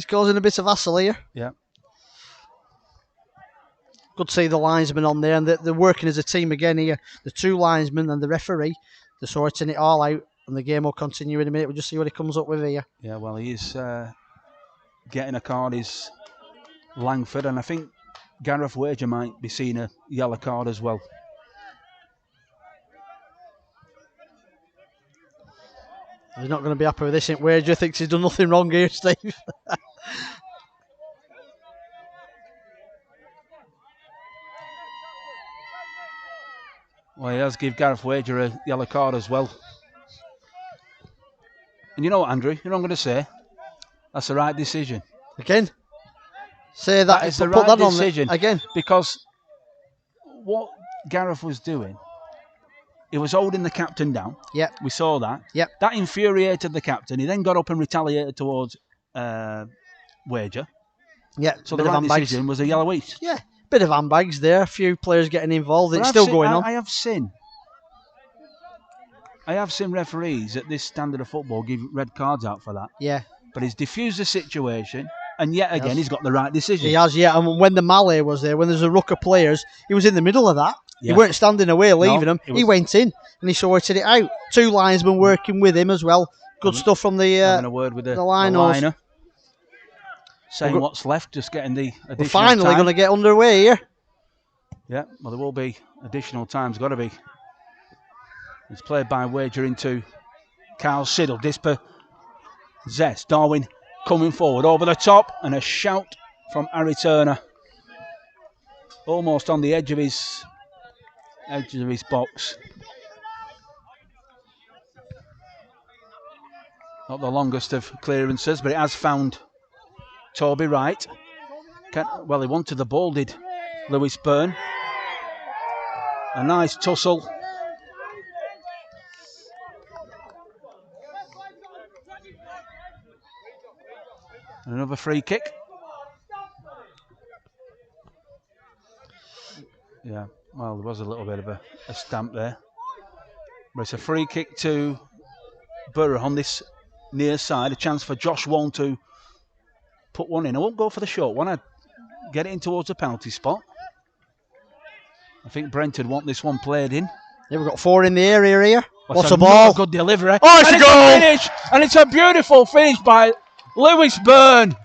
Speaker 2: causing a bit of hassle here.
Speaker 1: Yeah.
Speaker 2: Good to see the linesmen on there, and they're working as a team again here. The 2 linesmen and the referee, they're sorting it all out, and the game will continue in a minute. We'll just see what he comes up with here.
Speaker 1: Yeah, well, he is getting a card, is Langford, and I think Gareth Wager might be seeing a yellow card as well.
Speaker 2: He's not going to be happy with this. Wager thinks he's done nothing wrong here, Steve.
Speaker 1: Well, he has given Gareth Wager a yellow card as well. And you know what, Andrew? You know what I'm going to say? That's the right decision.
Speaker 2: Again? Say that.
Speaker 1: It's the right decision. Again. Because what Gareth was doing, he was holding the captain down.
Speaker 2: Yep.
Speaker 1: We saw that.
Speaker 2: Yep.
Speaker 1: That infuriated the captain. He then got up and retaliated towards Wager.
Speaker 2: Yeah.
Speaker 1: So the right decision was a yellow each.
Speaker 2: Yeah. Bit of handbags there. A few players getting involved. It's still going on.
Speaker 1: I have seen referees at this standard of football give red cards out for that.
Speaker 2: Yeah.
Speaker 1: But he's diffused the situation, and yet again he's got the right decision.
Speaker 2: He has, yeah. And when the Malay was there, when there's a ruck of players, he was in the middle of that.
Speaker 1: Yeah.
Speaker 2: He weren't standing away, leaving them. He went in and he sorted it out. 2 linesmen working with him as well. Good stuff from the
Speaker 1: having a word with the liner. Saying what's left, just getting the additional
Speaker 2: We're finally going to get underway here.
Speaker 1: Yeah, well, there will be additional times, got to be. It's played by Wager into Carl Siddle. Dispossessed. Darwen coming forward over the top, and a shout from Harry Turner. Almost on the edge of his box. Not the longest of clearances, but it has found Toby Wright. Well, he wanted the ball, did Lewis Byrne. A nice tussle. And another free kick. Yeah, well, there was a little bit of a stamp there. But it's a free kick to Boro on this near side. A chance for Josh Wong to put one in. I won't go for the short one. I'd get it in towards the penalty spot. I think Brentford want this one played in.
Speaker 2: Yeah, we've got 4 in the area here.
Speaker 1: What's
Speaker 2: a ball.
Speaker 1: Good delivery.
Speaker 2: Oh, it's a goal!
Speaker 1: Finish, and it's a beautiful finish by Lewis Byrne.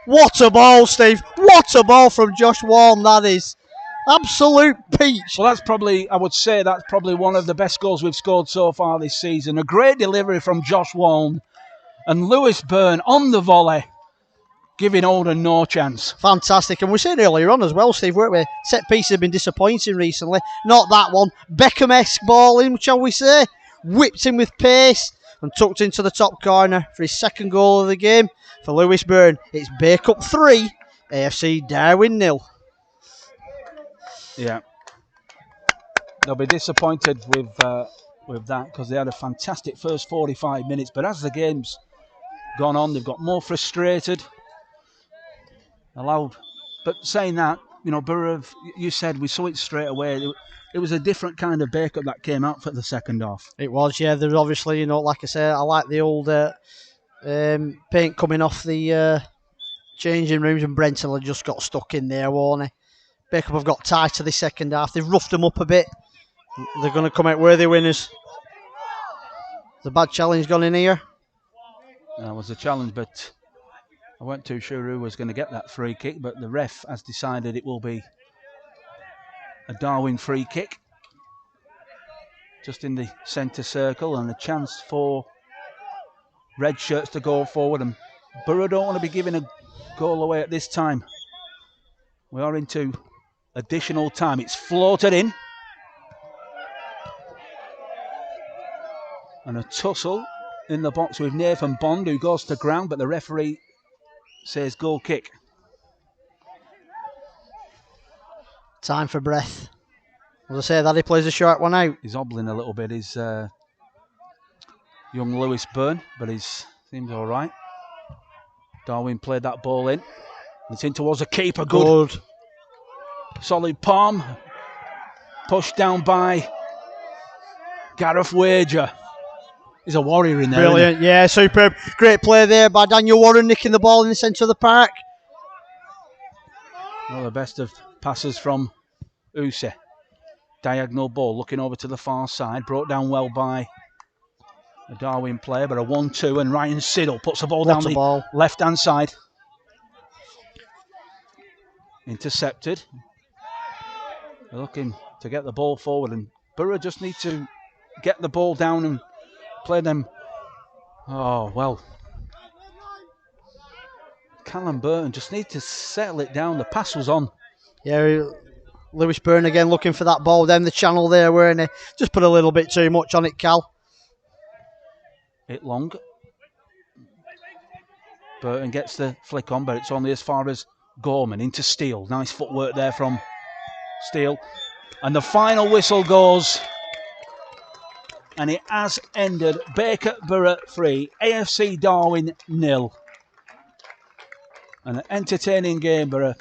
Speaker 2: What a ball, Steve. What a ball from Josh Warren, that is. Absolute peach.
Speaker 1: Well, I would say that's probably one of the best goals we've scored so far this season. A great delivery from Josh Warren. And Lewis Byrne on the volley, giving Oldham no chance.
Speaker 2: Fantastic. And we said earlier on as well, Steve, weren't we? Set pieces have been disappointing recently. Not that one. Beckham-esque ball in, shall we say. Whipped in with pace and tucked into the top corner for his second goal of the game. For Lewis Byrne, it's Bacup 3, AFC Darwen 0.
Speaker 1: Yeah. They'll be disappointed with that because they had a fantastic first 45 minutes. But as the game's gone on, they've got more frustrated. But saying that, Borough, you said we saw it straight away. It was a different kind of Bacup that came out for the second half.
Speaker 2: It was, yeah. There's obviously, like I said, I like the old paint coming off the changing rooms, and Brenton had just got stuck in there, won't he? Bacup have got tighter the second half. They've roughed them up a bit. They're going to come out worthy winners. The bad challenge gone in here.
Speaker 1: That was a challenge, but I weren't too sure who was going to get that free kick, but the ref has decided it will be a Darwen free kick. Just in the centre circle, and a chance for red shirts to go forward. And Boro don't want to be giving a goal away at this time. We are into additional time. It's floated in. And a tussle in the box with Nathan Bond, who goes to ground, but the referee says goal kick.
Speaker 2: Time for breath. As I say, that he plays a short one out.
Speaker 1: He's hobbling a little bit, his young Lewis Byrne, but he seems all right. Darwen played that ball in. It's in towards the keeper. Good. Solid palm. Pushed down by Gareth Wager. He's a warrior in there.
Speaker 2: Brilliant, yeah, superb. Great play there by Daniel Warren, nicking the ball in the centre of the park.
Speaker 1: One of the best of passes from Use. Diagonal ball, looking over to the far side. Brought down well by a Darwen player, but a 1-2, and Ryan Siddle puts the ball down the left-hand side. Intercepted. They're looking to get the ball forward, and Boro just need to get the ball down and play them. Oh, well. Callum Burton just need to settle it down. The pass was on.
Speaker 2: Yeah, Lewis Byrne again looking for that ball down the channel there, weren't he? Just put a little bit too much on it, Cal.
Speaker 1: Hit long. Burton gets the flick on, but it's only as far as Gorman into Steele. Nice footwork there from Steele. And the final whistle goes. And it has ended. Bacup Borough 3, AFC Darwen 0. An entertaining game, but a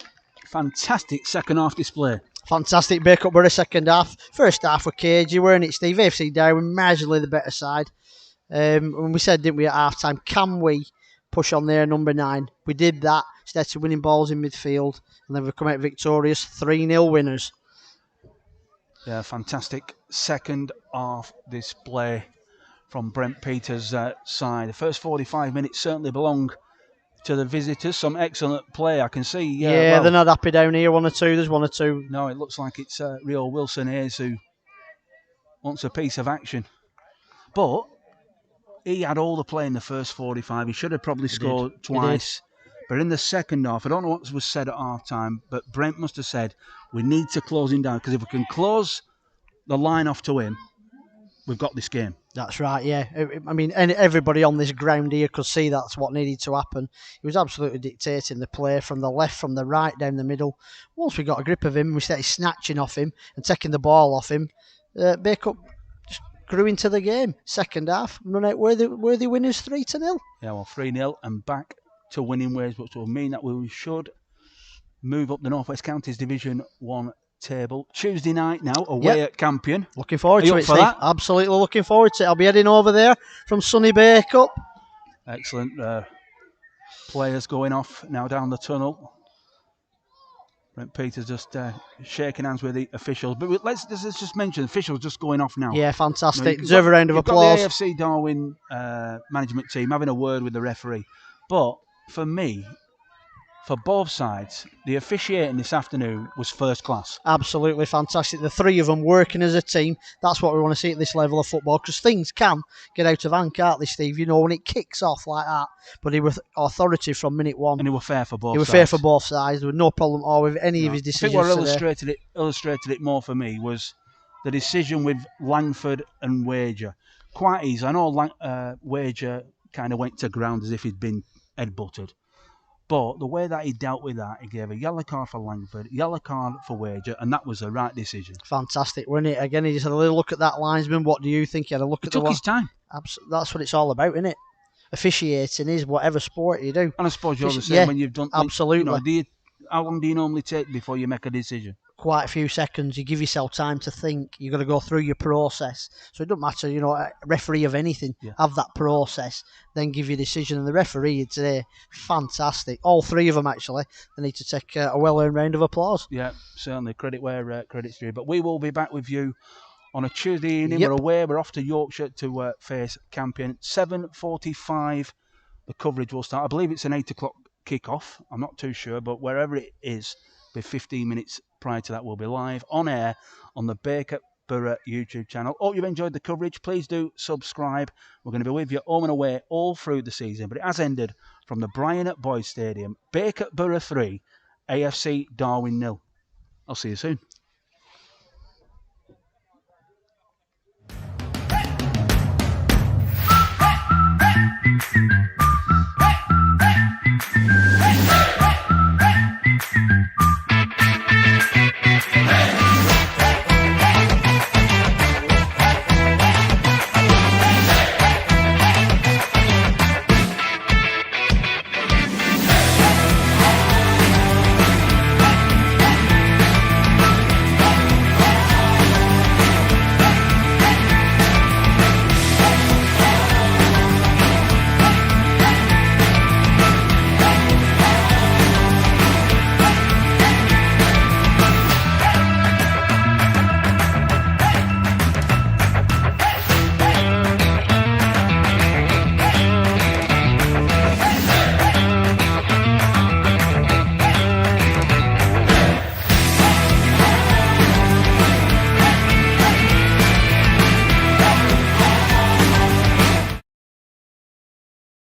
Speaker 1: fantastic second half display.
Speaker 2: Fantastic Bacup Borough second half. First half were cagey, weren't it, Steve? AFC Darwen marginally the better side. When we said, didn't we, at half time, can we push on there, number 9? We did that. Instead of winning balls in midfield, and then we've come out victorious, 3-0 winners.
Speaker 1: Yeah, fantastic second half display from Brent Peters' side. The first 45 minutes certainly belong to the visitors. Some excellent play, I can see.
Speaker 2: Yeah, they're not happy down here. 1 or 2. There's 1 or 2.
Speaker 1: No, it looks like it's Rio Wilson-Hayes who wants a piece of action. But he had all the play in the first 45. He should have probably scored twice. But in the second half, I don't know what was said at half time, but Brent must have said, we need to close him down, because if we can close the line off to him, we've got this game.
Speaker 2: That's right, yeah. I mean, everybody on this ground here could see that's what needed to happen. He was absolutely dictating the play from the left, from the right, down the middle. Once we got a grip of him, we started snatching off him and taking the ball off him. Bacup just grew into the game. Second half, run out worthy winners 3-0.
Speaker 1: Yeah, well, 3-0 and back to winning ways, which will mean that we should move up the North West Counties Division 1 table. Tuesday night now, away at Campion.
Speaker 2: Looking forward to it,
Speaker 1: for
Speaker 2: Steve.
Speaker 1: that?
Speaker 2: Absolutely looking forward to it. I'll be heading over there from sunny Bacup.
Speaker 1: Excellent. Players going off now down the tunnel. Brent Peters just shaking hands with the officials. But let's just mention officials just going off now.
Speaker 2: Yeah, fantastic. Deserve a round of applause.
Speaker 1: Got the AFC Darwen management team having a word with the referee. But for me, for both sides, the officiating this afternoon was first class.
Speaker 2: Absolutely fantastic. The three of them working as a team. That's what we want to see at this level of football, because things can get out of hand, can't they, Steve? You know, when it kicks off like that. But he was authority from minute one.
Speaker 1: And he was fair for both sides.
Speaker 2: He was fair for both sides. There was no problem at all with any of his decisions.
Speaker 1: I think what illustrated it more for me was the decision with Langford and Wager. Quite easy. I know Wager kind of went to ground as if he'd been headbutted. But the way that he dealt with that, he gave a yellow card for Langford, yellow card for Wager, and that was the right decision.
Speaker 2: Fantastic, wasn't it? Again, he just had a little look at that linesman. What do you think? He had a look at
Speaker 1: took his time.
Speaker 2: That's what it's all about, isn't it? Officiating is whatever sport you do.
Speaker 1: And I suppose you're the same when you've done...
Speaker 2: Absolutely.
Speaker 1: How long do you normally take before you make a decision?
Speaker 2: Quite a few seconds. You give yourself time to think. You've got to go through your process. So it doesn't matter, a referee of anything. Yeah. Have that process, then give your decision. And the referee today, fantastic. All three of them, actually. They need to take a well-earned round of applause.
Speaker 1: Yeah, certainly. Credit where credit's due. But we will be back with you on a Tuesday evening. Yep. We're away. We're off to Yorkshire to face Campion. 7:45, the coverage will start. I believe it's an 8 o'clock kick-off. I'm not too sure, but wherever it is, be 15 minutes prior to that, we'll be live on air on the Bacup Borough YouTube channel. Hope you've enjoyed the coverage. Please do subscribe. We're going to be with you home and away all through the season, but it has ended from the Brian at Boys Stadium. Bacup Borough 3, AFC Darwen 0. I'll see you soon.